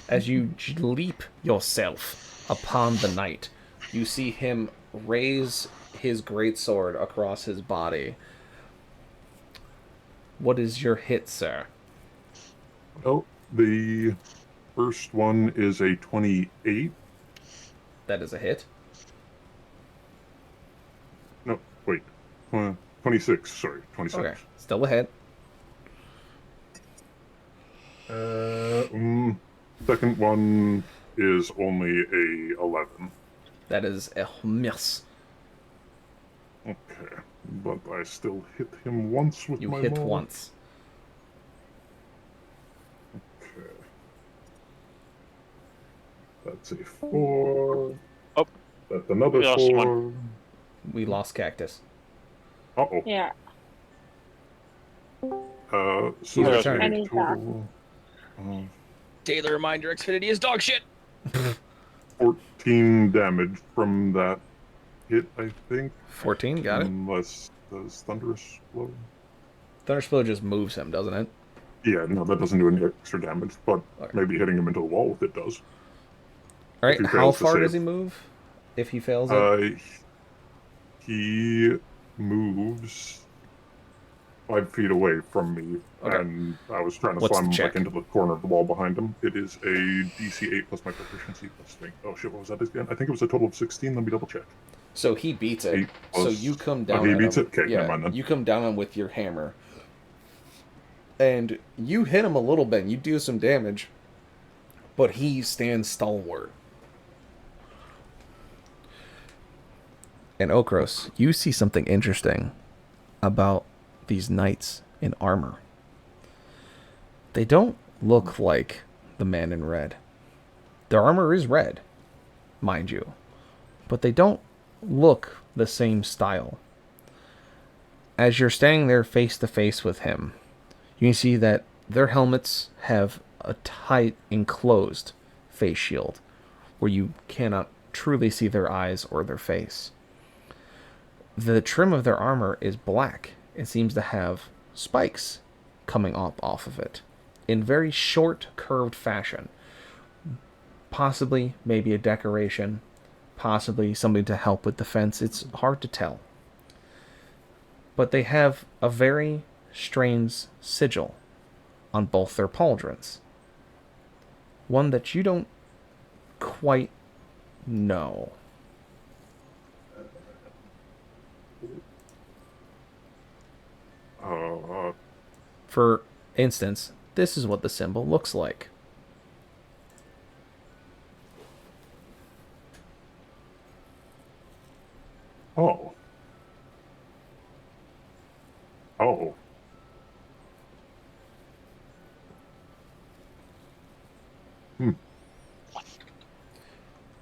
As you leap yourself upon the knight, you see him raise his greatsword across his body. What is your hit, sir? Well, the first one is a 28. That is a hit. No, wait. 26. Sorry, 26. Okay, still ahead. Second one is only a 11. That is a miss. Okay, but I still hit him once with You my hit maul. once. Okay. That's a 4. Oh. That's another We lost 4. We lost Cactus. Uh-oh. Yeah. So He's that's returned. a And he's back. total Daily reminder: Xfinity is dog shit. 14 damage from that hit, I think. 14, got it. Unless does Thunderous Blow? Thunderspow just moves him, doesn't it? Yeah, no, that doesn't do any extra damage, but Okay. maybe hitting him into the wall with it does. All If right, he how fails to far does save. he move? If he fails it? He moves 5 feet away from me, Okay. and I was trying to What's slam the him check? back into the corner of the wall behind him. It is a DC 8 plus my proficiency plus strength. Oh shit, what was that again? I think it was a total of 16. Let me double check. So he beats it. 8 So plus- you come down he at beats him. it? Okay, yeah, never mind then. you come down on him with your hammer. And you hit him a little bit. You do some damage. But he stands stalwart. And Okros, you see something interesting about these knights in armor. They don't look like the man in red. Their armor is red, mind you. But they don't look the same style. As you're standing there face to face with him, you can see that their helmets have a tight, enclosed face shield, where you cannot truly see their eyes or their face. The trim of their armor is black. It seems to have spikes coming up off of it, in very short, curved fashion. Possibly, maybe a decoration, possibly something to help with defense. It's hard to tell. But they have a very strange sigil on both their pauldrons. One that you don't quite know. For instance, this is what the symbol looks like. Oh. Oh.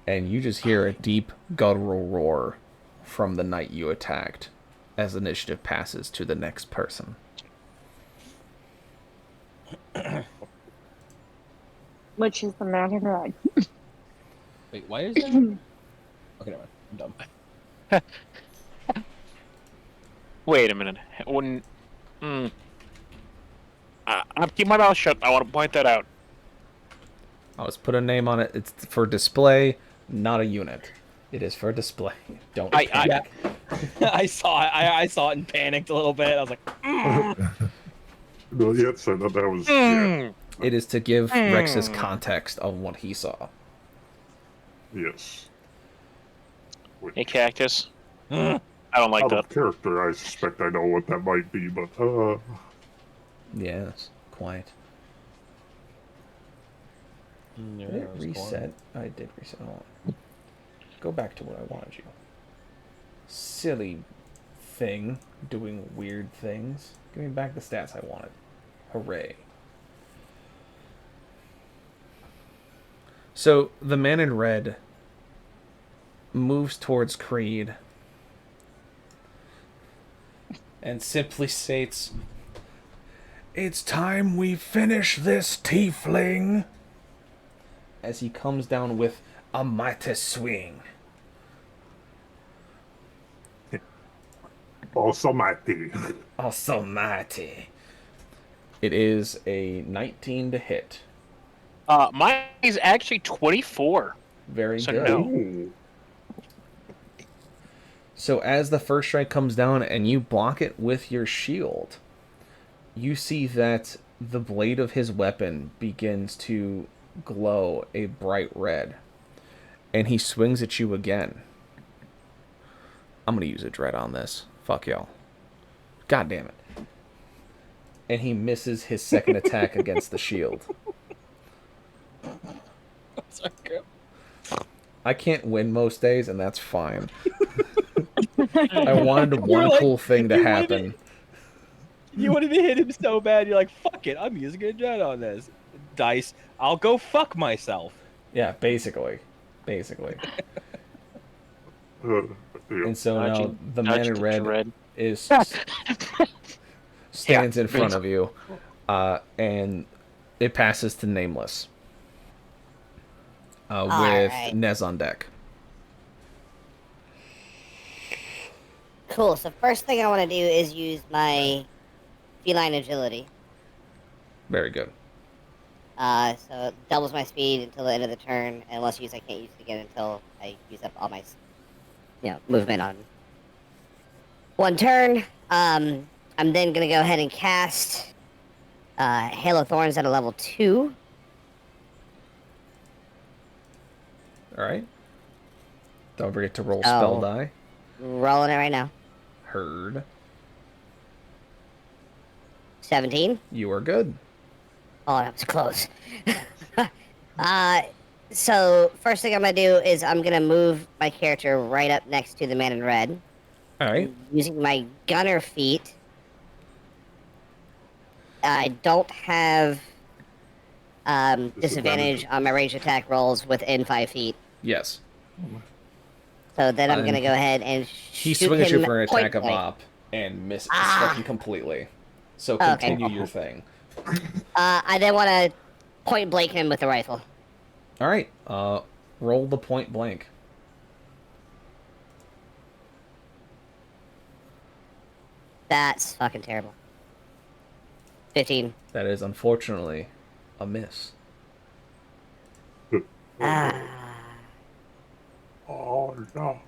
And you just hear a deep guttural roar from the knight you attacked as initiative passes to the next person. Which is the man in red. Wait, why is that? Okay, never mind. I'm dumb. Wait a minute. When, I'm keeping my mouth shut. I want to point that out. I'll just put a name on it. It's for display, not a unit. It is for display. Don't panic. I saw it. I saw it and panicked a little bit. I was like, No, yeah, so that was. Hmm. It is to give Rex's context of what he saw. Yes. Hey, Cactus. I don't like Out that. of character, I suspect I know what that might be, but Yes, quite. Yeah, Did it reset? I did reset. Hold on. Go back to where I wanted you. Silly thing doing weird things. Give me back the stats I wanted. Hooray. So the man in red moves towards Creed and simply states, "It's time we finish this, tiefling," as he comes down with a mighty swing. also mighty. Also mighty. It is a 19 to hit. Mine is actually 24. Very So good. no. Ooh. So as the first strike comes down and you block it with your shield, you see that the blade of his weapon begins to glow a bright red. And he swings at you again. I'm going to use a dread on this. Fuck y'all. God damn it. And he misses his second attack against the shield. Sorry, Graham. I can't win most days, and that's fine. I wanted one like- cool thing to you wanted happen. You wanted to hit him so bad, you're like, fuck it, I'm using a jet on this. Dice, I'll go fuck myself. Yeah, basically. Yeah. And so now Dodging- the man dodge in the red dread. is stands in front of you, and it passes to Nameless with right. Nez on deck. Cool. So first thing I want to do is use my feline agility. Very good. So it doubles my speed until the end of the turn, and unless used, I can't use it again until I use up all my, movement on one turn. I'm then gonna go ahead and cast Hail Thorns at a level 2. All right. Don't forget to roll spell die. Rolling it right now. Heard. 17. You are good. Oh, that was close. So first thing I'm gonna do is I'm gonna move my character right up next to the man in red. All right. Using my gunner feat. I don't have disadvantage on my ranged attack rolls within 5 feet. Yes. So then I'm gonna go ahead and He shoot swings at you him for an point attack of blank. op and misses fucking completely. So Oh, okay. continue your thing. I then want to point blank him with the rifle. All right. Roll the point blank. That's fucking terrible. 15. That is unfortunately a miss. Oh no.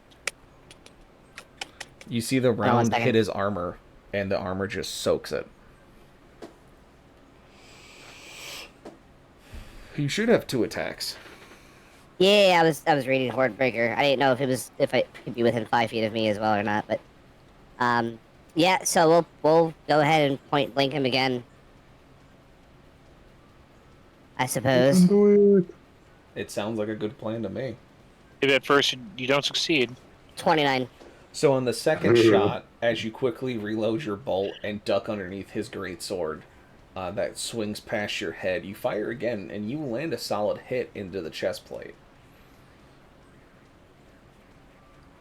You see the on one round second. hit his armor, and the armor just soaks it. You should have 2 attacks. Yeah, I was reading Hordebreaker. I didn't know if it could be within 5 feet of me as well or not, but yeah. So we'll go ahead and point blank him again. I suppose. Do it. It sounds like a good plan to me. If at first you don't succeed. 29. So on the second shot, as you quickly reload your bolt and duck underneath his great sword, that swings past your head, you fire again, and you land a solid hit into the chest plate.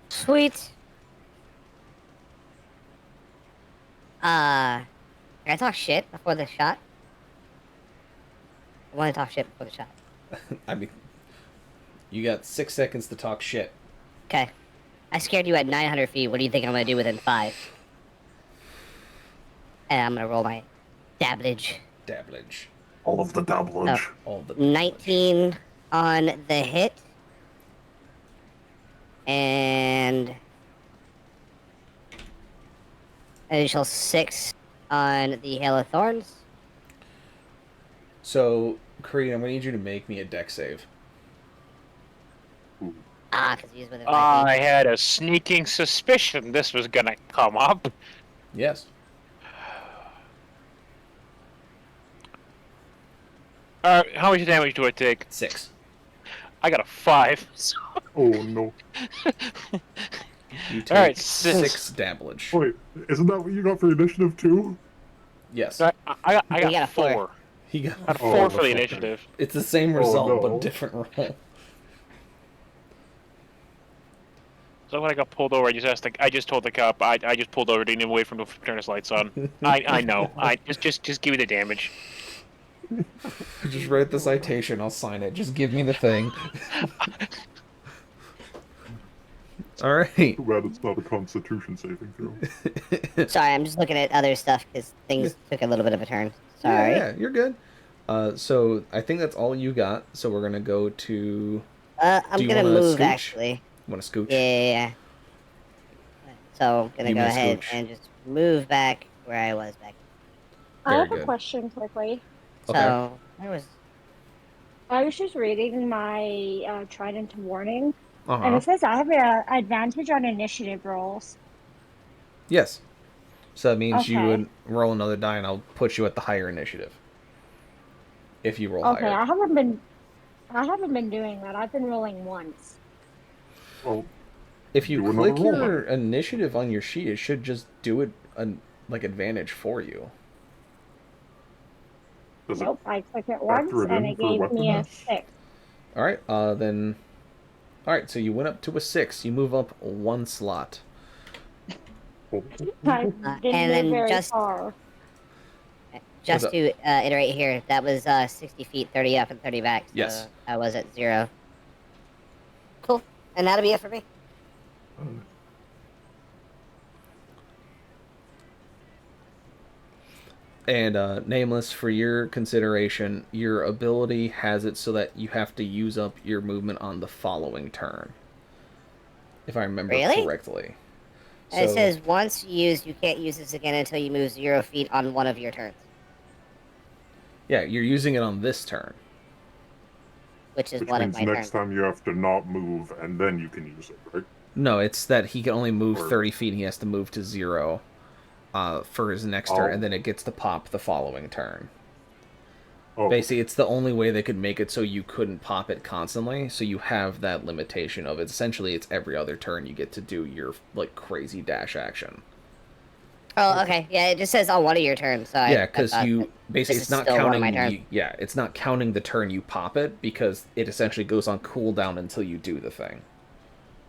Sweet. Can I talk shit before the shot? I want to talk shit before the shot. I mean, you got 6 seconds to talk shit. Okay. I scared you at 900 feet. What do you think I'm going to do within 5? And I'm going to roll my dabblage. Dabblage. All of the dabblage. All the 19 on the hit. And additional 6 on the Hail of Thorns. So, Creed, I'm going to need you to make me a deck save. Because he's within 5 I feet. had a sneaking suspicion this was gonna come up. Yes. How much damage do I take? 6. I got a 5. So... Oh no. You take Alright, 6 dabblage. Wait, isn't that what you got for initiative too? Yes. I got You got a 4. 4. He got I got Oh, 4 for the okay. initiative. It's the same result, no. but different roll. So when I got pulled over, I just told the cop, I just pulled over, didn't even wait for him to turn his lights on. I know. Just give me the damage. Just write the citation, I'll sign it. Just give me the thing. Alright. Too bad it's not a Constitution saving throw. Sorry, I'm just looking at other stuff because things took a little bit of a turn. Sorry. Yeah, you're good. So I think that's all you got. So we're gonna go to. I'm Do you gonna wanna move scooch? actually. Want to scooch? Yeah. So I'm gonna Give go me a ahead scooch. and just move back where I was back. I Very have good. a question quickly. Okay. So I was. I was just reading my Trident warning, and Uh-huh. it says I have an advantage on initiative rolls. Yes. So that means you Okay. would roll another die, and I'll put you at the higher initiative. If you roll Okay, higher. I haven't been doing that. I've been rolling once. Well, If you do another click roll your then. initiative on your sheet, it should just do it like advantage for you. Does it Nope, I clicked it factor once it and in it for gave me a weapon? 6. All right, then. All right, so you went up to a 6. You move up 1 slot. I didn't And move then very just far. What's up? to iterate here, that was 60 feet, 30 up and 30 back. So Yes. I was at 0. Cool. And that'll be it for me. And Nameless, for your consideration, your ability has it so that you have to use up your movement on the following turn. If I remember Really? correctly. And it So, says once used, you can't use this again until you move 0 feet on one of your turns, yeah, you're using it on this turn. which is Which one of means my next turns. time you have to not move and then you can use it, right? No, it's that he can only move Or- 30 feet and he has to move to 0 for his next turn, and Oh. then it gets to pop the following turn. Oh, Basically, it's the only way they could make it so you couldn't pop it constantly, so you have that limitation of it. Essentially, it's every other turn you get to do your, like, crazy dash action. Oh, okay. Yeah, it just says on one of your turns. So Yeah, I because thought you that basically this it's is not still one of counting. my turns. Yeah, it's not counting the turn you pop it because it essentially goes on cooldown until you do the thing.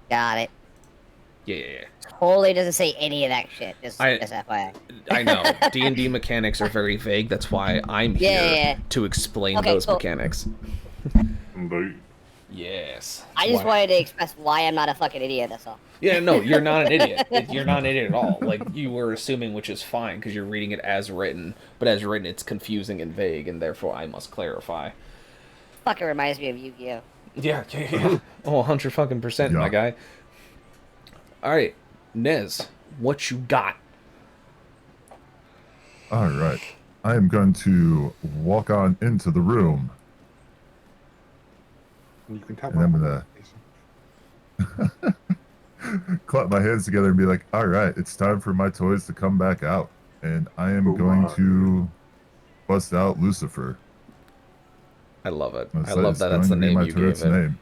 Got it. Yeah. Totally doesn't say any of that shit. Just I- FYI. I know D&D mechanics are very vague. That's why I'm here Yeah. to explain Okay, those cool. mechanics. indeed. Yes. I just Why- wanted to express why I'm not a fucking idiot. That's all. Yeah, no, you're not an idiot. You're not an idiot at all. Like, you were assuming, which is fine, because you're reading it as written. But as written, it's confusing and vague, and therefore I must clarify. Fucking reminds me of Yu-Gi-Oh. Yeah. Oh, 100% my Yeah. guy. Alright, Nez, what you got? All right. I am going to walk on into the room, You can tap and I'm on gonna clap my hands together and be like, all right, it's time for my toys to come back out. And I am Oh going my. to bust out Lucifer. I love it. That's I love that that's the name you gave it. name.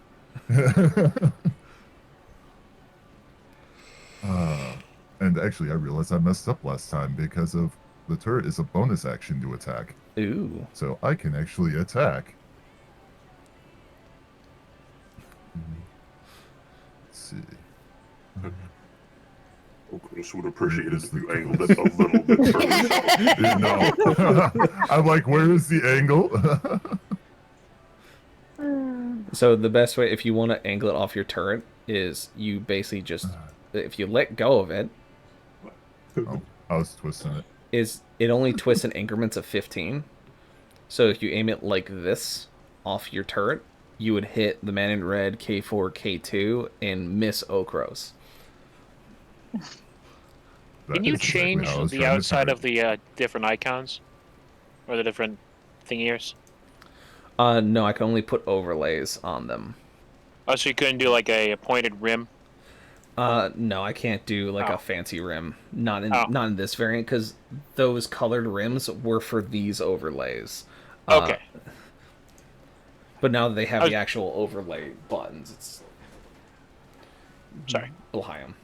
And actually, I realized I messed up last time because of the turret is a bonus action to attack. Ooh. So I can actually attack. Let's see. Chris would appreciate it if you angled it a little bit further. You know. I'm like, where is the angle? So the best way, if you want to angle it off your turret, is you basically just, if you let go of it, Oh, I was twisting it. it only twists in increments of 15. So if you aim it like this off your turret, you would hit the man in red, K4, K2, and miss Okros. Can you That's exactly change how I was the trying to outside turn of the different icons? Or the different thingies? No, I can only put overlays on them. Oh, so you couldn't do like a pointed rim? No, I can't do like Oh. a fancy rim. Not Oh. in this variant, because those colored rims were for these overlays. Okay. But now that they have I was- the actual overlay buttons, it's Sorry. Wilhelm.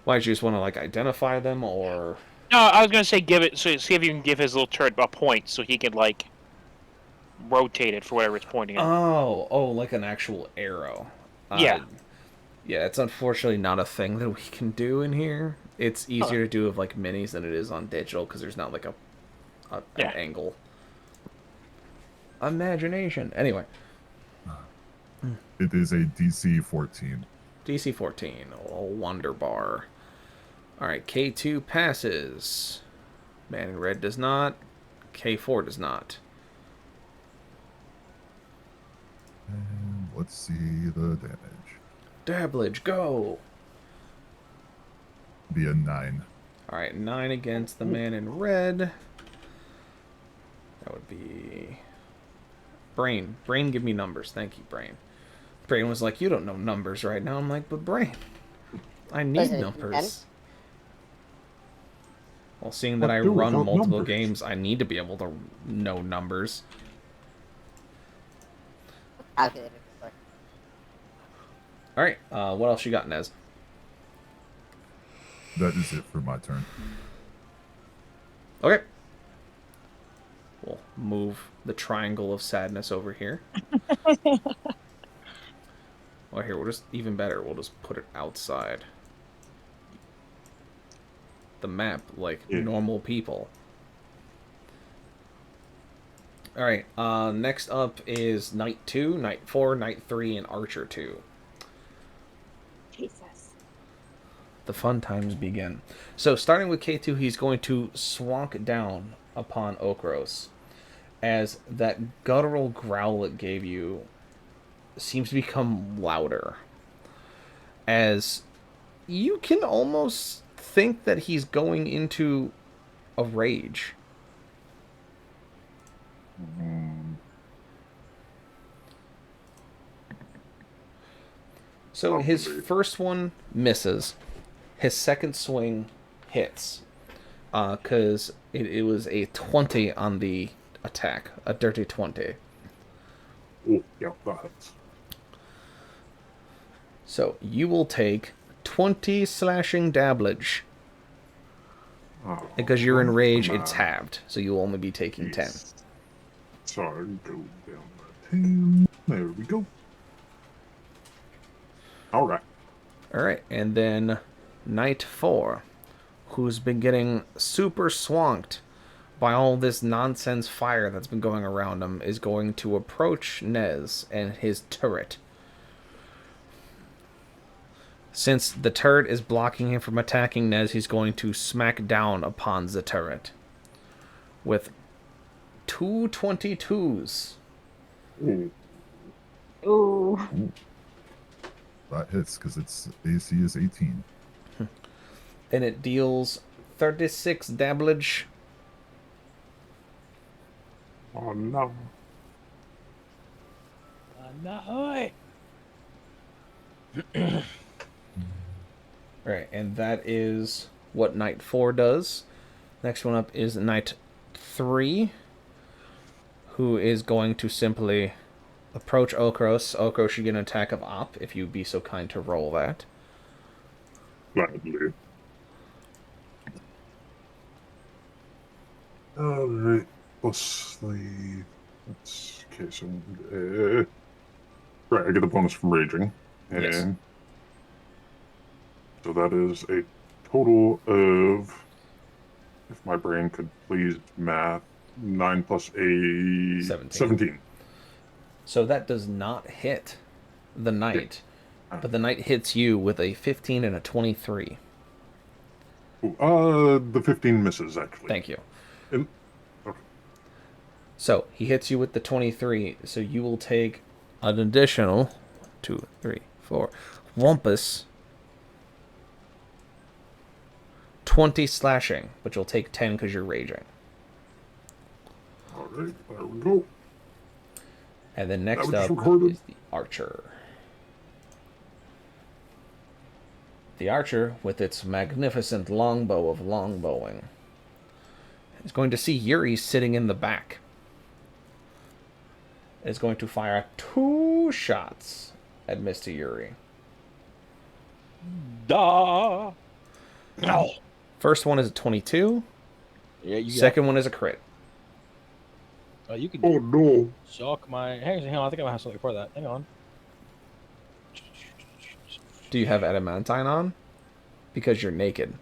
Why did you just want to like identify them, or? No, I was gonna say give it. So see if you can give his little turret a point, so he can like rotate it for whatever it's pointing at. Oh, like an actual arrow. Yeah. Yeah, it's unfortunately not a thing that we can do in here. It's easier to do with like minis than it is on digital because there's not like an angle. Imagination. Anyway, It is a DC 14. DC 14, oh, Wonder Bar. Alright, K2 passes. Man in red does not. K4 does not. And let's see the damage. Dabblage, go! Be a 9. Alright, 9 against the man in red. That would be... Brain. Brain, give me numbers. Thank you, Brain. Brain was like, you don't know numbers right now. I'm like, but Brain, I need Was it a numbers. Well, seeing that What I do run without multiple numbers? games, I need to be able to know numbers. Calculator. Of course. All right, what else you got, Nez? That is it for my turn. Okay. We'll move the triangle of sadness over here. Well, here, we'll just, even better, we'll just put it outside the map like normal people. Alright, next up is Knight 2, Knight 4, Knight 3, and Archer 2. Jesus. The fun times begin. So, starting with K2, he's going to swank down upon Okros, as that guttural growl it gave you seems to become louder. As you can almost think that he's going into a rage. So his first one misses. His second swing hits. Because it was a 20 on the attack. A dirty 20. Oh, yeah, that hits. So you will take 20 slashing damage. Oh, Because you're in rage, it's halved. So you'll only be taking 10. Sorry, go down that 10. There we go. Alright. Alright, and then Knight 4, who's been getting super swanked by all this nonsense fire that's been going around him, is going to approach Nez and his turret. Since the turret is blocking him from attacking Nez, he's going to smack down upon the turret with 2 22s. Ooh. Ooh. That hits because its AC is 18. And it deals 36 damage. Oh no. No. Right, and that is what Knight 4 does. Next one up is Knight 3, who is going to simply approach Okros. Okros should get an attack of Op, if you'd be so kind to roll that. Gladly. Alright, plus the... That's... Okay, so... right, I get the bonus from Raging. And Yes. so that is a total of... If my brain could please math, 9 plus 8... 17. So that does not hit the Knight. But the Knight hits you with a 15 and a 23. The 15 misses, actually. Thank you. Okay. So, he hits you with the 23, so you will take an additional 2, 3, 4, Wampus 20 slashing, but you'll take 10 because you're raging. Alright, there we go. And then next That was up recorded. is the Archer. The Archer, with its magnificent longbow of longbowing, is going to see Yuri sitting in the back. Is going to fire 2 shots at Mr. Yuri. Duh. No. First one is a 22. Yeah, you Second one is a crit. Oh, you can. Oh no. Suck my. Hang on, I think I might have something for that. Hang on. Do you have adamantine on? Because you're naked.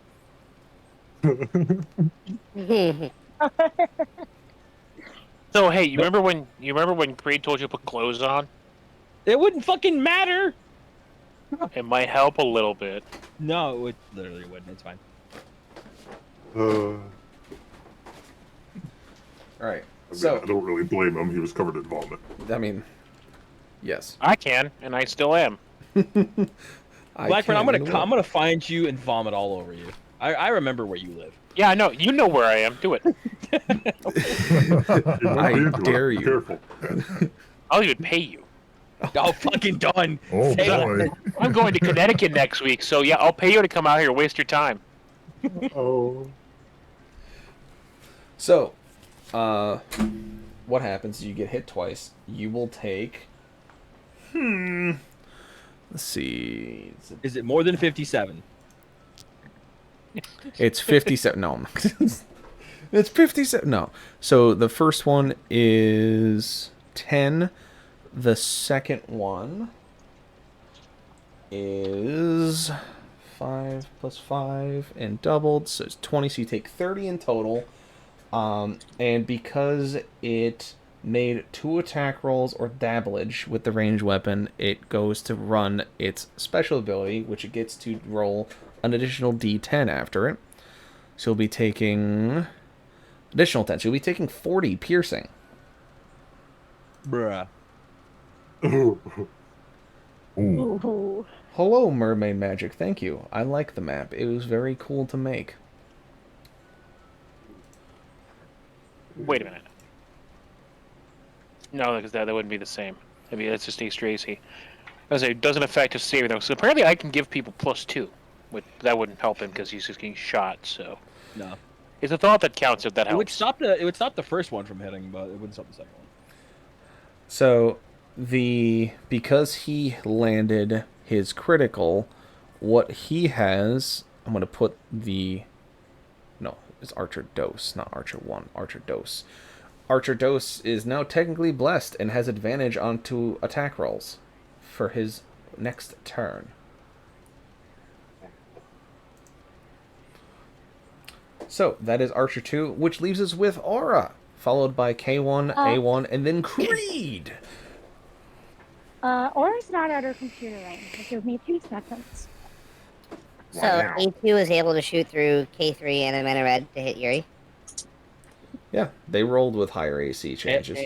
So hey, you remember when Creed told you to put clothes on? It wouldn't fucking matter. It might help a little bit. No, it would, literally wouldn't. It's fine. Alright. I mean, So, I don't really blame him. He was covered in vomit. I mean, yes. I can, and I still am. Blackburn, I'm can and will. gonna find you and vomit all over you. I remember where you live. Yeah, I know. You know where I am. Do it. I dare Be you. careful. I'll even pay you. Oh, fucking done. Oh Say boy. I'm going to Connecticut next week, so yeah, I'll pay you to come out here and waste your time. Oh. So, what happens? You get hit twice. You will take. Let's see. Is it more than 57? It's 57. No, it's 57. No. So the first one is 10. The second one is 5 plus 5 and doubled. So it's 20. So you take 30 in total. And because it made 2 attack rolls or dabblage with the ranged weapon, it goes to run its special ability, which it gets to roll an additional d10 after it. So you'll be taking additional 10. So you'll be taking 40 piercing. Bruh. Ooh. Ooh. Hello, Mermaid Magic. Thank you. I like the map. It was very cool to make. Wait a minute. No, because that wouldn't be the same. I mean, that's just extra AC. I was say it doesn't affect his saving though. So apparently, I can give people +2, but that wouldn't help him because he's just getting shot. So No. it's a thought that counts if that helps. It would stop the first one from hitting, but it wouldn't stop the second one. So because he landed his critical, what he has, I'm gonna put the it's Archer Dose, not Archer 1, Archer Dose. Archer Dose is now technically blessed and has advantage onto attack rolls for his next turn. So that is Archer 2, which leaves us with Aura, followed by K1, A1, and then Creed. Aura's not at her computer range. It gives me 2 seconds. So A2 is able to shoot through K3 and Amana Red to hit Yuri. Yeah, they rolled with higher AC changes.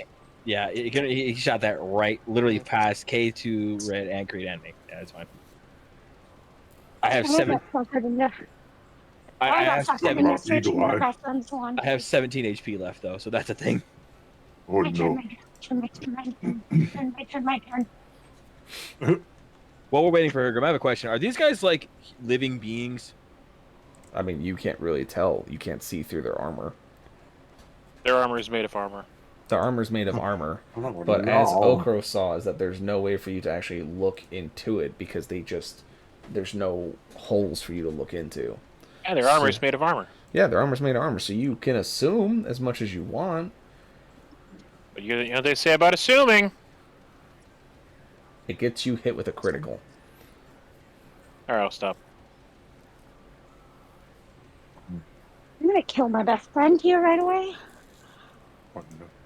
Yeah, he shot that right, literally past K2 Red and Creed and me. Yeah, that's fine. I have 7. I have 7. I have 17 HP left though, so that's a thing. Oh no. My turn. While we're waiting for her, I have a question. Are these guys like living beings? I mean, you can't really tell. You can't see through their armor. Their armor is made of armor. Their armor's made of armor, but as Okro saw, is that there's no way for you to actually look into it because there's no holes for you to look into. Yeah, their armor is made of armor. Yeah, their armor's made of armor, so you can assume as much as you want. But you know what they say about assuming. It gets you hit with a critical. Alright, I'll stop. I'm gonna kill my best friend here right away.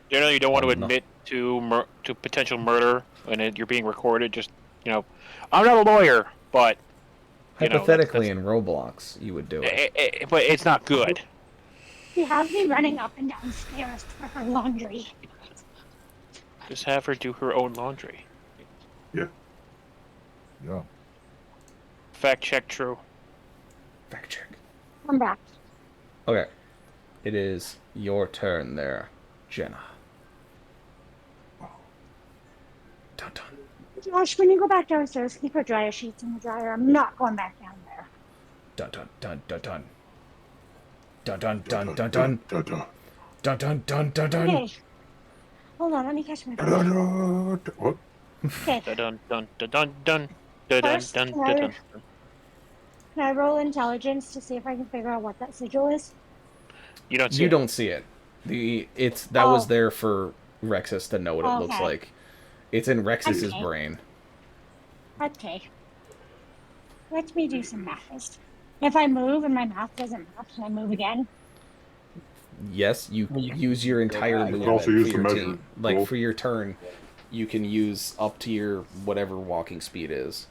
Generally, you don't want to admit to potential murder when you're being recorded. Just, I'm not a lawyer, but... Hypothetically, in Roblox, you would do it. But it's not good. She has me running up and down stairs for her laundry. Just have her do her own laundry. Yeah. Yeah. Fact check true. Fact check. I'm back. Okay. It is your turn there, Jenna. Dun dun. Josh, when you go back downstairs, keep her dryer sheets in the dryer. I'm not going back down there. Dun dun dun dun dun. Dun dun dun dun dun. Dun dun dun dun dun. Okay. Hold on, let me catch my breath. What? Okay. Dun dun dun dun dun dun First, dun dun dun. Can I roll intelligence to see if I can figure out what that sigil is? You don't see You it. don't see it. That was there for Rexus to know what it looks Okay. like. It's in Rexus's Okay. brain. Okay. Let me do some math. If I move and my math doesn't match, can I move again? Yes, you use your entire You can movement also for use your the team. measure. Like Roll. for your turn, you can use up to your whatever walking speed is.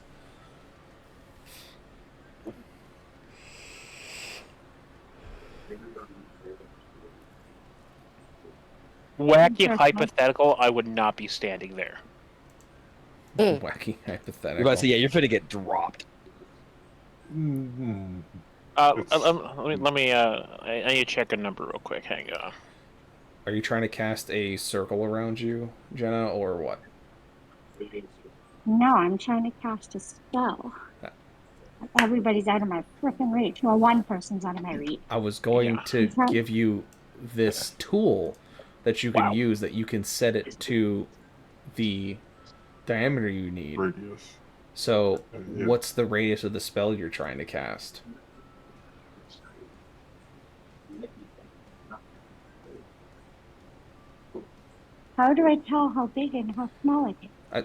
Wacky Okay. hypothetical, I would not be standing there. Wacky You're hypothetical. about to say, yeah, you're finna get dropped. Let me, I need to check a number real quick. Hang on. Are you trying to cast a circle around you, Jenna, or what? No, I'm trying to cast a spell. Everybody's out of my freaking reach. Well, one person's out of my reach. I was going to give you this tool that you can use that you can set it to the diameter you need. Radius. So, Yeah. what's the radius of the spell you're trying to cast? How do I tell how big and how small it is?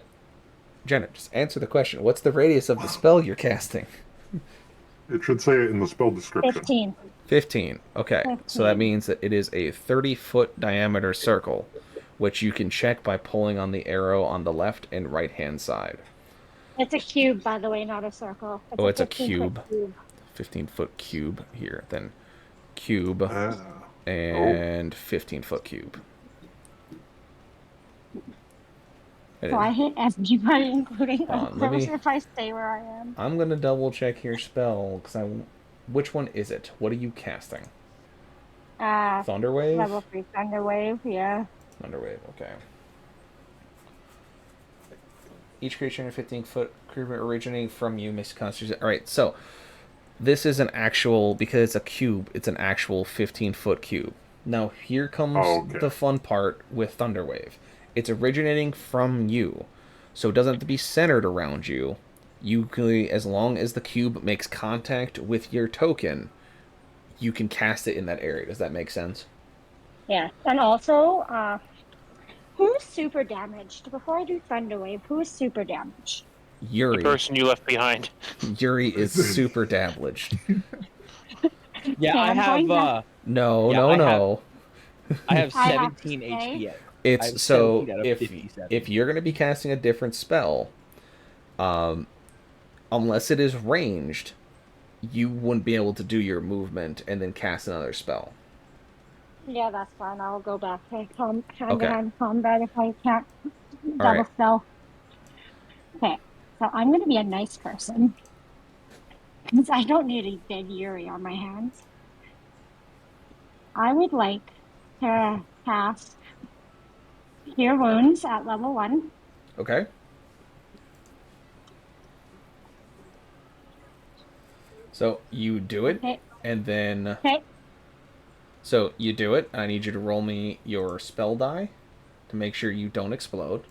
Jenna, just answer the question. What's the radius of the spell you're casting? It should say it in the spell description. 15. 15. Okay. 15. So that means that it is a 30-foot diameter circle, which you can check by pulling on the arrow on the left and right-hand side. It's a cube, by the way, not a circle. It's a 15-foot cube. cube. 15-foot cube here. Then cube Oh. and 15-foot cube. So I hit everybody, including on, let me- if I stay where I am. I'm going to double check your spell, because which one is it? What are you casting? Thunderwave? Level 3 Thunderwave, yeah. Thunderwave, okay. Each creature in a 15-foot creature originating from you makes a constitution. Alright, so this is an actual, because it's a cube, it's an actual 15-foot cube. Now, here comes the fun part with Thunderwave. It's originating from you, so it doesn't have to be centered around you. You can, as long as the cube makes contact with your token, you can cast it in that area. Does that make sense? Yeah, and also, who's super damaged? Before I do Thunderwave, who is super damaged? Yuri. The person you left behind. Yuri is super damaged. Yeah, I have. No. I have I have 17 to HP. It's so if you're going to be casting a different spell, unless it is ranged, you wouldn't be able to do your movement and then cast another spell. Yeah, that's fine. I'll go back to hand-to-hand combat if I can't double right. spell. Okay, so I'm going to be a nice person. Because I don't need a dead Yuri on my hands. I would like to cast Cure Wounds at level 1. Okay. So you do it, and then... Okay. So you do it. I need you to roll me your spell die to make sure you don't explode.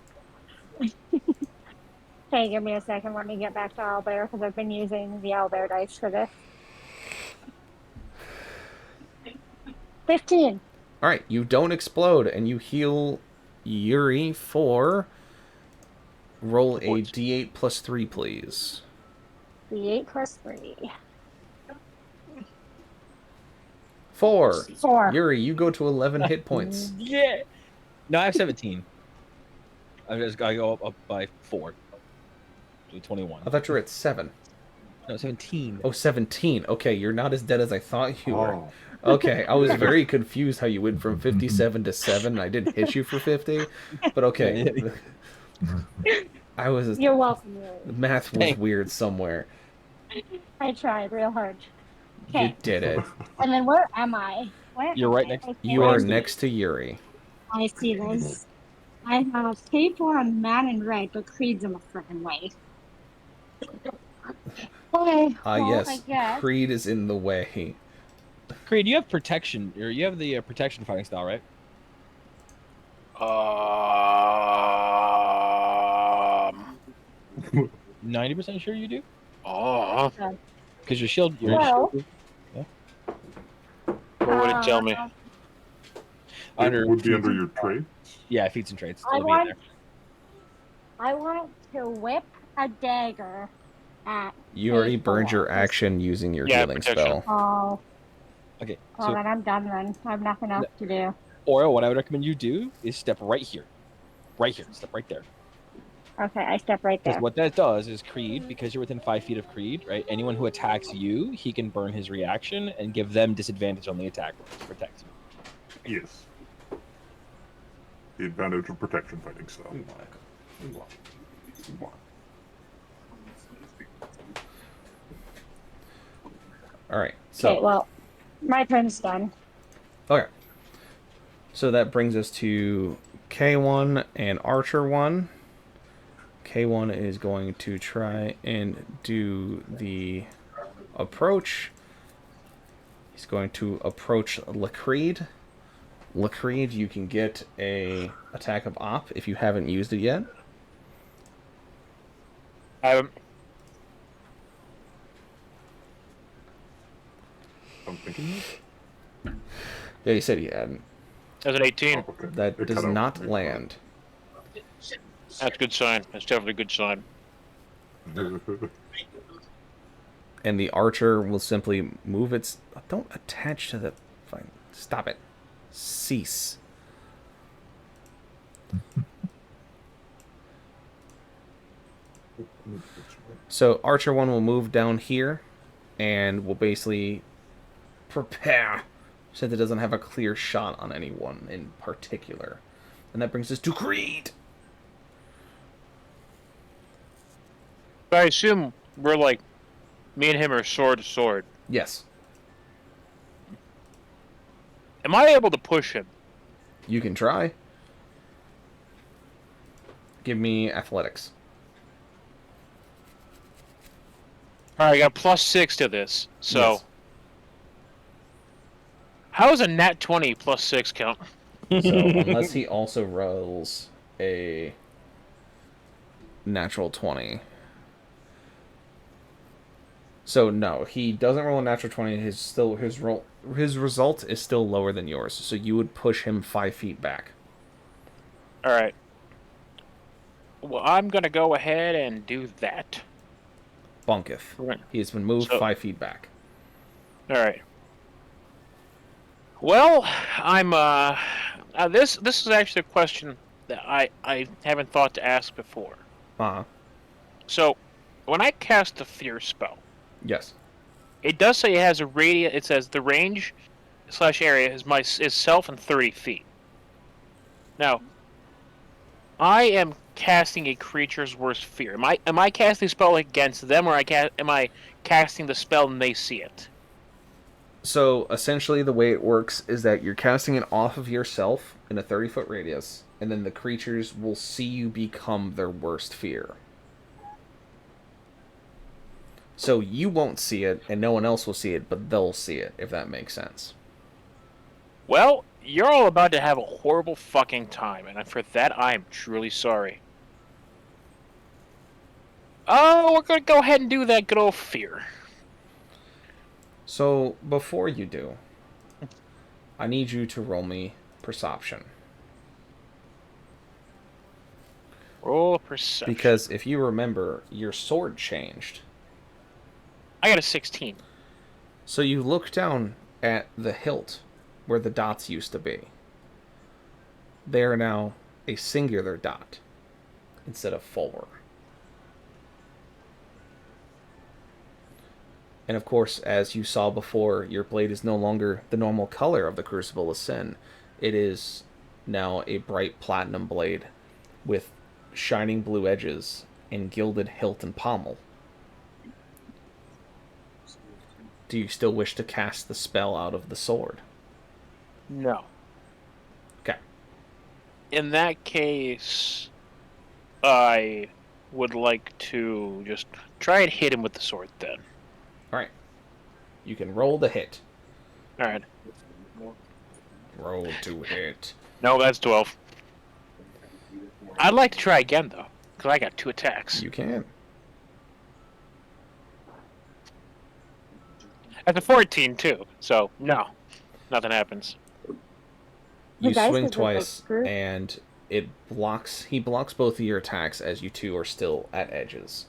Okay, give me a second. Let me get back to owlbear because I've been using the owlbear dice for this. 15. All right, you don't explode, and you heal Yuri for... Roll a d8 plus 3, please. D8 plus 3. 4. 4. Yuri, you go to 11 hit points. Yeah. No, I have 17. I just gotta go up by 4. To 21. I thought you were at 7. No, 17. Oh, 17. Okay, you're not as dead as I thought you were. Okay, I was very confused how you went from 57 to 7. I didn't hit you for 50, but okay. I was. You're welcome. The math was weird somewhere. I tried real hard. Okay. You did it. And then where am I? You're right next. You are next to Yuri. I see this. I have K4 on Man in Red, but Creed's in the frickin' way. Okay. Yes. I guess. Creed is in the way. Creed, you have protection, or you have the protection fighting style, right? 90% sure you do? Oh. Because your shield. Your Well, yeah. What would it tell me? It would be under your traits. Yeah, feats and traits. I It'll be in want to whip a dagger at. You already burned your action using your healing spell. Oh. Okay. Well, So, then I'm done then. I have nothing else to do. Oro, what I would recommend you do is step right here. Right here. Step right there. Okay, I step right there. Because what that does is Creed, because you're within 5 feet of Creed, right? Anyone who attacks you, he can burn his reaction and give them disadvantage on the attack to protect you. Yes. The advantage of protection fighting style. Alright, so... Okay, well, my turn's done. Okay. So that brings us to K1 and Archer 1. K1 is going to try and do the approach. He's going to approach Lacreed Lacreed, you can get a attack of op if you haven't used it yet. I'm thinking. Yeah, you said you hadn't. That's an 18. Oh, okay. That It does cut out not for me. land. That's a good sign. That's definitely a good sign. And the archer will simply move its... Don't attach to the... Fine. Stop it. Cease. So Archer 1 will move down here and will basically prepare, since it doesn't have a clear shot on anyone in particular. And that brings us to Creed. I assume we're like, me and him are sword to sword. Yes. Am I able to push him? You can try. Give me athletics. Alright, I got +6 to this. So, Yes. how does a nat 20 +6 count? So, unless he also rolls a natural 20. So, no, he doesn't roll a natural 20. His result is still lower than yours. So, you would push him 5 feet back. Alright. Well, I'm going to go ahead and do that. Bunketh. Right. He has been moved So- 5 feet back. Alright. Well, I'm, this is actually a question that I haven't thought to ask before. Uh-huh. So, when I cast a fear spell, Yes. it does say it has a radius. It says the range / area is self and 30 feet. Now, I am casting a creature's worst fear. Am I casting a spell against them, or am I casting the spell and they see it? So, essentially, the way it works is that you're casting it off of yourself in a 30-foot radius, and then the creatures will see you become their worst fear. So, you won't see it, and no one else will see it, but they'll see it, if that makes sense. Well, you're all about to have a horrible fucking time, and for that, I am truly sorry. Oh, we're gonna go ahead and do that good old fear. So, before you do, I need you to roll me perception. Roll perception. Because if you remember, your sword changed. I got a 16. So you look down at the hilt where the dots used to be. They are now a singular dot instead of 4. And of course, as you saw before, your blade is no longer the normal color of the Crucible of Sin. It is now a bright platinum blade with shining blue edges and gilded hilt and pommel. Do you still wish to cast the spell out of the sword? No. Okay. In that case, I would like to just try and hit him with the sword then. Alright. You can roll the hit. Alright. Roll to hit. No, that's 12. I'd like to try again, though, because I got 2 attacks. You can. That's a 14, too, so no. Nothing happens. You The dice swing is a twice, screw. and it blocks. He blocks both of your attacks as you two are still at edges.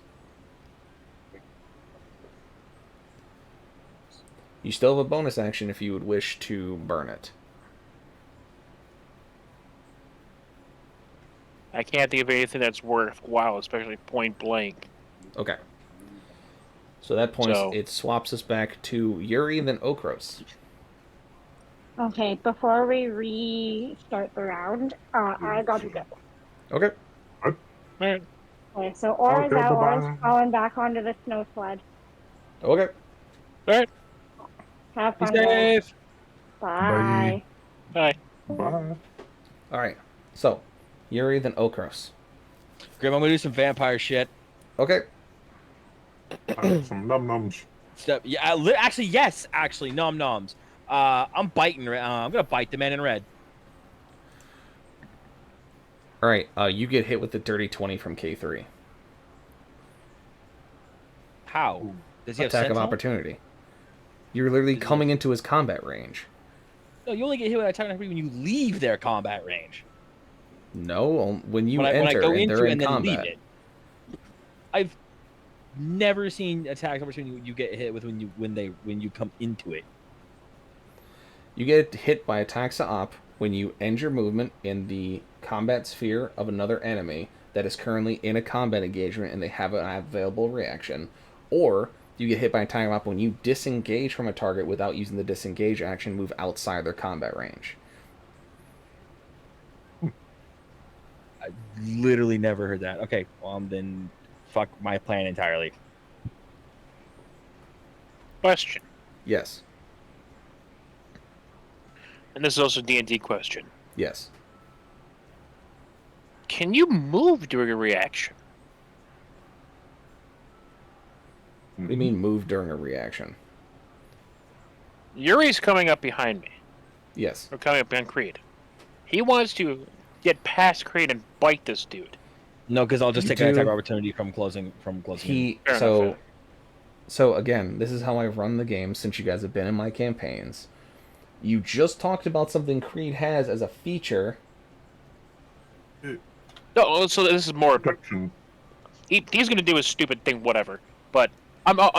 You still have a bonus action if you would wish to burn it. I can't think of anything that's worthwhile, especially point blank. Okay. So at that point, So- it swaps us back to Yuri, then Okros. Okay, before we restart the round, I gotta go. Okay. Alright. Okay, so Aura's Okay, out, bye-bye. Aura's falling back onto the snow sled. Okay. Alright. Have Be fun, guys. safe. Bye. Bye. Bye. All right. So, Yuri, then Okros. Grim, I'm gonna do some vampire shit. Okay. I have some num nums. Step. Yeah. Actually, yes. Actually, nom noms. I'm biting. I'm gonna bite the man in red. All right, you get hit with the dirty 20 from K3. How? Does he have Attack of Sentinel? opportunity. You're literally Does he coming have- into his combat range. No, you only get hit with attack of opportunity when you leave their combat range. No, when you when I enter go and into they're it in and then combat. leave it. I've never seen attack of opportunity you get hit with when you come into it. You get hit by attacks of op when you end your movement in the combat sphere of another enemy that is currently in a combat engagement and they have an available reaction, or you get hit by attack of op when you disengage from a target without using the disengage action, move outside their combat range. I literally never heard that. Okay, well then fuck my plan entirely. Question, Yes. and this is also a D&D question. Yes. Can you move during a reaction? What do you mean move during a reaction? Yuri's coming up behind me, Yes. or coming up behind Creed. He wants to get past Creed and bite this dude. No, because I'll just You take an attack do- of opportunity from closing. He Fair so enough, so again, this is how I run the game since you guys have been in my campaigns. You just talked about something Creed has as a feature. No, so this is more. Protection. He's going to do his stupid thing, whatever. But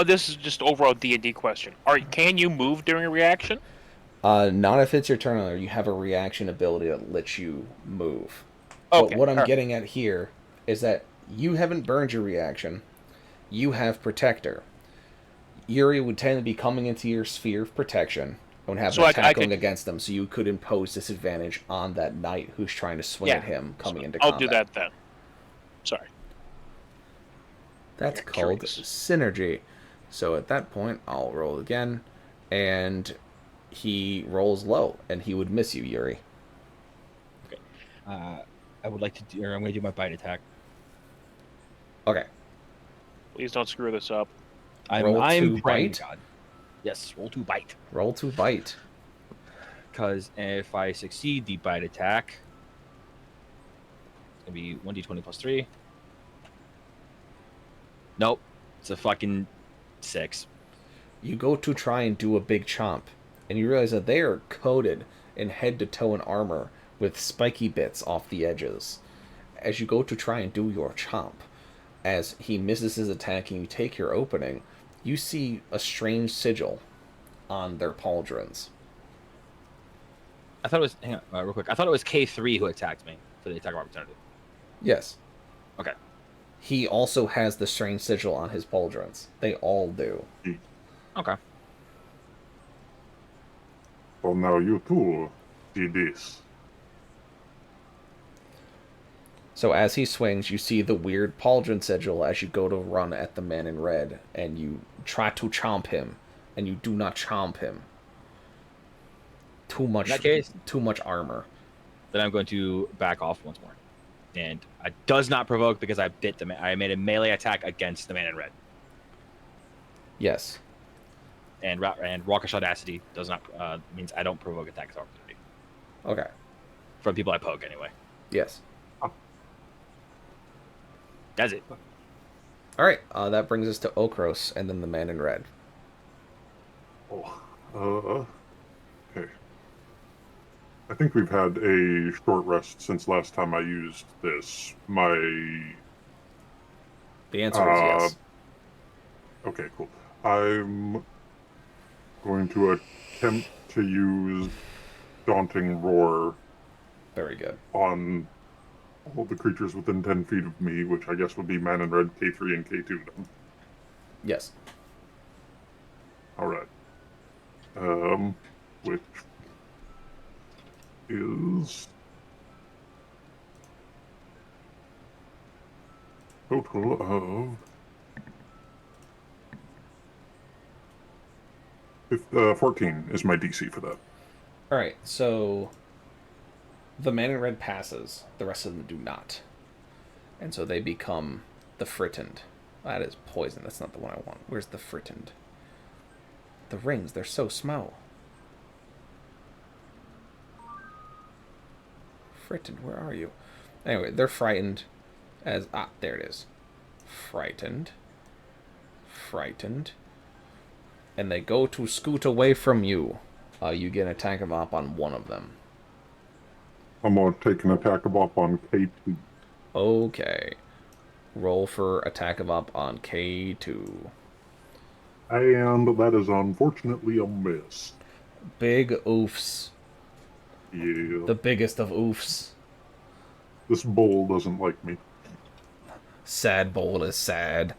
this is just overall D&D question. Can you move during a reaction? Not if it's your turn or you have a reaction ability that lets you move. Okay. But what I'm alright. getting at here is that you haven't burned your reaction. You have Protector. Yuri would tend to be coming into your sphere of protection and have So an I attack could- going against them, so you could impose disadvantage on that knight who's trying to swing Yeah. at him coming into I'll combat. do that then. Sorry. That's Yeah, called curious. synergy. So at that point, I'll roll again, and he rolls low, and he would miss you, Yuri. I would like to do, or I'm going to do my bite attack. Okay. Please don't screw this up. Roll I'm to praying bite? to God. Yes, roll to bite. Roll to bite. Because if I succeed the bite attack, it's going to be 1d20 plus 3. Nope. It's a fucking 6. You go to try and do a big chomp, and you realize that they are coated in head to toe in armor with spiky bits off the edges. As you go to try and do your chomp, as he misses his attack and you take your opening, you see a strange sigil on their pauldrons. I thought it was, hang on, real quick. I thought it was K3 who attacked me for the attack of opportunity. Yes. Okay. He also has the strange sigil on his pauldrons. They all do. Okay. Well, now you too see this. So as he swings, you see the weird pauldron sigil as you go to run at the man in red, and you try to chomp him, and you do not chomp him. Too much, In that case, too much armor. then I'm going to back off once more. And it does not provoke because I bit the man. I made a melee attack against the man in red. Yes. And Rockish Audacity does not means I don't provoke attacks of opportunity. Okay. From people I poke, anyway. Yes. That's it. All right. That brings us to Okros and then the man in red. Oh, okay. I think we've had a short rest since last time I used this. The answer is yes. Okay, cool. I'm going to attempt to use Daunting Roar Very good. on all the creatures within 10 feet of me, which I guess would be Man in Red, K3, and K2 then. Yes. Alright. Which is total of 14 is my DC for that. All right. So the man in red passes. The rest of them do not. And so they become the Frittened. That is poison. That's not the one I want. Where's the Frittened? The rings, they're so small. Frittened, where are you? Anyway, they're frightened as... Ah, there it is. Frightened. Frightened. And they go to scoot away from you. You get an attack of op on one of them. I'm going to take an attack of op on K2. Okay. Roll for attack of op on K2. And that is unfortunately a miss. Big oofs. Yeah. The biggest of oofs. This bull doesn't like me. Sad bowl is sad.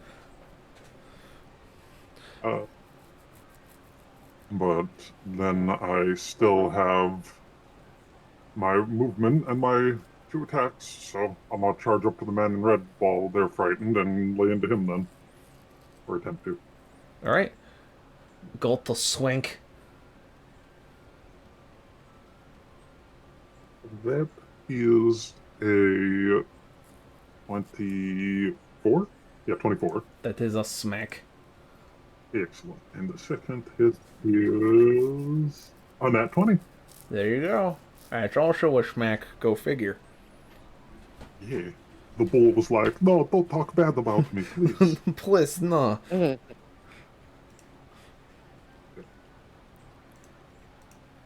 But then I still have my movement and my 2 attacks, so I'm gonna charge up to the man in red while they're frightened and lay into him then. Or attempt to. Alright. Gulp the swink. That is a 24? Yeah, 24. That is a smack. Excellent. And the second hit is on that 20. There you go. That's also a smack. Go figure. Yeah. The bull was like, no, don't talk bad about me, please. Please, no.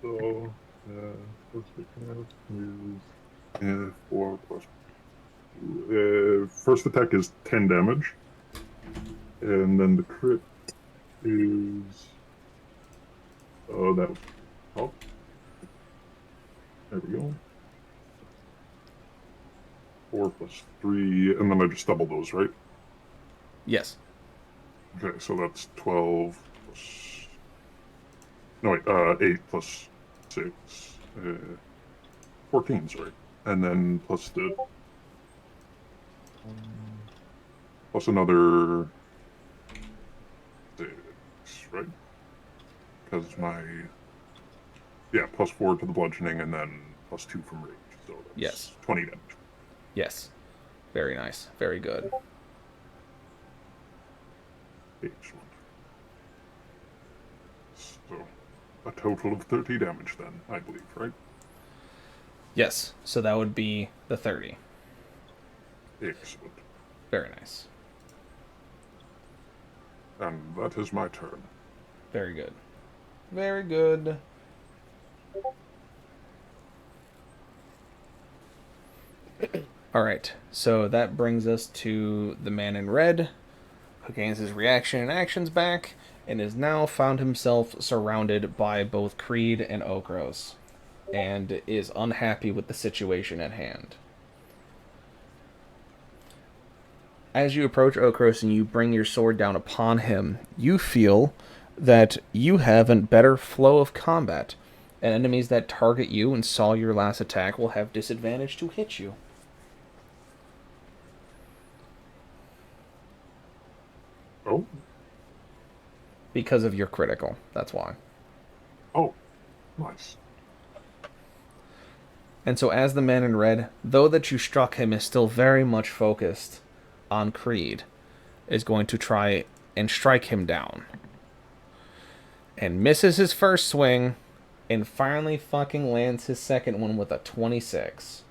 So, first attack is 4 plus 2. First attack is 10 damage. And then the crit is... Oh, that was... Oh. There we go. 4 plus 3, and then I just double those, right? Yes. Okay, so that's 12 plus... No, wait, 8 plus 6. 14, sorry. And then plus the... Plus another... 6, right? Because my... Yeah, plus 4 to the bludgeoning, and then plus 2 from rage. So that's Yes. 20 damage. Yes. Very nice. Very good. Excellent. So, a total of 30 damage then, I believe, right? Yes. So that would be the 30. Excellent. Very nice. And that is my turn. Very good. Very good. Alright, so that brings us to the man in red, who gains his reaction and actions back, and has now found himself surrounded by both Creed and Okros, and is unhappy with the situation at hand. As you approach Okros and you bring your sword down upon him, you feel that you have a better flow of combat, and enemies that target you and saw your last attack will have disadvantage to hit you. Oh? Because of your critical, that's why. Oh, nice. And so as the man in red, though that you struck him, is still very much focused on Creed, is going to try and strike him down. And misses his first swing, and finally fucking lands his second one with a 26.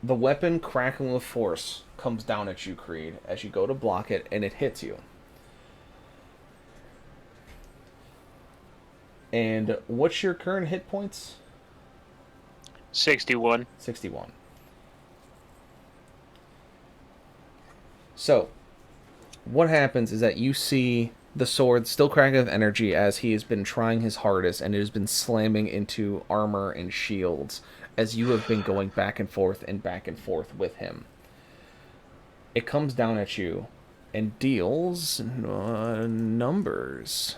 The weapon, crackling with force, comes down at you, Creed, as you go to block it, and it hits you. And what's your current hit points? 61. 61. So, what happens is that you see the sword still cracking with energy as he has been trying his hardest, and it has been slamming into armor and shields as you have been going back and forth with him. It comes down at you and deals numbers.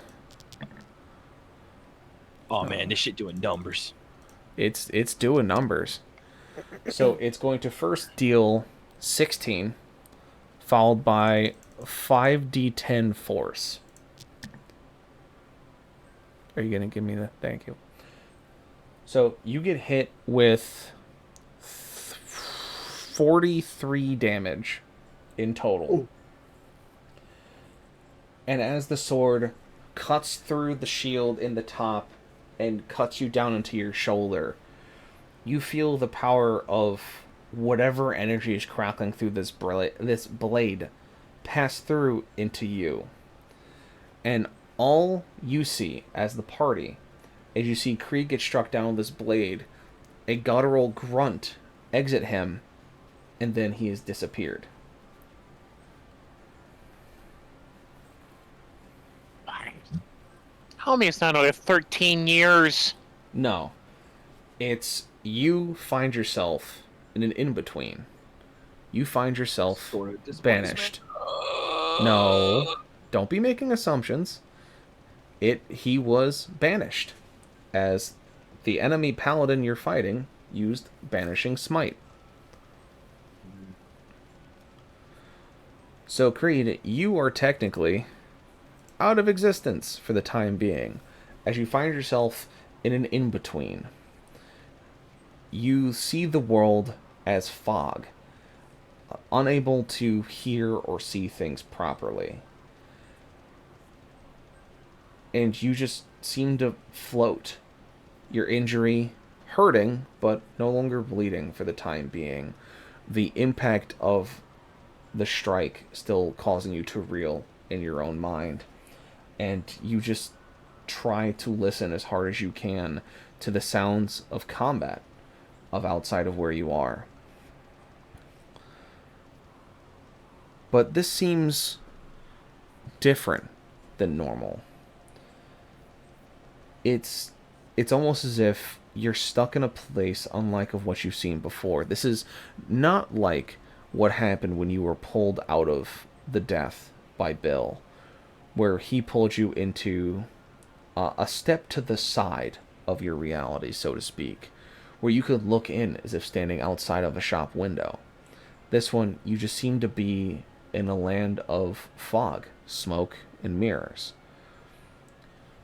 Oh man, this shit doing numbers. It's doing numbers. So it's going to first deal 16, followed by 5d10 force. Are you going to give me the... Thank you. So you get hit with 43 damage in total. And as the sword cuts through the shield in the top and cuts you down into your shoulder. You feel the power of whatever energy is crackling through this blade pass through into you. And all you see as the party is you see Krieg get struck down with this blade, a guttural grunt exit him, and then he has disappeared. Tell me it's not only 13 years. No. It's you find yourself in an in-between. You find yourself banished. No. Don't be making assumptions. He was banished, as the enemy paladin you're fighting used Banishing Smite. So, Creed, you are technically out of existence for the time being, as you find yourself in an in-between. You see the world as fog, unable to hear or see things properly. And you just seem to float. Your injury hurting, but no longer bleeding for the time being. The impact of the strike still causing you to reel in your own mind. And you just try to listen as hard as you can to the sounds of combat of outside of where you are. But this seems different than normal. It's almost as if you're stuck in a place unlike of what you've seen before. This is not like what happened when you were pulled out of the death by Bill, where he pulled you into a step to the side of your reality, so to speak, where you could look in as if standing outside of a shop window. This one, you just seem to be in a land of fog, smoke, and mirrors.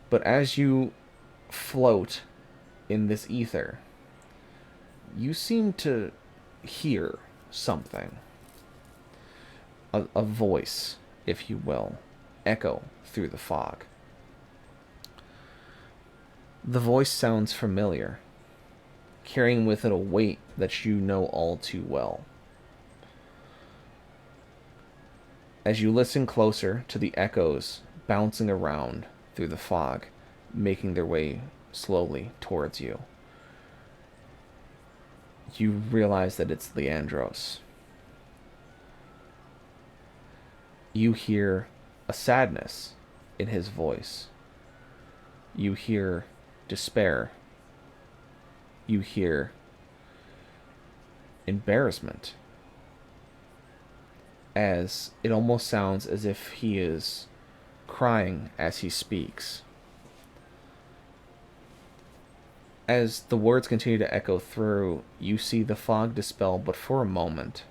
But as you float in this ether, you seem to hear something. A voice, if you will, echo through the fog. The voice sounds familiar, carrying with it a weight that you know all too well. As you listen closer to the echoes bouncing around through the fog, making their way slowly towards you, you realize that it's Leandros. You hear a sadness in his voice. You hear despair. You hear embarrassment, as it almost sounds as if he is crying as he speaks. As the words continue to echo through, you see the fog dispel, but for a moment,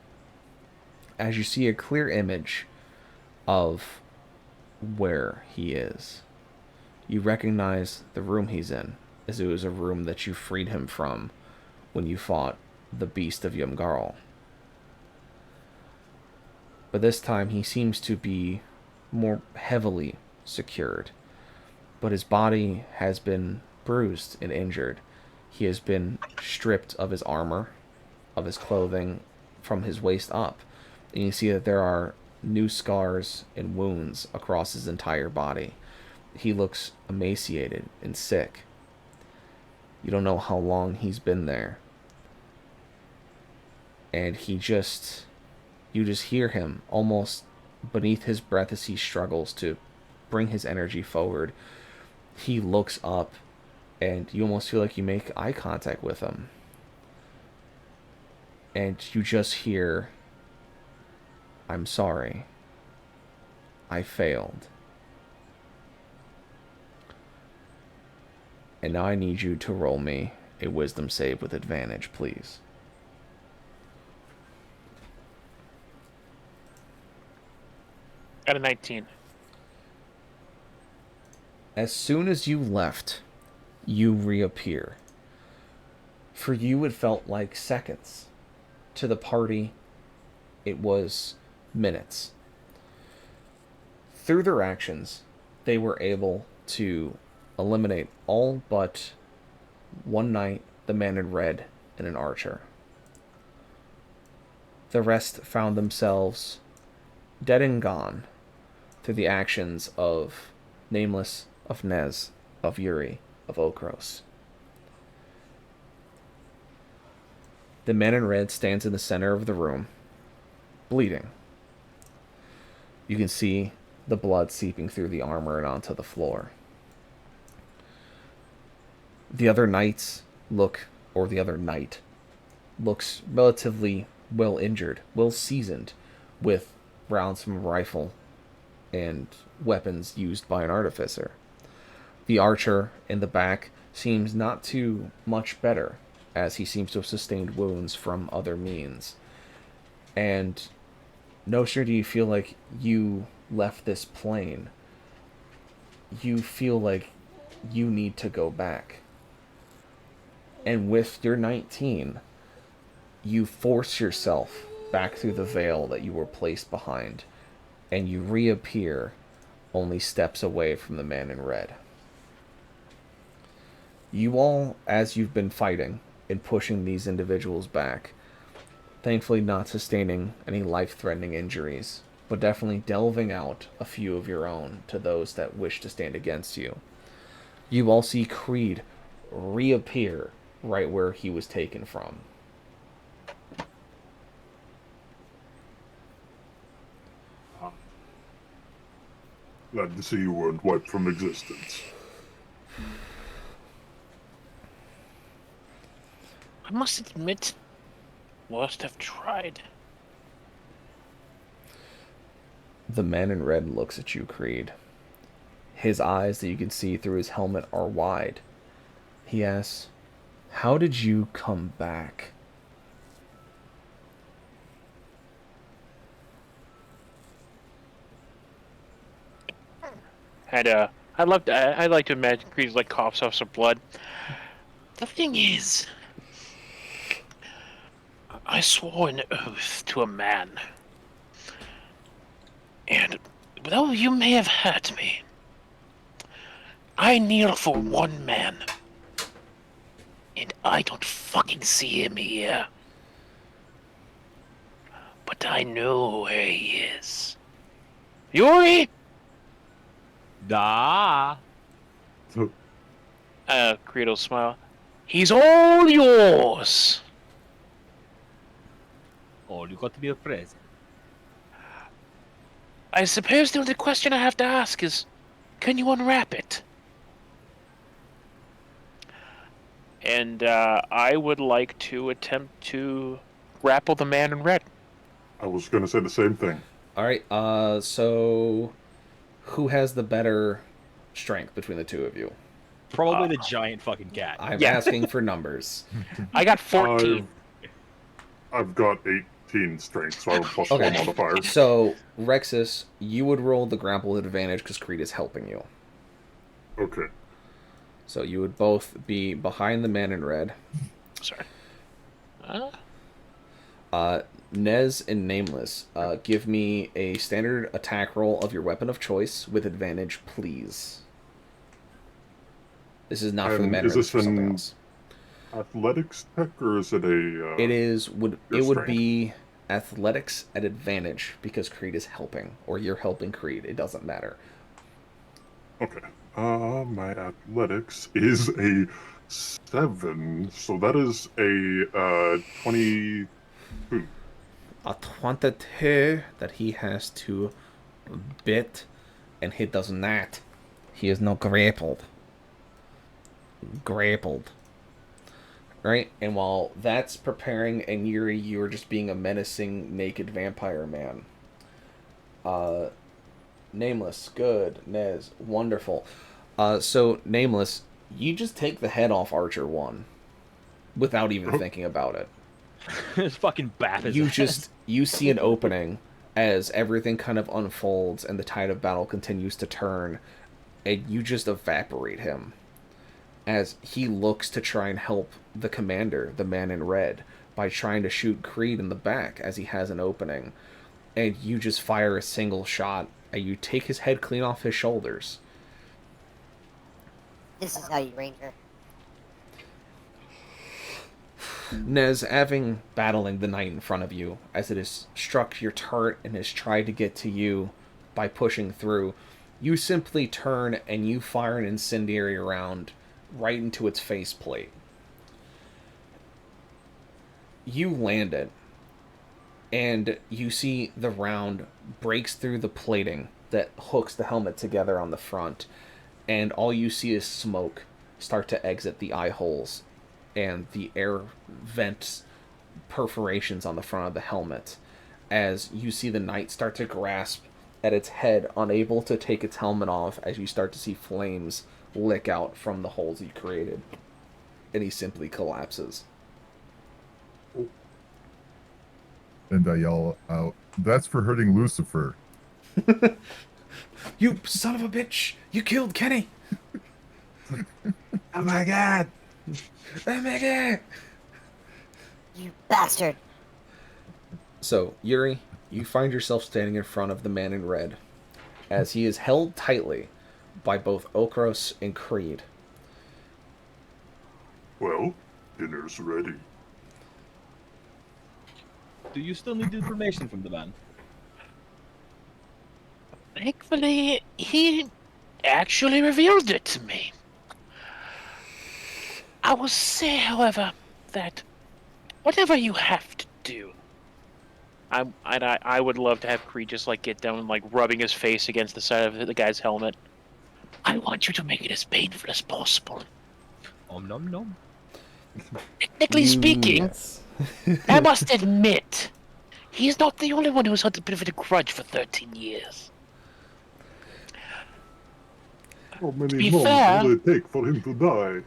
as you see a clear image of where he is. You recognize the room he's in, as it was a room that you freed him from when you fought the Beast of Yumgarl. But this time he seems to be more heavily secured, but his body has been bruised and injured. He has been stripped of his armor, of his clothing, from his waist up, and you see that there are new scars and wounds across his entire body. He looks emaciated and sick. You don't know how long he's been there. And you just hear him almost beneath his breath as he struggles to bring his energy forward. He looks up, and you almost feel like you make eye contact with him. And you just hear, "I'm sorry. I failed. And now I need you to roll me a wisdom save with advantage, please." At a 19. As soon as you left, you reappear. For you, it felt like seconds. To the party, it was minutes. Through their actions, they were able to eliminate all but one knight, the man in red, and an archer. The rest found themselves dead and gone through the actions of Nameless, of Nez, of Yuri, of Okros. The man in red stands in the center of the room, bleeding. You can see the blood seeping through the armor and onto the floor. The other knight looks relatively well injured, well seasoned, with rounds from a rifle and weapons used by an artificer. The archer in the back seems not too much better, as he seems to have sustained wounds from other means. And no sooner do you feel like you left this plane, you feel like you need to go back. And with your 19, you force yourself back through the veil that you were placed behind, and you reappear only steps away from the man in red. You all, as you've been fighting and pushing these individuals back, thankfully not sustaining any life-threatening injuries, but definitely delving out a few of your own to those that wish to stand against you. You all see Creed reappear right where he was taken from. Glad to see you weren't wiped from existence. I must admit, must have tried. The man in red looks at you, Creed. His eyes that you can see through his helmet are wide. He asks, "How did you come back?" And I'd like to imagine Creed's like coughs off some blood. The thing is, I swore an oath to a man, and though you may have hurt me, I kneel for one man, and I don't fucking see him here. But I know where he is. Yuri! Da. Creed will smile. He's all yours! Oh, you got to be a present. I suppose the only question I have to ask is, can you unwrap it? And I would like to attempt to grapple the man in red. I was going to say the same thing. Alright, so who has the better strength between the two of you? Probably the giant fucking cat. I'm asking for numbers. I got 14. I've got 18 strength, so I have a plus 4 modifier. So, Rexus, you would roll the grapple with advantage because Creed is helping you. Okay. So you would both be behind the man in red. Sorry. Nez and Nameless, give me a standard attack roll of your weapon of choice with advantage, please. This is not for the man in red, it's for something else. Athletics check, or is it a... it would be athletics at advantage because Creed is helping, or you're helping Creed. It doesn't matter. Okay. My athletics is a 7, so that is a 22. A 22 that he has to bit, and he does not. He is not grappled. Right? And while that's preparing, and Yuri, you are just being a menacing, naked vampire man. Nameless, good. Nez, wonderful. So, Nameless, you just take the head off Archer 1 without even thinking about it. It's fucking bad. You see an opening as everything kind of unfolds and the tide of battle continues to turn, and you just evaporate him as he looks to try and help the commander, the man in red, by trying to shoot Creed in the back as he has an opening, and you just fire a single shot and you take his head clean off his shoulders. This is how you ranger. Nez, having battling the knight in front of you, as it has struck your turret and has tried to get to you by pushing through, you simply turn and you fire an incendiary round right into its faceplate. You land it, and you see the round breaks through the plating that hooks the helmet together on the front, and all you see is smoke start to exit the eye holes and the air vents perforations on the front of the helmet as you see the knight start to grasp at its head, unable to take its helmet off, as you start to see flames lick out from the holes he created. And he simply collapses. And I yell out, "That's for hurting Lucifer." You son of a bitch! You killed Kenny! Oh my god! Oh my god! You bastard! So, Yuri, you find yourself standing in front of the man in red, as he is held tightly by both Okros and Creed. Well, dinner's ready. Do you still need information from the man? Thankfully, he actually revealed it to me. I will say, however, that whatever you have to do, I would love to have Creed just like get down and like rubbing his face against the side of the guy's helmet. I want you to make it as painful as possible. Nom nom. Technically speaking, Yes. I must admit, he's not the only one who's had a bit of a grudge for 13 years. How many be months fair- will it take for him to die?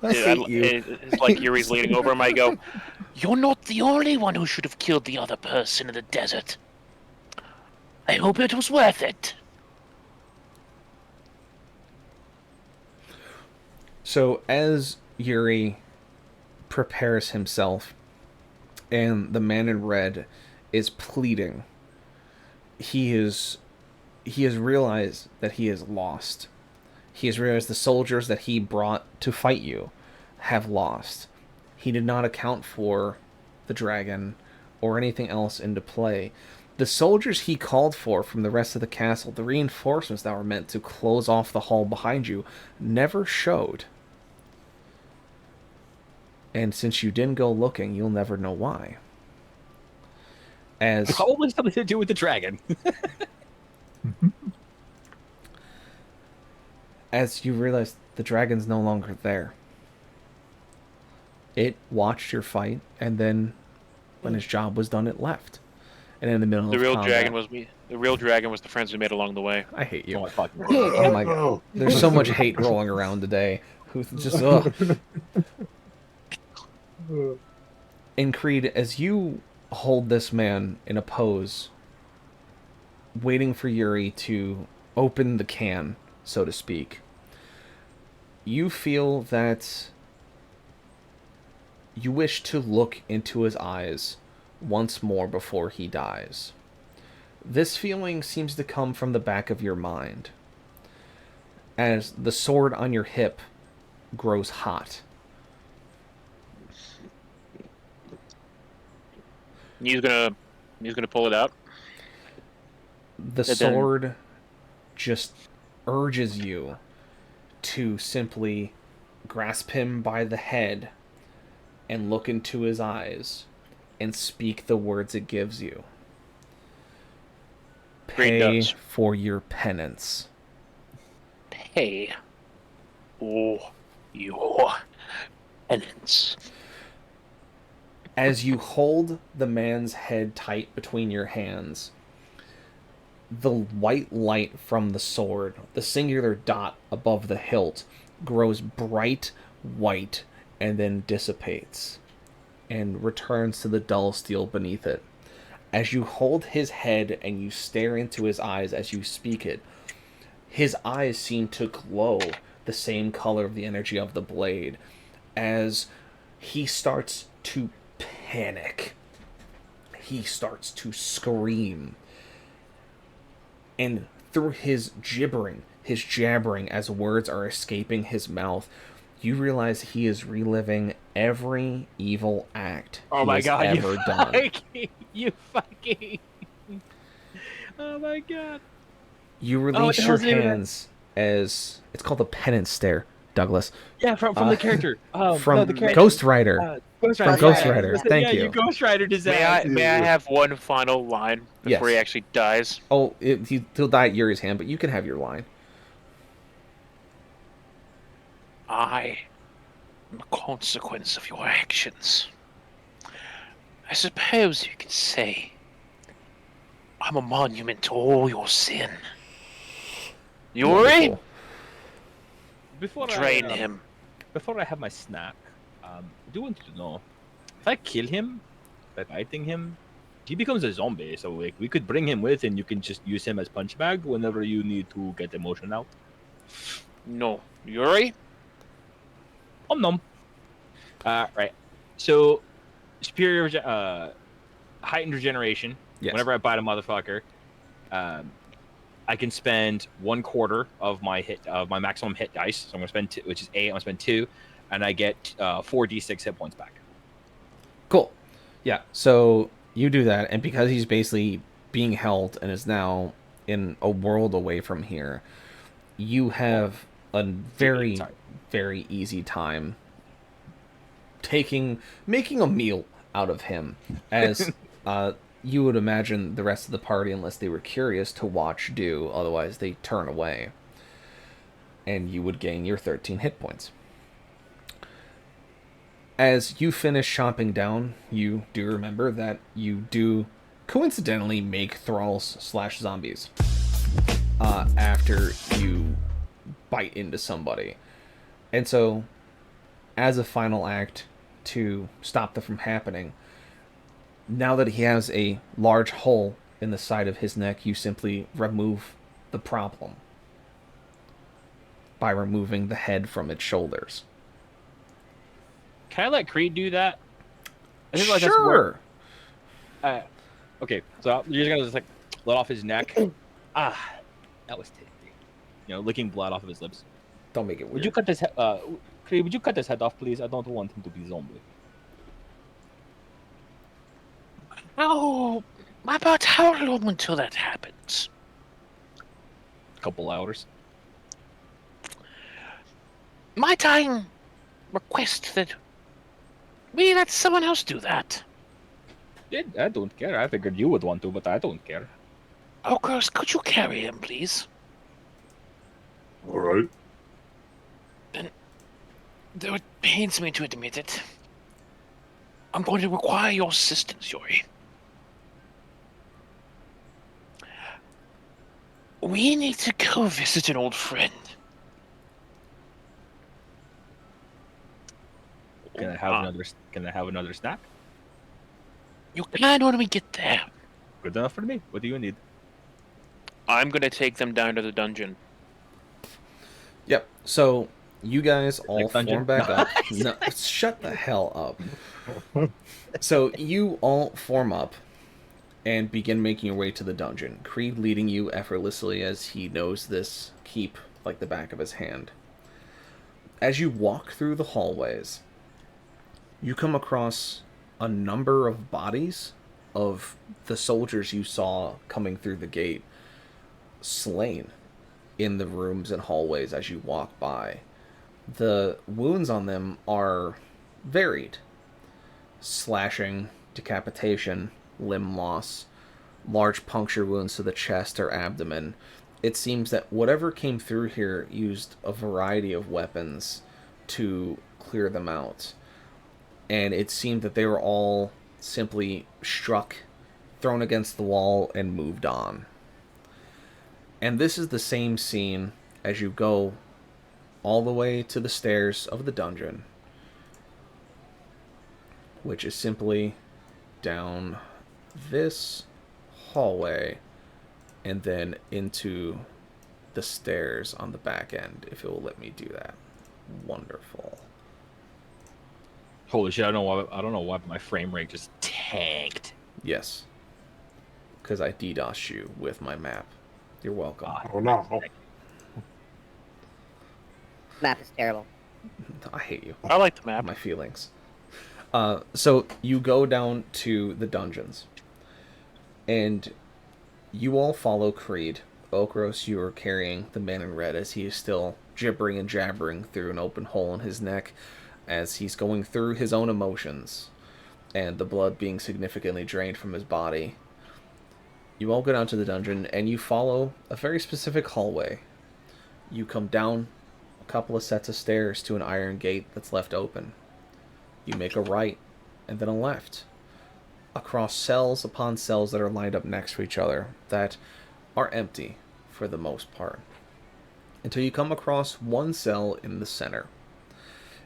I hate you. It's like Yuri's leaning over him. I go, "You're not the only one who should have killed the other person in the desert. I hope it was worth it." So, as Yuri prepares himself, and the man in red is pleading, he has realized that he is lost. He has realized the soldiers that he brought to fight you have lost. He did not account for the dragon or anything else into play. The soldiers he called for from the rest of the castle, the reinforcements that were meant to close off the hall behind you, never showed. And since you didn't go looking, you'll never know why. As Probably something to do with the dragon. as you realize the dragon's no longer there. It watched your fight, and then when his job was done, it left. And in the middle The of real combat, dragon was me. The real dragon was the friends we made along the way. I hate you. Oh my fucking Oh my god. There's so much hate rolling around today. Who's just ugh. And Creed, as you hold this man in a pose, waiting for Yuri to open the can, so to speak, you feel that you wish to look into his eyes once more before he dies. This feeling seems to come from the back of your mind, as the sword on your hip grows hot. He's gonna pull it out. The then- sword just urges you to simply grasp him by the head and look into his eyes and speak the words it gives you. Great Pay notes. for your penance. Pay. Oh, your penance. As you hold the man's head tight between your hands, the white light from the sword, the singular dot above the hilt, grows bright white and then dissipates and returns to the dull steel beneath it. As you hold his head and you stare into his eyes as you speak it, his eyes seem to glow the same color of the energy of the blade as he starts to panic. He starts to scream. And through his jabbering as words are escaping his mouth, you realize he is reliving every evil act Oh he my has god, ever done. you fucking. Oh my god. You what the release your hell's the name of that? hands as it's called the penance stare, Douglas. Yeah, from the character. From the character. Ghost Rider. Ghost From Rider. Ghost yeah. Rider. Yeah. Thank you. You Ghost Rider May I disaster. have one final line before he Yes. actually dies? Oh, he'll die at Yuri's hand, but you can have your line. I am a consequence of your actions. I suppose you could say I'm a monument to all your sin. Yuri, Wonderful. Before drain I, him. Before I have my snack, I do want you to know, if I kill him by biting him, he becomes a zombie. So like we could bring him with, and you can just use him as punch bag whenever you need to get emotion out. No, Yuri. Nom. Right. So superior, heightened regeneration. Yes. Whenever I bite a motherfucker, I can spend 1/4 of my maximum hit dice. So I'm gonna spend 2, which is 8. I'm gonna spend 2, and I get 4d6 hit points back. Cool. Yeah, so you do that, and because he's basically being held and is now in a world away from here, you have a very, very easy time making a meal out of him, as you would imagine the rest of the party, unless they were curious, to watch do. Otherwise, they turn away, and you would gain your 13 hit points. As you finish chomping down, you do remember that you do coincidentally make thralls/zombies after you bite into somebody. And so, as a final act to stop that from happening, now that he has a large hole in the side of his neck, you simply remove the problem by removing the head from its shoulders. Can I let Creed do that? I think Sure. Okay, so you're just gonna just like let off his neck. That was tasty. Licking blood off of his lips. Don't make it weird. Would you cut his Creed, would you cut his head off, please? I don't want him to be zombie. Oh, about how long until that happens? Couple hours. Might I request that we let someone else do that? Yeah, I don't care. I figured you would want to, but I don't care. Oh, girls, could you carry him, please? All right. Though it pains me to admit it, I'm going to require your assistance, Yuri. We need to go visit an old friend. Can I have another snack? You can when we get there. Good enough for me. What do you need? I'm gonna take them down to the dungeon. Yep. So you guys all Like dungeon? form back up. No, shut the hell up. So you all form up and begin making your way to the dungeon. Creed leading you effortlessly, as he knows this keep like the back of his hand. As you walk through the hallways, you come across a number of bodies of the soldiers you saw coming through the gate, slain in the rooms and hallways as you walk by. The wounds on them are varied: slashing, decapitation, limb loss, large puncture wounds to the chest or abdomen. It seems that whatever came through here used a variety of weapons to clear them out. And it seemed that they were all simply struck, thrown against the wall, and moved on. And this is the same scene as you go all the way to the stairs of the dungeon, which is simply down this hallway and then into the stairs on the back end, if it will let me do that. Wonderful. Holy shit! I don't know why my frame rate just tanked. Yes. Because I DDoSed you with my map. You're welcome. Oh no. Map is terrible. I hate you. I like the map. My feelings. So you go down to the dungeons, and you all follow Creed. Okros, you are carrying the man in red as he is still gibbering and jabbering through an open hole in his neck as he's going through his own emotions and the blood being significantly drained from his body. You all go down to the dungeon and you follow a very specific hallway. You come down a couple of sets of stairs to an iron gate that's left open. You make a right and then a left across cells upon cells that are lined up next to each other that are empty for the most part, until you come across one cell in the center.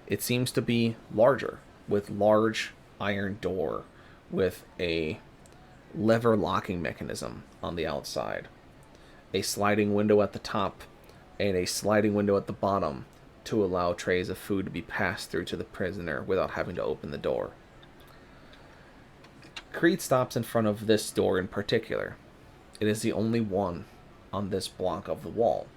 It seems to be larger, with large iron door with a lever locking mechanism on the outside, a sliding window at the top, and a sliding window at the bottom to allow trays of food to be passed through to the prisoner without having to open the door. Creed stops in front of this door in particular. It is the only one on this block of the wall.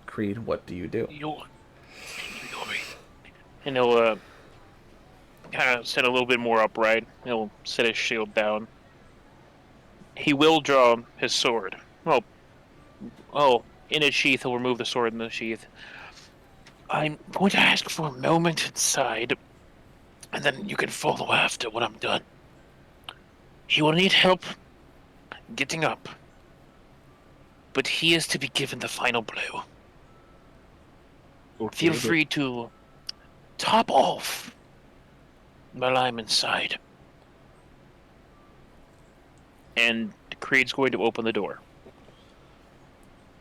Creed, what do you do? And he'll kind of sit a little bit more upright. He'll set his shield down. He will draw his sword. In its sheath, he'll remove the sword in the sheath. I'm going to ask for a moment inside, and then you can follow after when I'm done. He will need help getting up, but he is to be given the final blow. Feel free to top off while I'm inside. And Creed's going to open the door.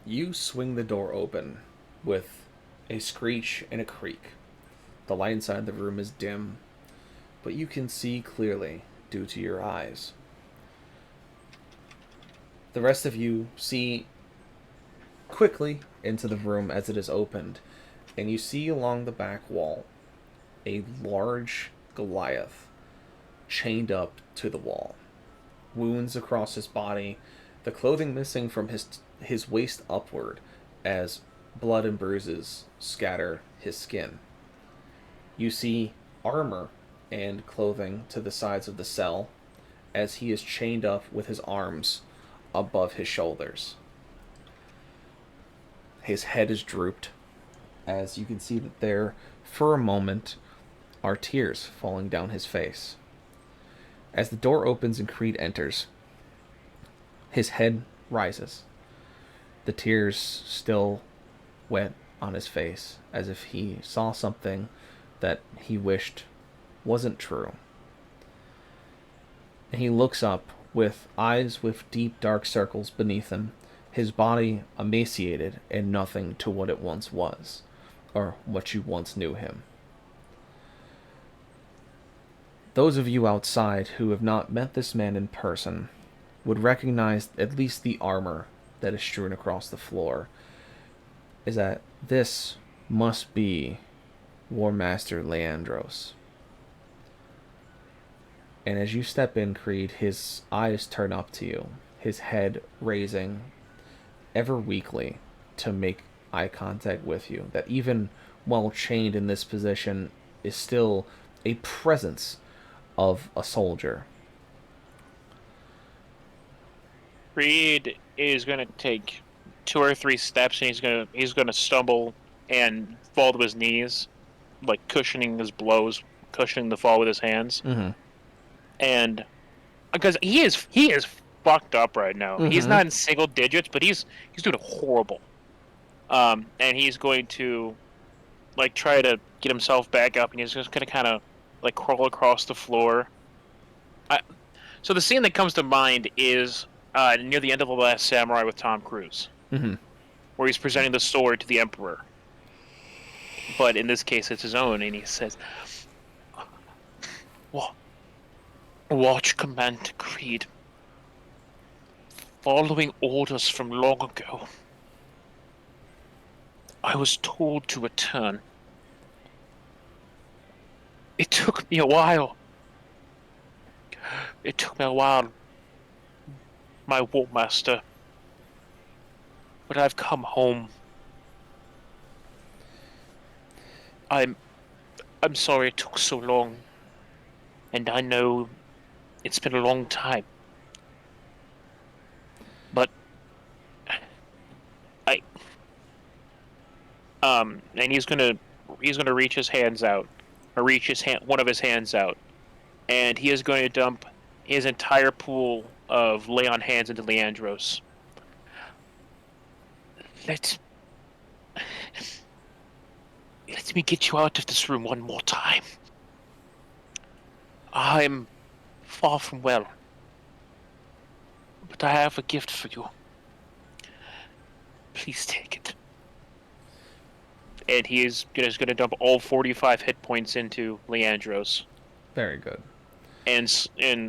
You swing the door open with a screech and a creak. The light inside the room is dim, but you can see clearly due to your eyes. The rest of you see quickly into the room as it is opened, and you see along the back wall a large Goliath chained up to the wall. Wounds across his body, the clothing missing from his waist upward as blood and bruises scatter his skin. You see armor and clothing to the sides of the cell as he is chained up with his arms above his shoulders. His head is drooped, as you can see that there, for a moment, are tears falling down his face. As the door opens and Creed enters, his head rises, the tears still wet on his face, as if he saw something that he wished wasn't true. And he looks up with eyes with deep dark circles beneath him, his body emaciated and nothing to what it once was, or what you once knew him. Those of you outside who have not met this man in person would recognize at least the armor that is strewn across the floor, is that this must be War Master Leandros. And as you step in, Creed, his eyes turn up to you, his head raising ever weakly to make eye contact with you, that even while chained in this position is still a presence of a soldier. Creed is going to take 2 or 3 steps, and he's going to stumble and fall to his knees, like cushioning his blows, cushioning the fall with his hands. Mm-hmm. And because he is fucked up right now. Mm-hmm. He's not in single digits, but he's doing horrible. And he's going to like try to get himself back up, and he's just going to kind of like crawl across the floor. So the scene that comes to mind is near the end of The Last Samurai with Tom Cruise, Mm-hmm. where he's presenting the sword to the Emperor. But in this case, it's his own, and he says, "Watch Commander Creed. Following orders from long ago, I was told to return. It took me a while, It took me a while, my war master, but I've come home. I'm I'm sorry it took so long, and I know it's been a long time. But I and he's gonna reach his hands out, or reach one of his hands out, and he is going to dump his entire pool of lay on hands into Leandros. Let let me get you out of this room one more time. I'm far from well, but I have a gift for you. Please take it. And he is just going to dump all 45 hit points into Leandros. Very good. And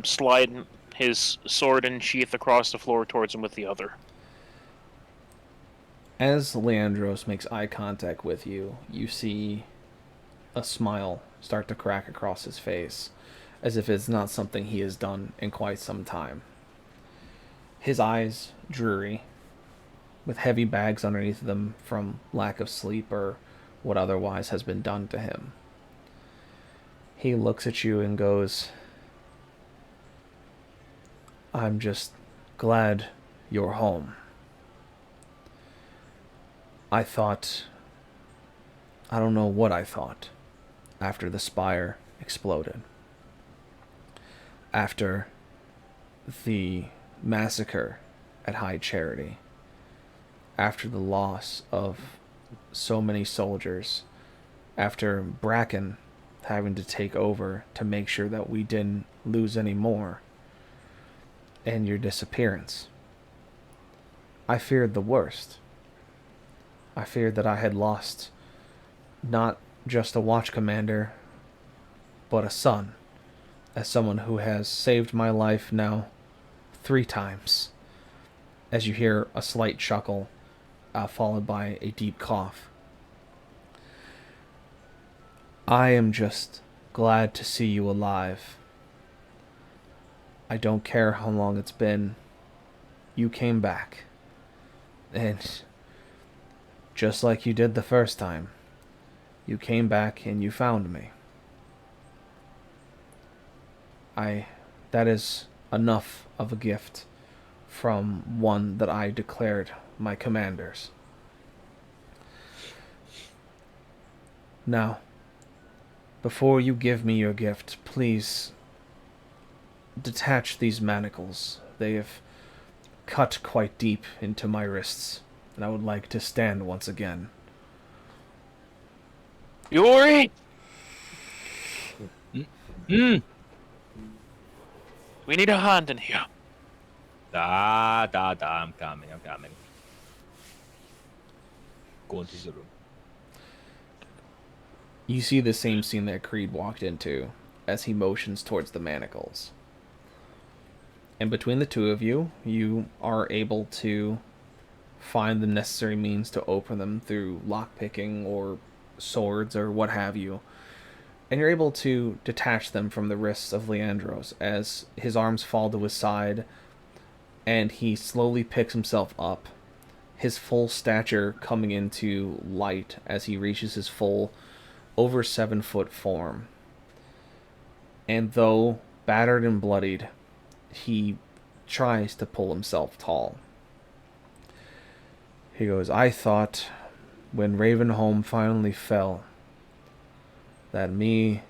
slide his sword and sheath across the floor towards him with the other. As Leandros makes eye contact with you, you see a smile start to crack across his face, as if it's not something he has done in quite some time. His eyes dreary, with heavy bags underneath them from lack of sleep or what otherwise has been done to him. He looks at you and goes, I'm just glad you're home. I don't know what I thought after the spire exploded. After the massacre at High Charity. After the loss of so many soldiers. After Bracken having to take over to make sure that we didn't lose any more. And your disappearance. I feared the worst. I feared that I had lost not just a watch commander, but a son, as someone who has saved my life now 3 times. As you hear a slight chuckle, followed by a deep cough. I am just glad to see you alive. I don't care how long it's been. You came back. And just like you did the first time, you came back and you found me. That is enough of a gift from one that I declared my commanders. Now, before you give me your gift, please detach these manacles. They have cut quite deep into my wrists, and I would like to stand once again. Yuri! Mm. We need a hand in here. I'm coming. Go into the room. You see the same scene that Creed walked into, as he motions towards the manacles. And between the two of you, you are able to find the necessary means to open them through lockpicking or swords or what have you. And you're able to detach them from the wrists of Leandros as his arms fall to his side and he slowly picks himself up, his full stature coming into light as he reaches his full over 7-foot form. And though battered and bloodied, he tries to pull himself tall. He goes, I thought when Ravenholm finally fell that me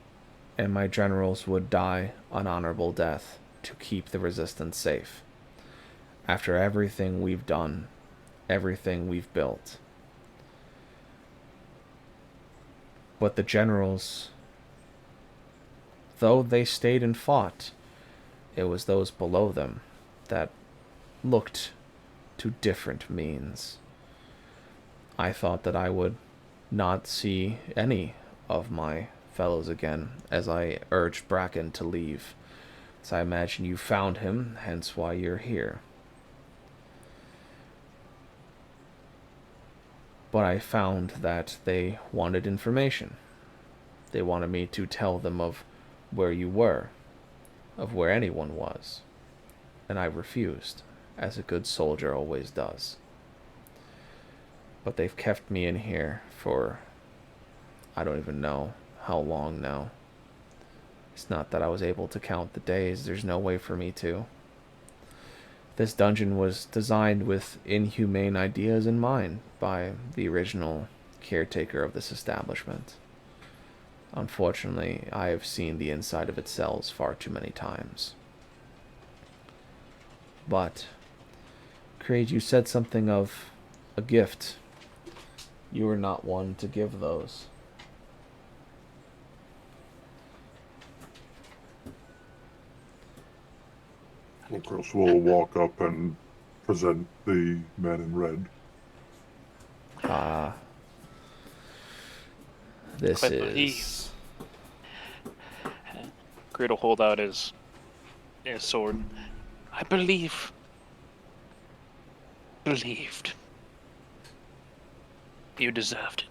and my generals would die an honorable death to keep the resistance safe. After everything we've done, everything we've built. But the generals, though they stayed and fought, it was those below them that looked to different means. I thought that I would not see any of my fellows again as I urged Bracken to leave. So I imagine you found him, hence why you're here. But I found that they wanted information. They wanted me to tell them of where you were, of where anyone was, and I refused, as a good soldier always does. But they've kept me in here for I don't even know how long now. It's not that I was able to count the days, there's no way for me to. This dungeon was designed with inhumane ideas in mind by the original caretaker of this establishment. Unfortunately, I have seen the inside of its cells far too many times. But, Creed, you said something of a gift. You are not one to give those. Of course, we'll walk up and present the man in red. This But is... Creed will hold out his sword. I believed. You deserved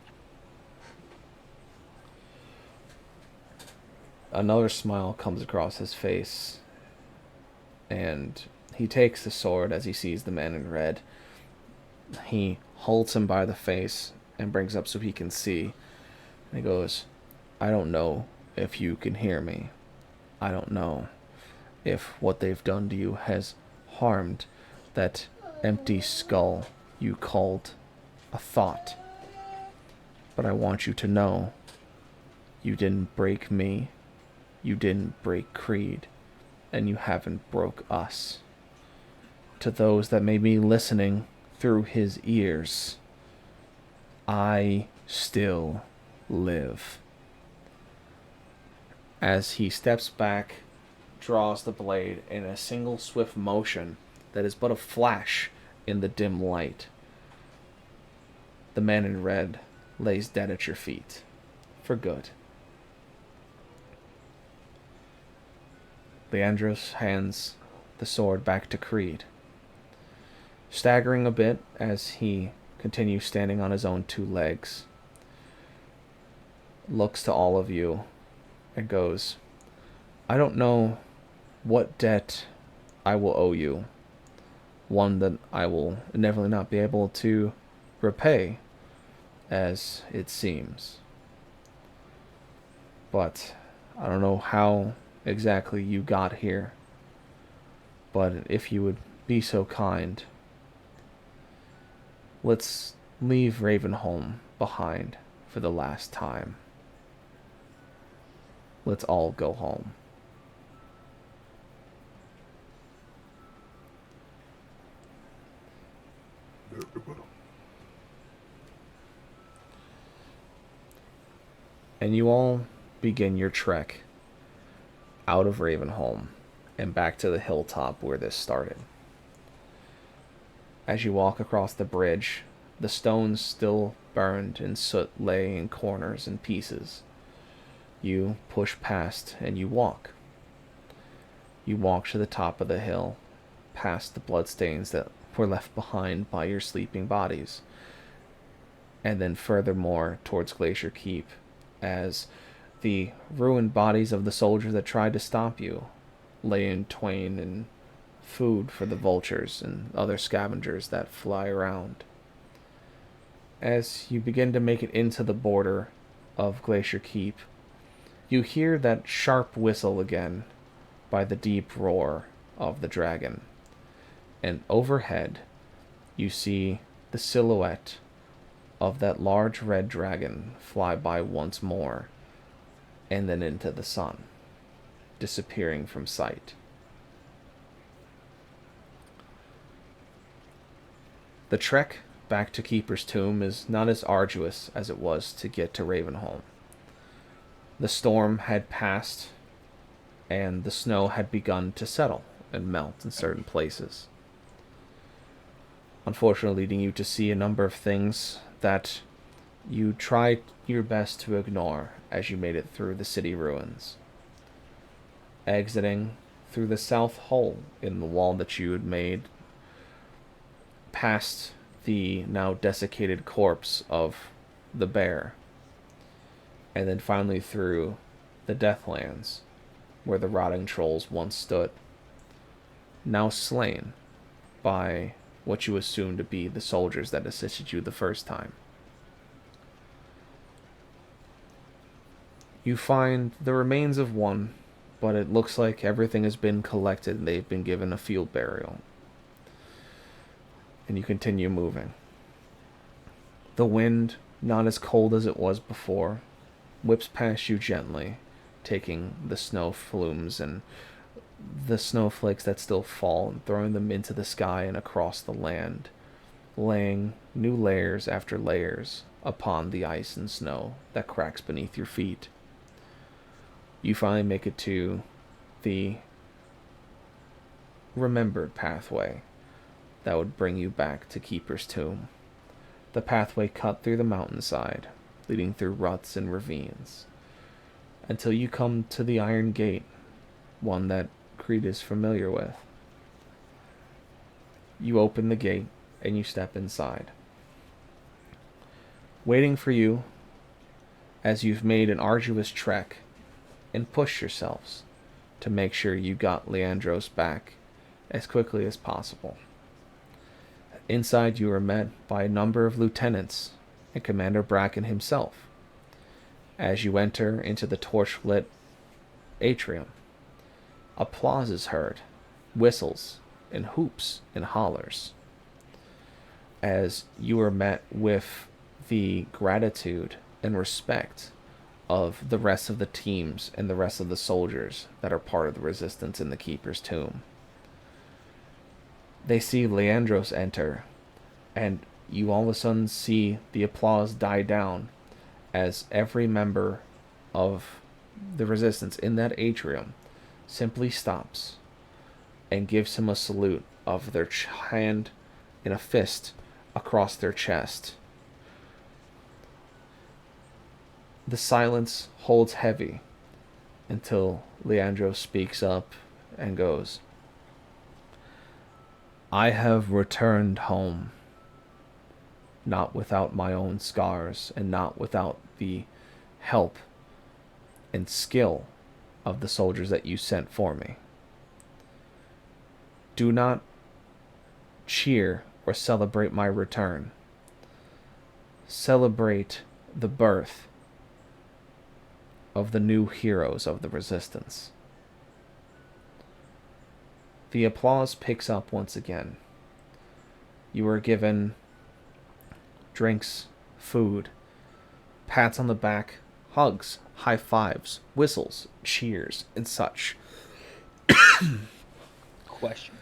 it. Another smile comes across his face, and he takes the sword as he sees the man in red. He holds him by the face and brings up so he can see. And he goes, I don't know if you can hear me. I don't know if what they've done to you has harmed that empty skull you called a thought. But I want you to know you didn't break me. You didn't break Creed. And you haven't broke us. To those that may be listening through his ears, I still live. As he steps back, draws the blade in a single swift motion that is but a flash in the dim light, the man in red lays dead at your feet, for good. Leandros hands the sword back to Creed, staggering a bit as he continues standing on his own two legs, looks to all of you and goes, I don't know what debt I will owe you, one that I will inevitably not be able to repay, as it seems. But I don't know how exactly you got here, but if you would be so kind, let's leave Ravenholm behind for the last time. Let's all go home. Very well. And you all begin your trek out of Ravenholm and back to the hilltop where this started. As you walk across the bridge, the stones still burned and soot lay in corners and pieces. You push past and you walk. You walk to the top of the hill, past the bloodstains that were left behind by your sleeping bodies, and then furthermore towards Glacier Keep, as the ruined bodies of the soldiers that tried to stop you lay in twain and food for the vultures and other scavengers that fly around. As you begin to make it into the border of Glacier Keep, you hear that sharp whistle again by the deep roar of the dragon. And overhead, you see the silhouette of that large red dragon fly by once more, and then into the sun, disappearing from sight. The trek back to Keeper's Tomb is not as arduous as it was to get to Ravenholm. The storm had passed, and the snow had begun to settle and melt in certain places, unfortunately leading you to see a number of things that you tried your best to ignore as you made it through the city ruins. Exiting through the south hole in the wall that you had made, past the now desiccated corpse of the bear, and then finally through the Deathlands, where the rotting trolls once stood, now slain by what you assume to be the soldiers that assisted you the first time. You find the remains of one, but it looks like everything has been collected and they've been given a field burial. And you continue moving. The wind, not as cold as it was before, whips past you gently, taking the snow flumes and the snowflakes that still fall and throwing them into the sky and across the land, laying new layers after layers upon the ice and snow that cracks beneath your feet. You finally make it to the remembered pathway that would bring you back to Keeper's Tomb. The pathway cut through the mountainside, leading through ruts and ravines, until you come to the Iron Gate, one that Creed is familiar with. You open the gate and you step inside. Waiting for you, as you've made an arduous trek and pushed yourselves to make sure you got Leandros back as quickly as possible. Inside you are met by a number of lieutenants and Commander Bracken himself. As you enter into the torch-lit atrium, applause is heard, whistles and hoops and hollers, as you are met with the gratitude and respect of the rest of the teams and the rest of the soldiers that are part of the resistance in the Keeper's Tomb. They see Leandros enter, and you all of a sudden see the applause die down as every member of the resistance in that atrium simply stops and gives him a salute of their hand in a fist across their chest. The silence holds heavy until Leandro speaks up and goes, "I have returned home, not without my own scars and not without the help and skill of the soldiers that you sent for me. Do not cheer or celebrate my return. Celebrate the birth of the new heroes of the resistance." The applause picks up once again. You are given drinks, food, pats on the back, hugs, high fives, whistles, cheers, and such. Question.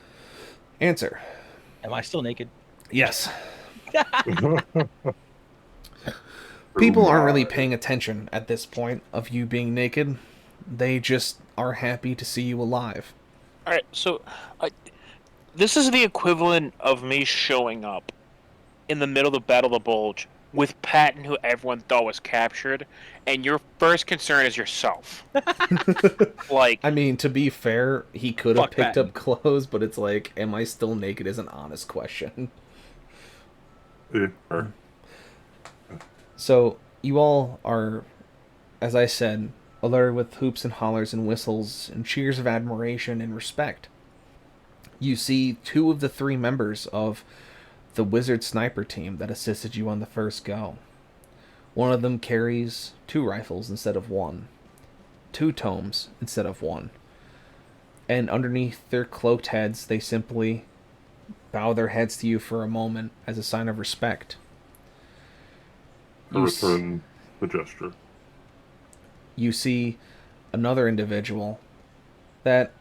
Answer. Am I still naked? Yes. People aren't really paying attention at this point of you being naked. They just are happy to see you alive. All right, so this is the equivalent of me showing up in the middle of the Battle of the Bulge with Patton, who everyone thought was captured, and your first concern is yourself. Like, I mean, to be fair, he could have Fuck picked Patton. up clothes, but it's like, am I still naked is an honest question. Yeah. So, you all are, as I said, alerted with hoops and hollers and whistles and cheers of admiration and respect. You see two of the three members of the wizard sniper team that assisted you on the first go. One of them carries 2 rifles instead of 1, 2 tomes instead of 1, and underneath their cloaked heads they simply bow their heads to you for a moment as a sign of respect. I return the gesture. You see another individual that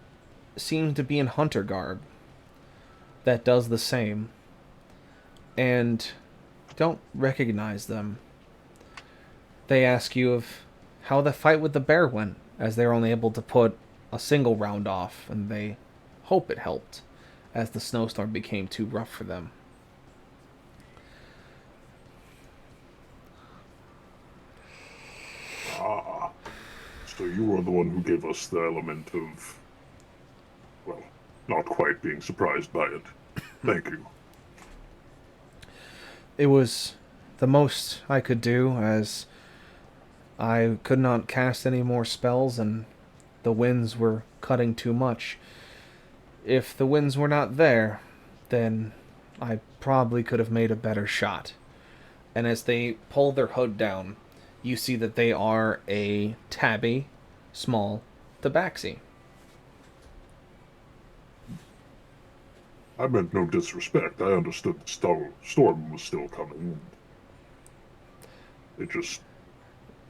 seems to be in hunter garb that does the same, and don't recognize them. They ask you of how the fight with the bear went, as they're only able to put a single round off, and they hope it helped, as the snowstorm became too rough for them. Ah, so you were the one who gave us the element of, well, not quite being surprised by it. Thank you. It was the most I could do, as I could not cast any more spells, and the winds were cutting too much. If the winds were not there, then I probably could have made a better shot. And as they pull their hood down, you see that they are a tabby, small tabaxi. I meant no disrespect. I understood the storm was still coming. It just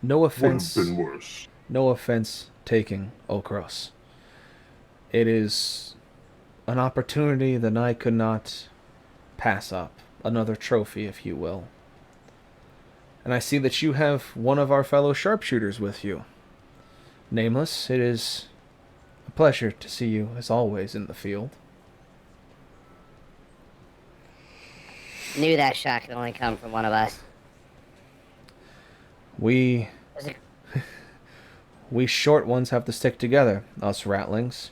No would have offense. been worse. No offense taking, Okros. It is an opportunity that I could not pass up. Another trophy, if you will. And I see that you have one of our fellow sharpshooters with you. Nameless, it is a pleasure to see you, as always, in the field. Knew that shot could only come from one of us. We short ones have to stick together, us ratlings.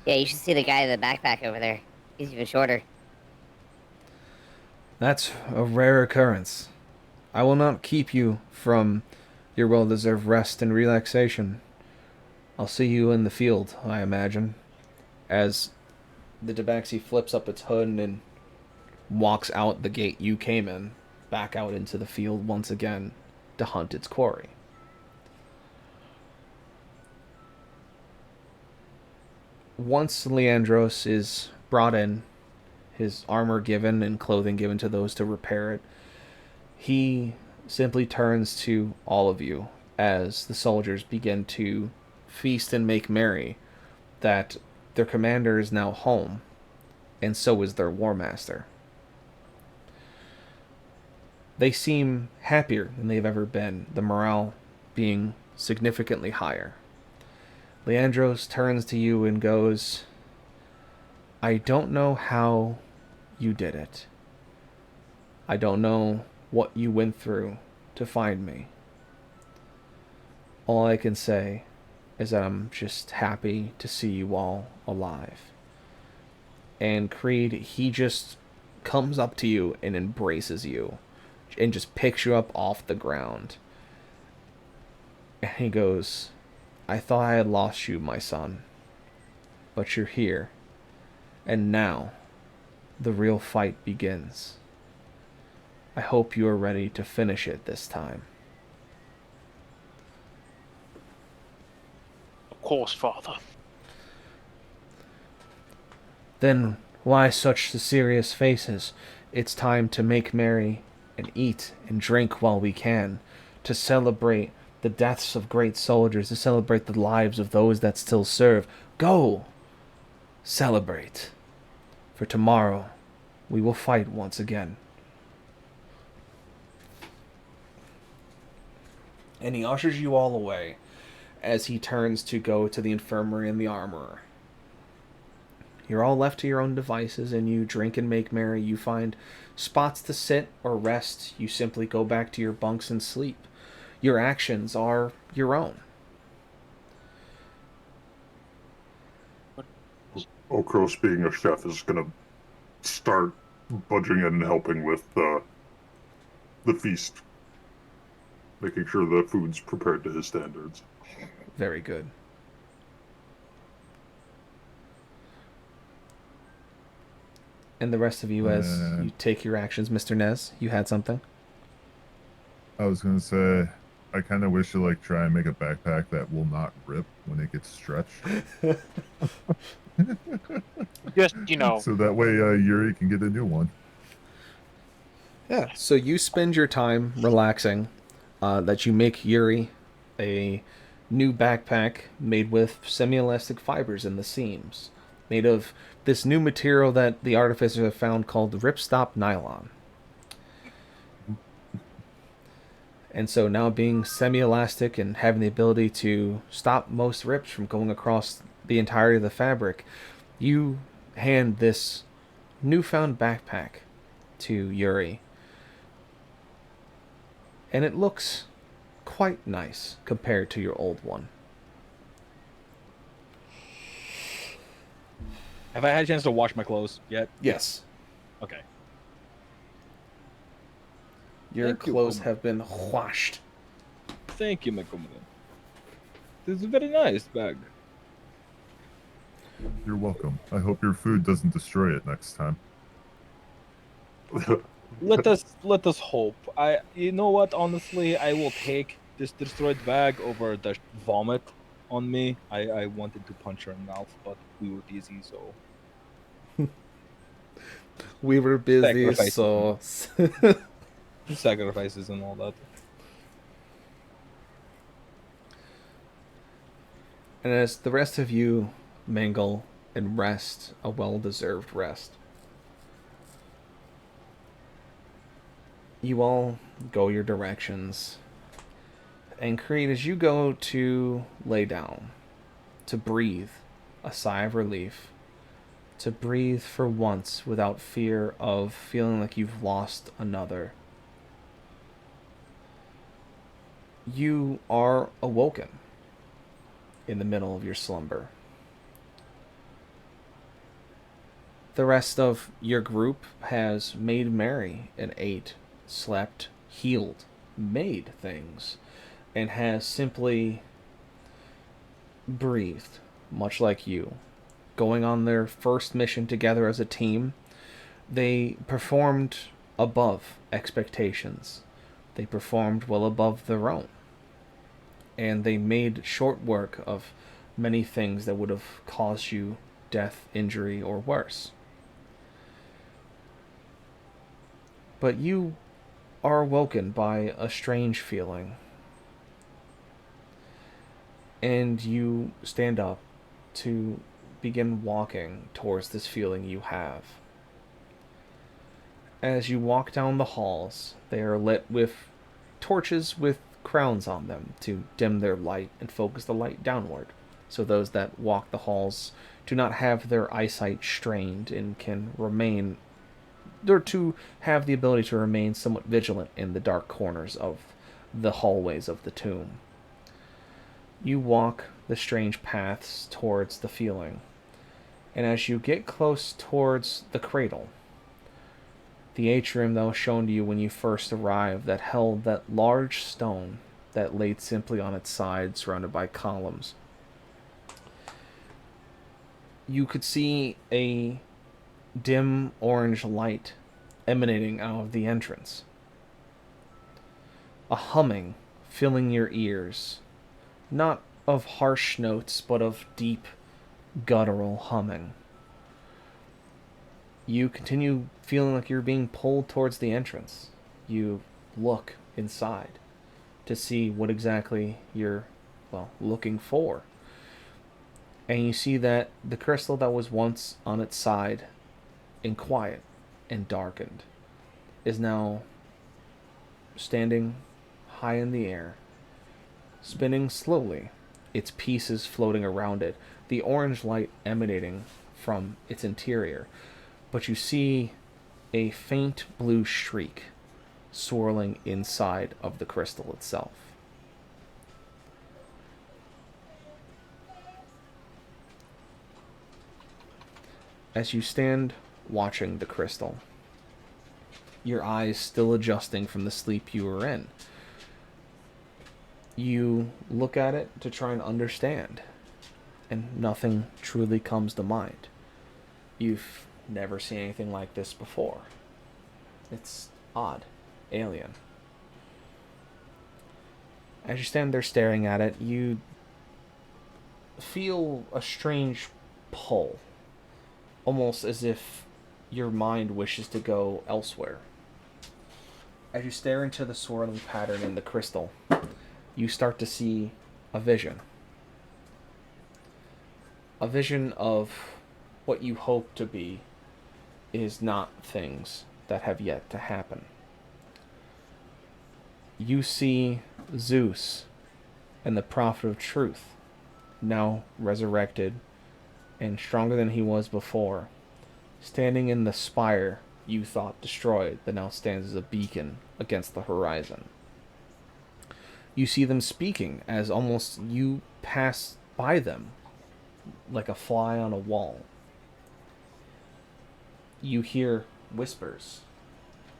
Yeah, you should see the guy in the backpack over there. He's even shorter. That's a rare occurrence. I will not keep you from your well-deserved rest and relaxation. I'll see you in the field, I imagine. As the tabaxi flips up its hood and walks out the gate you came in, back out into the field once again to hunt its quarry. Once Leandros is brought in, his armor given and clothing given to those to repair it, he simply turns to all of you as the soldiers begin to feast and make merry that their commander is now home, and so is their war master. They seem happier than they've ever been, the morale being significantly higher. Leandros turns to you and goes, I don't know how you did it. I don't know what you went through to find me. All I can say is that I'm just happy to see you all alive. And Creed, he just comes up to you and embraces you and just picks you up off the ground. And he goes, I thought I had lost you, my son, but you're here. And now, the real fight begins. I hope you are ready to finish it this time. Of course, father. Then why such serious faces? It's time to make merry and eat and drink while we can, to celebrate the deaths of great soldiers, to celebrate the lives of those that still serve. Go! Celebrate. For tomorrow, we will fight once again. And he ushers you all away as he turns to go to the infirmary and the armorer. You're all left to your own devices, and you drink and make merry. You find spots to sit or rest. You simply go back to your bunks and sleep. Your actions are your own. Okros, being a chef, is going to start budging in and helping with the feast, making sure the food's prepared to his standards. Very good. And the rest of you, as you take your actions, Mr. Nez, you had something? I was going to say, I kind of wish to like try and make a backpack that will not rip when it gets stretched. Just, you know. So that way Yuri can get a new one. Yeah, so you spend your time relaxing, that you make Yuri a new backpack made with semi-elastic fibers in the seams, made of this new material that the artificers have found called ripstop nylon. And so now being semi-elastic and having the ability to stop most rips from going across the entirety of the fabric, you hand this newfound backpack to Yuri. And it looks quite nice compared to your old one. Have I had a chance to wash my clothes yet? Yes. Okay. Your Thank you, clothes Commander. have been washed. Thank you, my commander. This is a very nice bag. You're welcome. I hope your food doesn't destroy it next time. Let us hope. You know what? Honestly, I will take this destroyed bag over the vomit on me. I wanted to punch her in the mouth, but we were busy, so We were busy, Sacrifices. so sacrifices and all that. and as the rest of you mingle and rest a well-deserved rest, you all go your directions. And Creed, as you go to lay down, to breathe a sigh of relief, to breathe for once without fear of feeling like you've lost another, you are awoken in the middle of your slumber. The rest of your group has made merry and ate, slept, healed, made things, and has simply breathed, much like you. Going on their first mission together as a team, they performed above expectations. They performed well above their own. And they made short work of many things that would have caused you death, injury, or worse. But you are awoken by a strange feeling. And you stand up to begin walking towards this feeling you have. As you walk down the halls, they are lit with torches with crowns on them to dim their light and focus the light downward, so those that walk the halls do not have their eyesight strained and can remain, or to have the ability to remain somewhat vigilant in the dark corners of the hallways of the tomb. You walk the strange paths towards the feeling, and as you get close towards the cradle, the atrium that was shown to you when you first arrived that held that large stone that laid simply on its side, surrounded by columns, you could see a dim orange light emanating out of the entrance. A humming filling your ears, not of harsh notes, but of deep, guttural humming. You continue feeling like you're being pulled towards the entrance. You look inside to see what exactly you're, looking for. And you see that the crystal that was once on its side and quiet and darkened is now standing high in the air, spinning slowly, its pieces floating around it, the orange light emanating from its interior. But you see a faint blue streak swirling inside of the crystal itself. As you stand watching the crystal, your eyes still adjusting from the sleep you were in, you look at it to try and understand, and nothing truly comes to mind. You've never seen anything like this before. It's odd, alien. As you stand there staring at it, you feel a strange pull, almost as if your mind wishes to go elsewhere. As you stare into the swirling pattern in the crystal, you start to see a vision. A vision of what you hope to be is not things that have yet to happen. You see Zeus and the Prophet of Truth, now resurrected and stronger than he was before, standing in the spire you thought destroyed that now stands as a beacon against the horizon. You see them speaking as almost you pass by them like a fly on a wall. You hear whispers,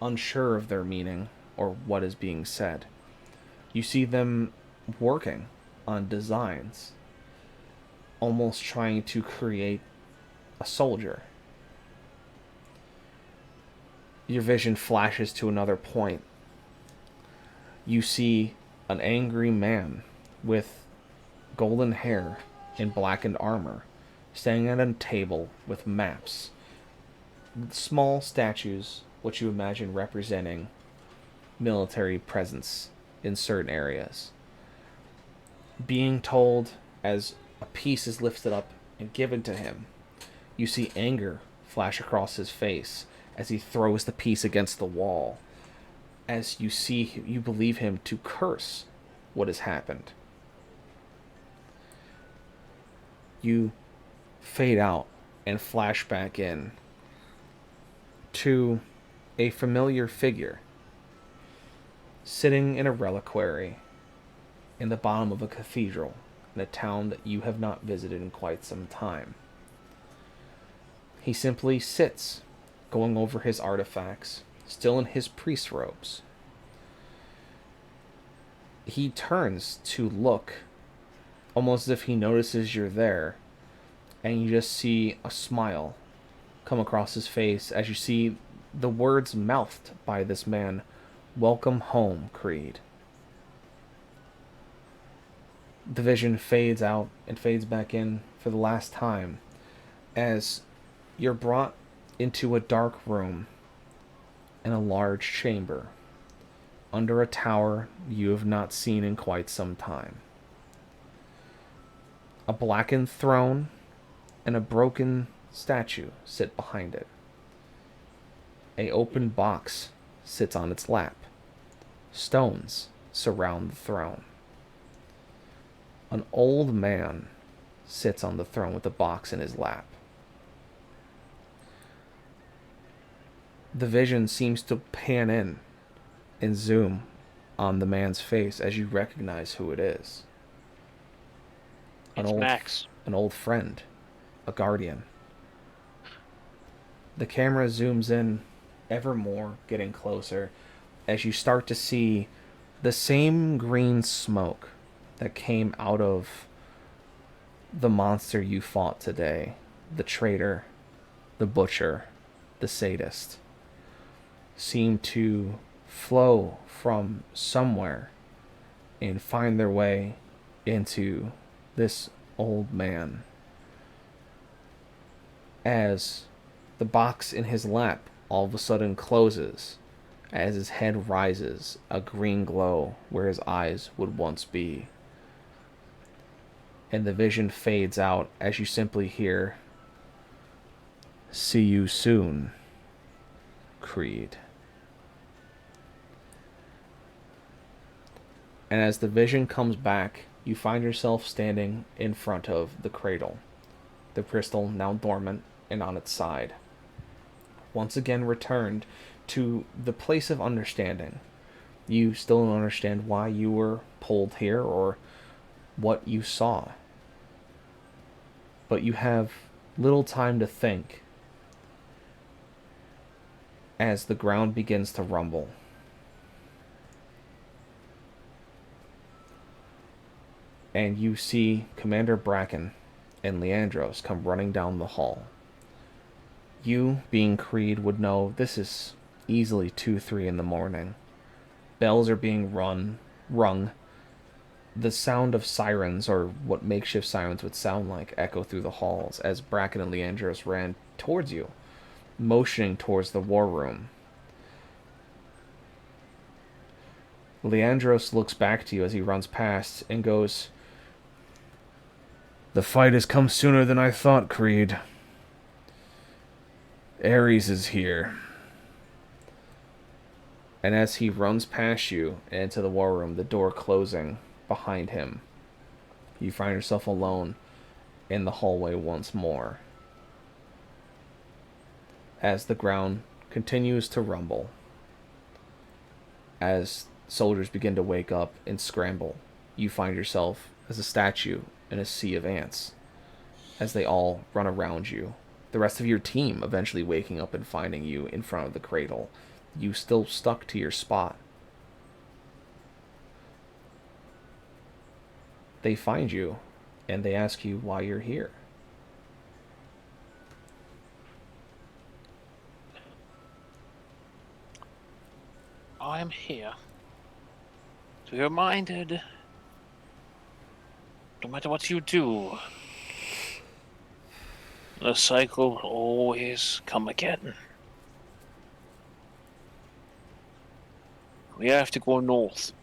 unsure of their meaning or what is being said. You see them working on designs, almost trying to create a soldier. Your vision flashes to another point. You see an angry man with golden hair and blackened armor standing at a table with maps, small statues, which you imagine representing military presence in certain areas. Being told as a piece is lifted up and given to him, you see anger flash across his face as he throws the piece against the wall, as you believe him to curse what has happened. You fade out and flash back in to a familiar figure sitting in a reliquary in the bottom of a cathedral in a town that you have not visited in quite some time. He simply sits, going over his artifacts, still in his priest robes. He turns to look, almost as if he notices you're there, and you just see a smile come across his face as you see the words mouthed by this man, "Welcome home, Creed." The vision fades out and fades back in for the last time as you're brought into a dark room in a large chamber under a tower you have not seen in quite some time. A blackened throne and a broken statue sit behind it. A open box sits on its lap. Stones surround the throne. An old man sits on the throne with the box in his lap. The vision seems to pan in and zoom on the man's face as you recognize who it is. It's Max. An old friend, a guardian. The camera zooms in ever more, getting closer, as you start to see the same green smoke that came out of the monster you fought today, the traitor, the butcher, the sadist, seem to flow from somewhere and find their way into this old man. As the box in his lap all of a sudden closes, as his head rises, a green glow where his eyes would once be. And the vision fades out as you simply hear, "See you soon, Creed." And as the vision comes back, you find yourself standing in front of the cradle, the crystal now dormant and on its side. Once again returned to the place of understanding. You still don't understand why you were pulled here or what you saw. But you have little time to think as the ground begins to rumble. And you see Commander Bracken and Leandros come running down the hall. You, being Creed, would know this is easily 2-3 in the morning. Bells are being rung. The sound of sirens, or what makeshift sirens would sound like, echo through the halls as Bracken and Leandros ran towards you, motioning towards the war room. Leandros looks back to you as he runs past and goes, "The fight has come sooner than I thought, Creed. Ares is here." And as he runs past you and into the war room, the door closing behind him, you find yourself alone in the hallway once more. As the ground continues to rumble, as soldiers begin to wake up and scramble, you find yourself as a statue in a sea of ants, as they all run around you. The rest of your team eventually waking up and finding you in front of the cradle. You still stuck to your spot they find you, and they ask you why you're here. I'm here to be reminded, no matter what you do, the cycle will always come again. We have to go north.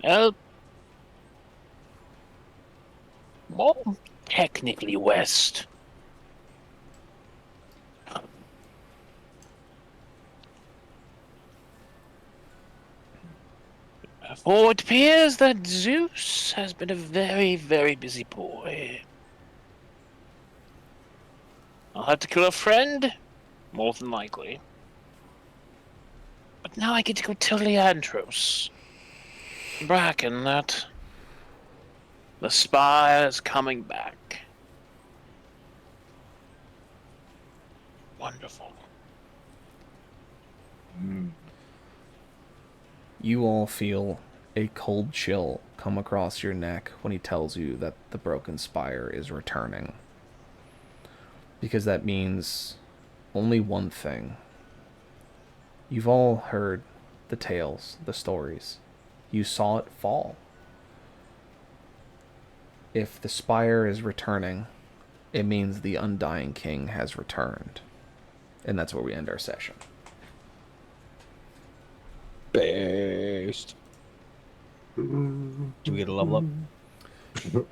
Well, more technically west. For it appears that Zeus has been a very, very busy boy. I'll have to kill a friend, more than likely. But now I get to go tell Leandros, Bracken, that the spire is coming back. Wonderful. You all feel a cold chill come across your neck when he tells you that the broken spire is returning. Because that means only one thing. You've all heard the tales, the stories. You saw it fall. If the spire is returning, it means the Undying King has returned. And that's where we end our session. Based. Do we get a level up?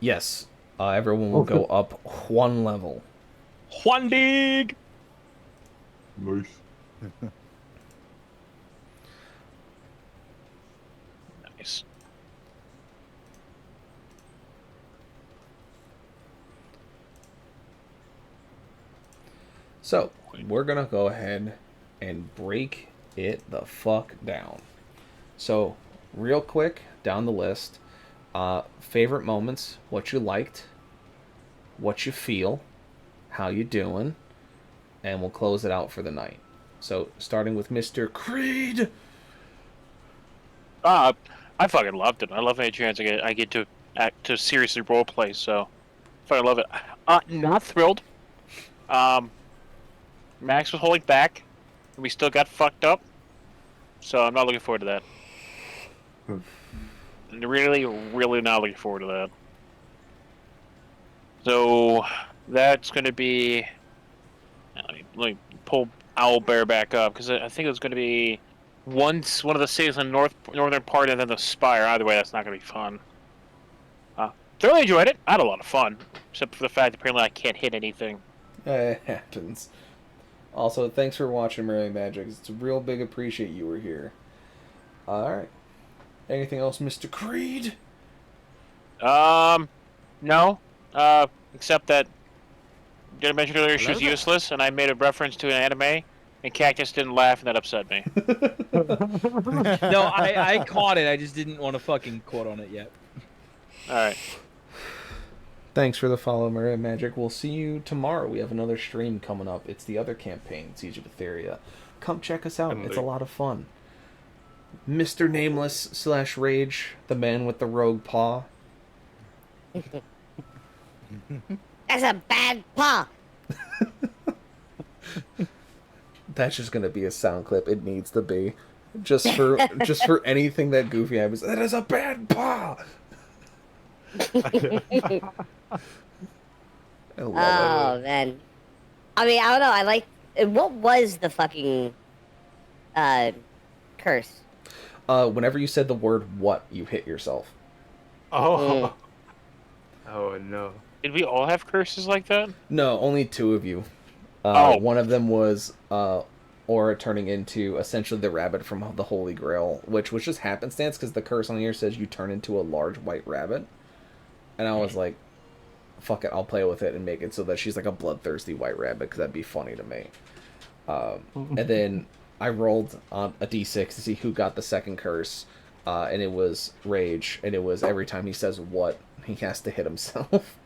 Yes, everyone will go up one level. Juan Dig! Nice. Nice. So, we're going to go ahead and break it the fuck down. So, real quick, down the list. Favorite moments, what you liked, what you feel, how you doing, and we'll close it out for the night. So, starting with Mr. Creed. I fucking loved it. I love any chance I get to act to seriously roleplay. So, fucking love it. Not thrilled. Max was holding back. We still got fucked up. So I'm not looking forward to that. Really, really not looking forward to that. So that's going to be. Let me pull Owlbear back up because I think it was going to be one of the cities in the northern part and then the Spire. Either way, that's not going to be fun. Thoroughly enjoyed it. I had a lot of fun, except for the fact that apparently I can't hit anything. It happens. Also, thanks for watching Merry Magic. It's a real big appreciate you were here. Alright. Anything else, Mr. Creed? No. Except that I mentioned earlier she was useless, and I made a reference to an anime, and Cactus didn't laugh, and that upset me. No, I caught it. I just didn't want to fucking quote on it yet. Alright. Thanks for the follow, Merry Magic. We'll see you tomorrow. We have another stream coming up. It's the other campaign, Siege of Etheria. Come check us out. It's a lot of fun. Mr. Nameless / Rage, the man with the rogue paw. That's a bad paw. That's just gonna be a sound clip. It needs to be. Just for anything that Goofy has. That is a bad paw. Oh man, I mean, I don't know. I like. What was the fucking curse? Whenever you said the word "what," you hit yourself. Oh. Oh no. Did we all have curses like that? No, only two of you. One of them was Aura turning into essentially the rabbit from the Holy Grail, which was just happenstance because the curse on here says you turn into a large white rabbit. And I was like, fuck it, I'll play with it and make it so that she's like a bloodthirsty white rabbit, because that'd be funny to me. And then I rolled on a d6 to see who got the second curse, and it was Rage, and it was every time he says what, he has to hit himself.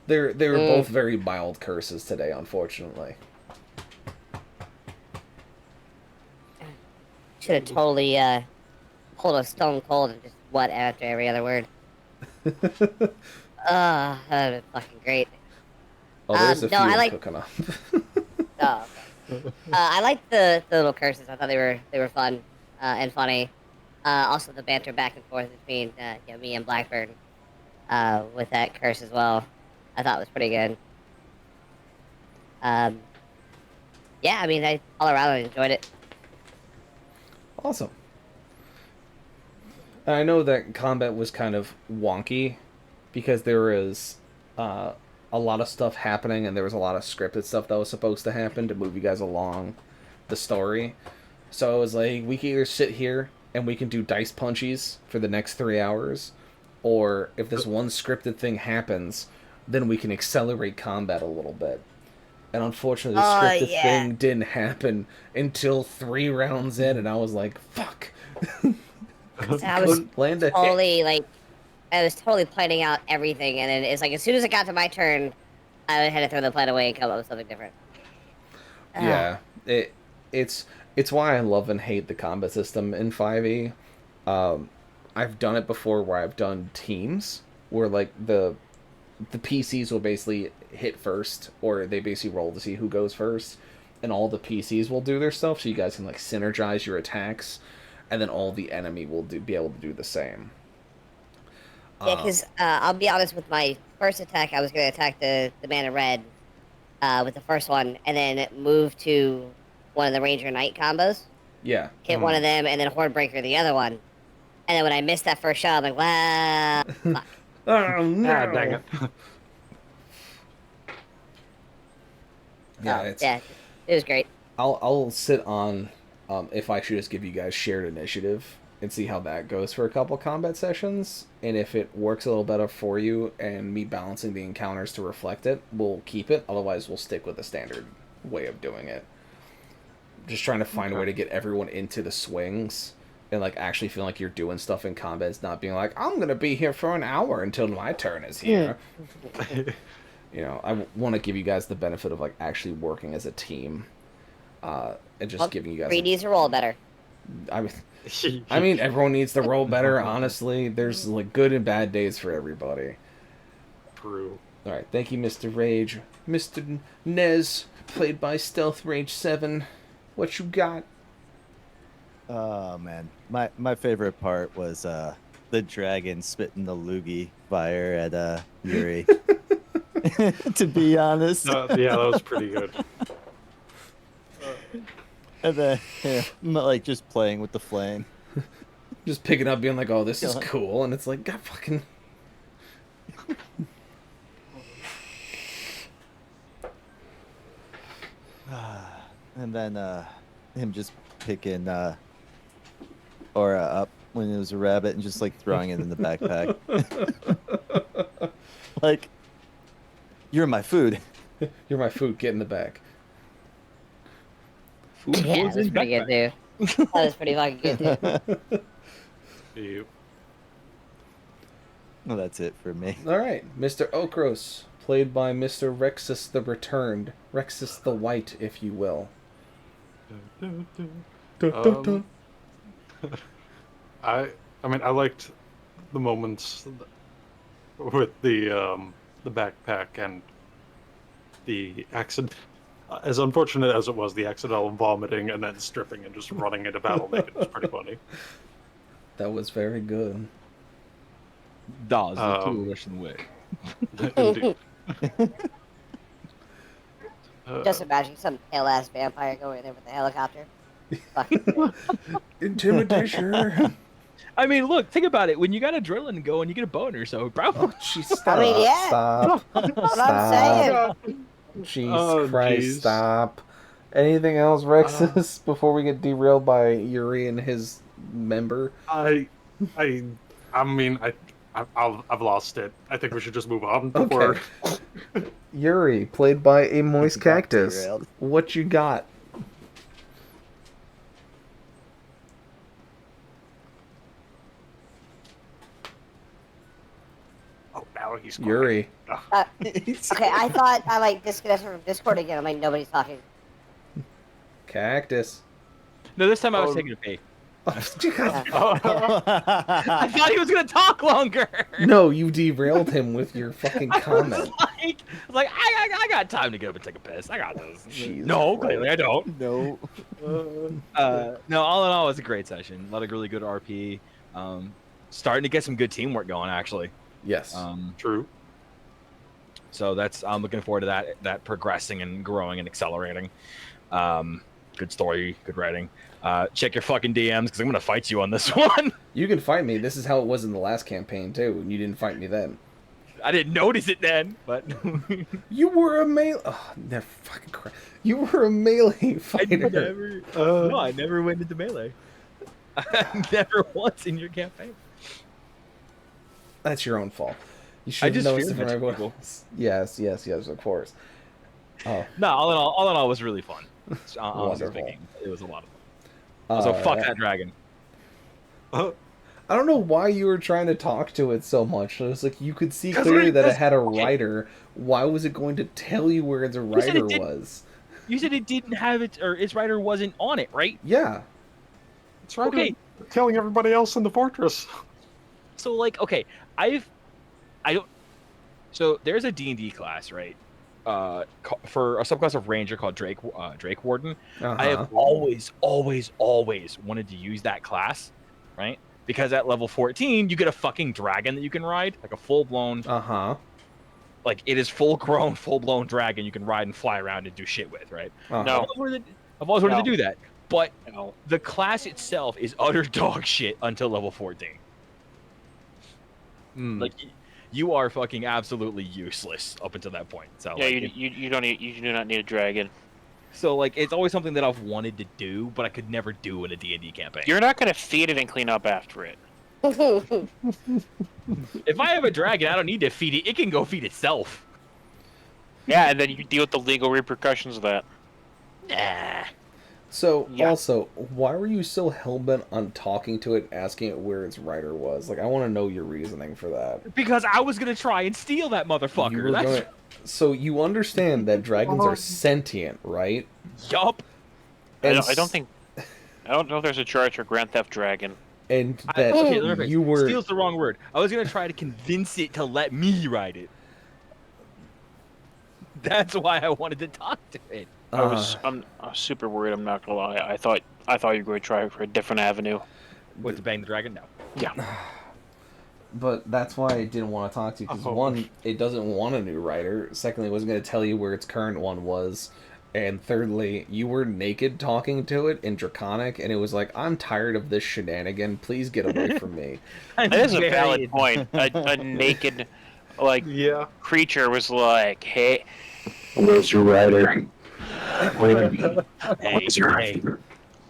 They were both very mild curses today, unfortunately. Should have totally hold a stone cold and just what after every other word. That would be fucking great. Oh, there's a no, few I I'm like. cooking up. Oh, okay. I liked the little curses. I thought they were fun and funny. Also, the banter back and forth between me and Blackburn with that curse as well, I thought was pretty good. Yeah, I mean, all around I enjoyed it. Awesome. And I know that combat was kind of wonky because there was a lot of stuff happening and there was a lot of scripted stuff that was supposed to happen to move you guys along the story. So it was like, we can either sit here and we can do dice punchies for the next 3 hours, or if this one scripted thing happens, then we can accelerate combat a little bit. And unfortunately, the scripted thing didn't happen until 3 rounds in, and I was like, fuck. I was totally I was totally planning out everything, and then it's like as soon as it got to my turn, I had to throw the plan away and come up with something different. Yeah, it's why I love and hate the combat system in 5e. I've done it before where I've done teams where like the PCs will basically hit first, or they basically roll to see who goes first, and all the PCs will do their stuff, so you guys can like synergize your attacks, and then all the enemy will be able to do the same. Yeah, because I'll be honest, with my first attack, I was going to attack the man in red with the first one, and then move to one of the Ranger Knight combos. Yeah. Hit one of them, and then Hornbreaker the other one. And then when I missed that first shot, I'm like, wow. Fuck. Oh, no. Ah, dang it. Yeah, it was great. I'll sit on if I should just give you guys shared initiative and see how that goes for a couple combat sessions, and if it works a little better for you and me balancing the encounters to reflect it, we'll keep it. Otherwise, we'll stick with the standard way of doing it. Just trying to find a way to get everyone into the swings and like actually feeling like you're doing stuff in combat. It's not being like, I'm gonna be here for an hour until my turn is here. You know, I want to give you guys the benefit of like actually working as a team, and just giving you guys. 3 needs to roll better. I mean, everyone needs to roll better. Honestly, there's like good and bad days for everybody. True. All right, thank you, Mr. Rage, Mr. Nez, played by Stealth Rage 7. What you got? Oh man, my favorite part was the dragon spitting the loogie fire at Yuri. To be honest. Yeah, that was pretty good. And then like just playing with the flame. Just picking up, being like, "Oh, this is cool," and it's like, God fucking. And then him just picking Aura up when it was a rabbit and just like throwing it in the backpack. Like, you're my food. You're my food. Get in the bag. Yeah, that was pretty good too. That was pretty fucking good too. You. Well, that's it for me. All right, Mr. Okros, played by Mr. Rexus the Returned, Rexus the White, if you will. I mean, I liked the moments with the backpack and the accident. As unfortunate as it was, the accidental vomiting and then stripping and just running into battle naked was pretty funny. That was very good. That was the two Russian way. Indeed. Just imagine some pale ass vampire going in there with a helicopter. Intimidation. I mean, look, think about it. When you got adrenaline going, you get a boner, so bro. Oh, jeez, stop. I mean, yeah. Stop. That's what I'm saying. Jeez Christ, stop. Anything else, Rexus, before we get derailed by Yuri and his member? I mean, I've lost it. I think we should just move on before. Okay. Yuri, played by a moist cactus. What you got? Oh, now he's Yuri. Okay, I thought I like disconnected from Discord again. I'm like, nobody's talking. Cactus. No, this time I was taking a pee. Oh, I thought he was gonna talk longer. no, you derailed him with your fucking comment. I was like, I got time to get up and take a piss. I got this. Jesus No, Christ. clearly I don't. No. No, all in all, it was a great session. A lot of really good RP. Starting to get some good teamwork going, actually. Yes. True. So that's I'm looking forward to that progressing and growing and accelerating. Good story, good writing. Check your fucking DMs because I'm gonna fight you on this one. You can fight me. This is how it was in the last campaign too, and you didn't fight me then. I didn't notice it then, but You were a melee. Oh, never fucking crap. You were a melee fighter. no, I never went into melee. Never once in your campaign. That's your own fault. You should have just noticed it fear from everyone people. else. Yes, of course. Oh, No, all in all, it was really fun. Honestly Wonderful. speaking, it was a lot of fun. So fuck that dragon. I don't know why you were trying to talk to it so much. It was like you could see clearly that it had a rider. Why was it going to tell you where its rider was? You said it didn't have it, or its rider wasn't on it, right? Yeah. It's right. Okay. Killing everybody else in the fortress. So like, okay, I don't. So there's a D&D class, right? For a subclass of ranger called Drake Warden. I have always wanted to use that class, right? Because at level 14, you get a fucking dragon that you can ride, like a full-blown. Like it is full-grown, full-blown dragon you can ride and fly around and do shit with, right? No. I've always wanted to do that, but the class itself is utter dog shit until level 14. Like you are fucking absolutely useless up until that point. So Yeah, like, you do not need a dragon. so like it's always something that I've wanted to do, but I could never do in a D&D campaign. You're not gonna feed it and clean up after it. If I have a dragon, I don't need to feed it. It can go feed itself. Yeah, and then you can deal with the legal repercussions of that. Nah. So, Yeah. also, why were you so hellbent on talking to it, asking it where its rider was? Like, I want to know your reasoning for that. Because I was gonna try and steal that You motherfucker. were That's gonna- So, you understand that dragons are sentient, right? yup. I And don't know if there's a charge for Grand Theft Dragon. And that Okay, let me rephrase. you were... Steal's the wrong word. I was gonna try to convince it to let me ride it. That's why I wanted to talk to it. I'm super worried. I'm not gonna lie. I thought you were going to try for a different avenue. What, to bang the dragon? No. Yeah. But that's why I didn't want to talk to you, because one, it doesn't want a new rider. Secondly, it wasn't going to tell you where its current one was. And thirdly, you were naked talking to it in Draconic, and it was like, I'm tired of this shenanigan. Please get away from me. That is a valid point. A naked, creature was like, "Hey, where's your rider? Hey,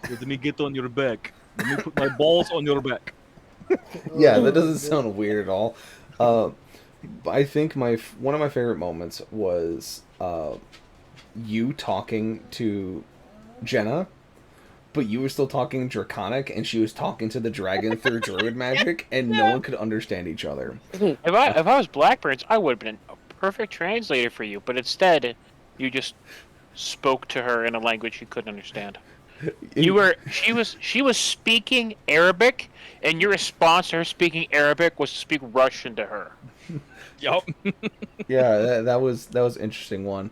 let me get on your back. Let me put my balls on your back." Yeah, that doesn't sound weird at all. I think one of my favorite moments was you talking to Jenna, but you were still talking Draconic, and she was talking to the dragon through druid magic, and no one could understand each other. If I was Blackbirds, I would have been a perfect translator for you. But instead, you just spoke to her in a language she couldn't understand. She was speaking Arabic, and your response to her speaking Arabic was to speak Russian to her. Yup. Yeah, that was an interesting one.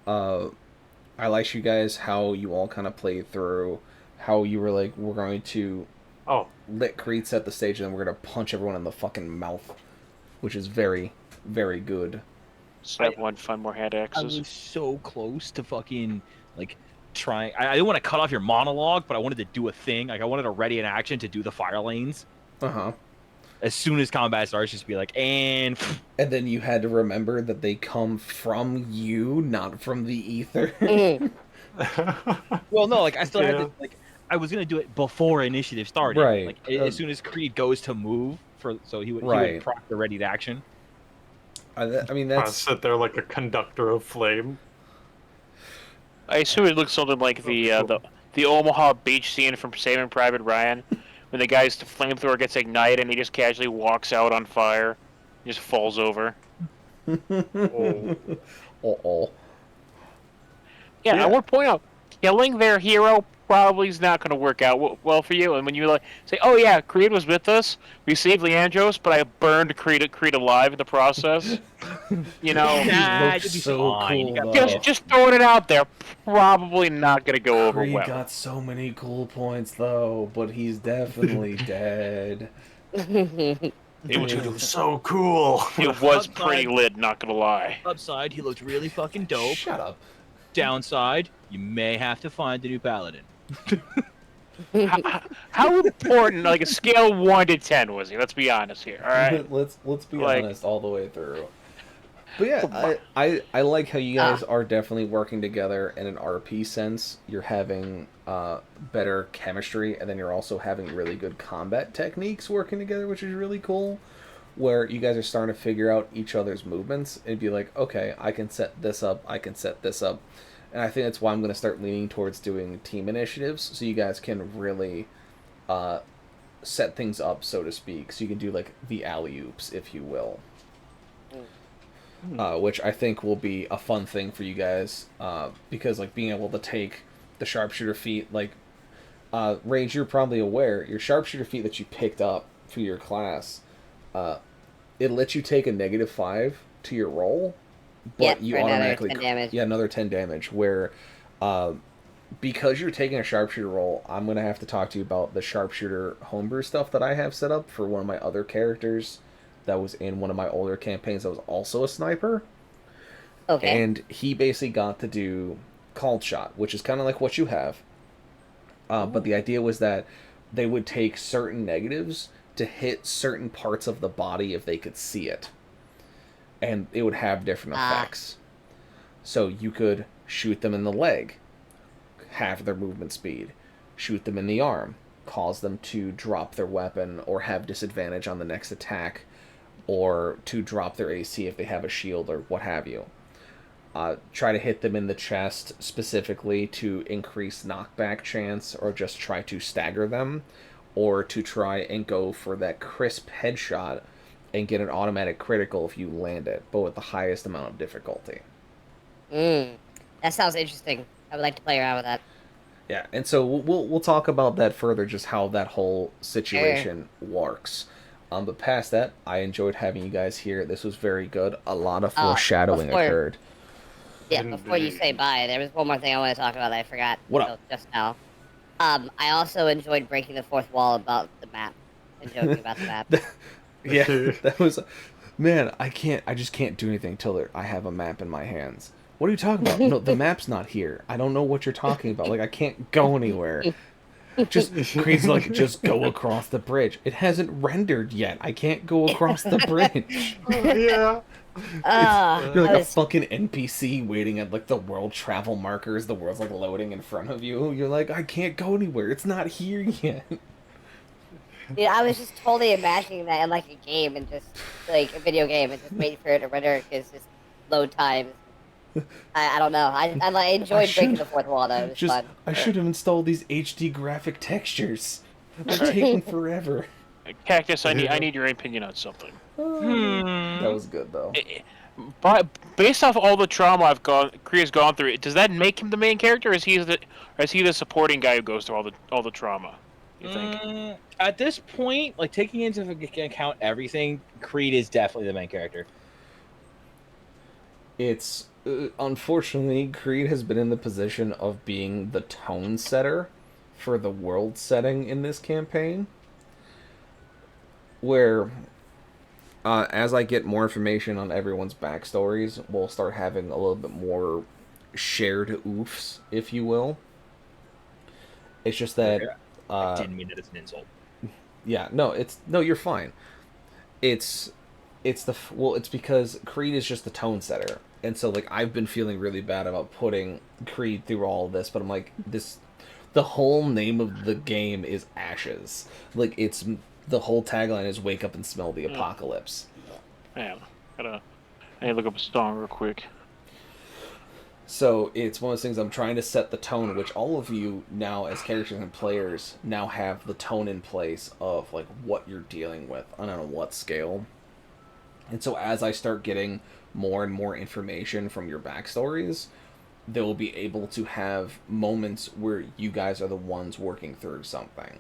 I liked you guys, how you all kind of played through, how you were like, we're going to let Creed set the stage, and then we're going to punch everyone in the fucking mouth, which is very, very good. So everyone find more hand I axes. was so close to fucking like trying. I didn't want to cut off your monologue, but I wanted to do a thing. Like I wanted to ready an action to do the fire lanes. As soon as combat starts, just be like, and then you had to remember that they come from you, not from the ether. Well, no, like I still had to like. I was gonna do it before initiative started. Right. Like as soon as Creed goes to move so he would proc the ready to action. I mean, that's sit there like a conductor of flame. I assume it looks something like the Omaha beach scene from Saving Private Ryan, when the guy's flamethrower gets ignited and he just casually walks out on fire, just falls over. Uh-oh. Yeah, I would point out, killing their hero probably is not going to work out well for you. And when you like say, "Oh yeah, Creed was with us. We saved Leandros, but I burned Creed alive in the process." You know, He Nah, looked you'll be so fine. You cool got though. just throwing it out there, probably not going to go over Creed well. got so many cool points though, but he's definitely dead. Dude, it was so cool. It was Upside. pretty lit, not going to lie. Upside, he looked really fucking dope. Shut up. Downside, you may have to find the new paladin. How important, like a scale of 1 to 10, was he? Let's be honest here. All right. let's be Like- honest all the way through. But yeah, I like how you guys are definitely working together in an RP sense. You're having better chemistry, and then you're also having really good combat techniques working together, which is really cool. Where you guys are starting to figure out each other's movements and be like, okay, I can set this up, I can set this up. And I think that's why I'm going to start leaning towards doing team initiatives, so you guys can really set things up, so to speak. So you can do like the alley-oops, if you will. Which I think will be a fun thing for you guys, because like being able to take the sharpshooter feat, like Rage, you're probably aware, your sharpshooter feat that you picked up for your class, it lets you take a -5 to your roll, but Yep, you for another automatically 10 damage. yeah, another 10 damage. Where because you're taking a sharpshooter roll, I'm gonna have to talk to you about the sharpshooter homebrew stuff that I have set up for one of my other characters that was in one of my older campaigns that was also a sniper. Okay. And he basically got to do called shot, which is kind of like what you have. But the idea was that they would take certain negatives to hit certain parts of the body if they could see it. And it would have different effects. So you could shoot them in the leg, halve their movement speed. Shoot them in the arm, cause them to drop their weapon or have disadvantage on the next attack, or to drop their AC if they have a shield or what have you. Try to hit them in the chest specifically to increase knockback chance, or just try to stagger them, or to try and go for that crisp headshot and get an automatic critical if you land it, but with the highest amount of difficulty. That sounds interesting. I would like to play around with that. Yeah, and so we'll talk about that further, just how that whole situation works. But past that, I enjoyed having you guys here. This was very good. A lot of foreshadowing occurred. Yeah, before you say bye, there was one more thing I want to talk about that I forgot just now. I also enjoyed breaking the fourth wall about the map and joking about the map. Yeah, that was... Man, I just can't do anything till I have a map in my hands. What are you talking about? No, the map's not here. I don't know what you're talking about. Like, I can't go anywhere. Creed's like, just go across the bridge. It hasn't rendered yet. I can't go across the bridge. Yeah. You're like a fucking NPC waiting at like the world travel markers. The world's like loading in front of you. You're like, I can't go anywhere. It's not here yet. Dude, I was just totally imagining that in like a game and just like a video game and just waiting for it to render because just load times. I don't know. I enjoyed breaking the fourth wall though. It was fun. I should have installed these HD graphic textures. They're taking forever. Cactus, I need your opinion on something. That was good though. But based off all the trauma Kriya's gone through, does that make him the main character, or is he the supporting guy who goes through all the trauma? You think? At this point, like taking into account everything, Creed is definitely the main character. It's unfortunately, Creed has been in the position of being the tone setter for the world setting in this campaign, where as I get more information on everyone's backstories, we'll start having a little bit more shared oofs, if you will. It's just that I didn't mean that as an insult. Yeah, no, you're fine. It's because Creed is just the tone setter. And so like I've been feeling really bad about putting Creed through all of this, but I'm like, the whole name of the game is Ashes. Like the whole tagline is wake up and smell the apocalypse. Man, I need to look up a song real quick. So it's one of those things, I'm trying to set the tone, which all of you now as characters and players now have the tone in place of like what you're dealing with on what scale. And so as I start getting more and more information from your backstories, they will be able to have moments where you guys are the ones working through something,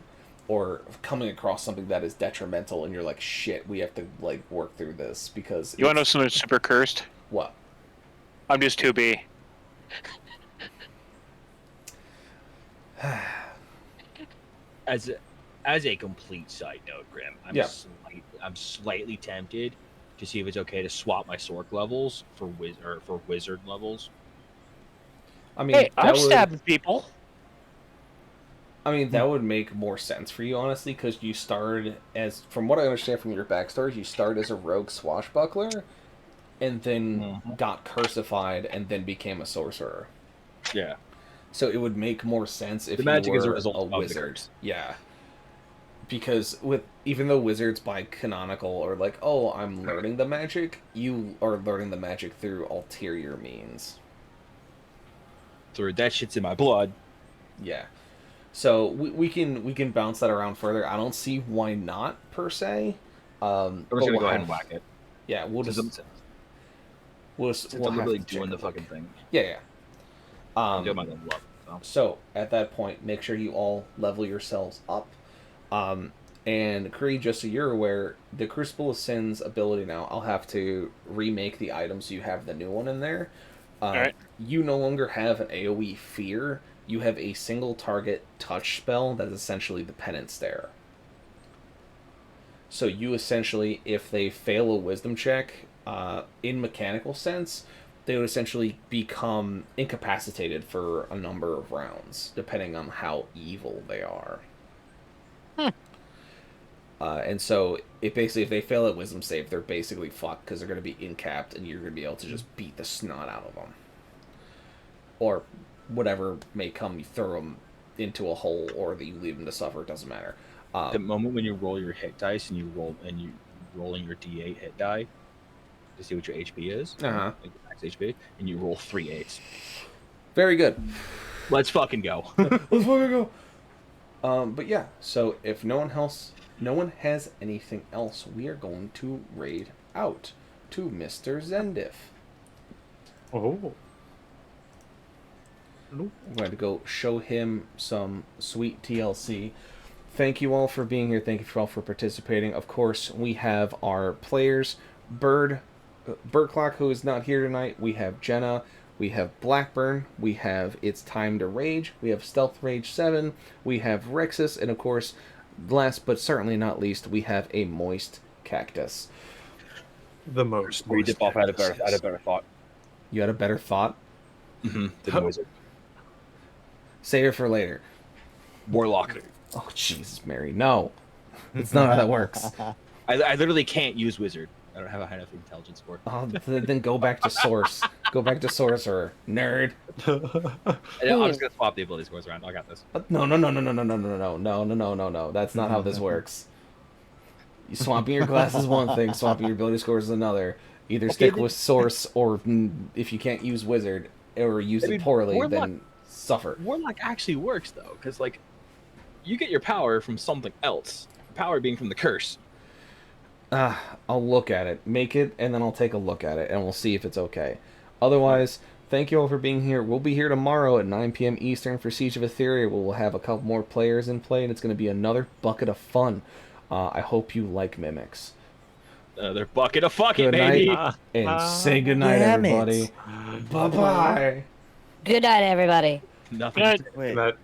or coming across something that is detrimental, and you're like, shit, we have to like work through this because. You want to know something super cursed? What? I'm just 2B. As a complete side note, Grim, I'm slightly tempted to see if it's okay to swap my Sork levels for wizard levels. I mean, Hey, I'm stabbing people. I mean, that would make more sense for you, honestly, because you started as, from what I understand from your backstory, you started as a rogue swashbuckler, and then got cursified, and then became a sorcerer. Yeah. So it would make more sense if the magic you were is a result of wizard. Yeah. Because even though wizards by canonical are like, oh, I'm learning the magic, you are learning the magic through ulterior means. Through that shit's in my blood. Yeah. So we can bounce that around further. I don't see why not per se. I'm just gonna go ahead and whack it. Yeah, we'll Since just I'm have really to doing the check a look. fucking thing. Yeah. I'm doing my level up. So at that point, make sure you all level yourselves up. And Kree, just so you're aware, the Crucible of Sins ability now, I'll have to remake the items so you have the new one in there. Alright. You no longer have an AoE fear. You have a single target touch spell that is essentially the penance stare. So you essentially, if they fail a wisdom check, in mechanical sense, they would essentially become incapacitated for a number of rounds, depending on how evil they are. And so, if they fail at wisdom save, they're basically fucked because they're going to be incapped, and you're going to be able to just beat the snot out of them. Or whatever may come, you throw them into a hole, or that you leave them to suffer. It doesn't matter. The moment when you roll your hit dice and you roll in your D8 hit die to see what your HP is, like max HP, and you roll 3 8s. Very good. Let's fucking go. Let's fucking go. But yeah, so if no one has anything else, we are going to raid out to Mr. Zendif. Oh. I'm going to go show him some sweet TLC. Thank you all for being here. Thank you all for participating. Of course, we have our players, Birdclock, who is not here tonight. We have Jenna. We have Blackburn. We have It's Time to Rage. We have Stealth Rage 7. We have Rexus. And of course, last but certainly not least, we have a Moist Cactus. The most. Read it off. I had a better thought. You had a better thought? Mm-hmm. The wizard. Save it for later. Warlock. Oh, Jesus, Mary. No. It's not how that works. I literally can't use wizard. I don't have a high enough intelligence score. Oh, then go back to source. Go back to sorcerer, nerd. I'm just gonna swap the ability scores around. I got this. No. That's not how this works. You swapping your class is one thing. Swapping your ability scores is another. Either stick with source, or if you can't use wizard or use it poorly, then suffer. Warlock actually works though, because like you get your power from something else. Power being from the curse. I'll look at it. Make it, and then I'll take a look at it, and we'll see if it's okay. Otherwise, thank you all for being here. We'll be here tomorrow at 9 p.m. Eastern for Siege of Etheria, where we'll have a couple more players in play, and it's going to be another bucket of fun. I hope you like mimics. Another bucket of fucking, good baby. Night, and say goodnight, everybody. Bye-bye. Good night, everybody. Nothing. Wait. That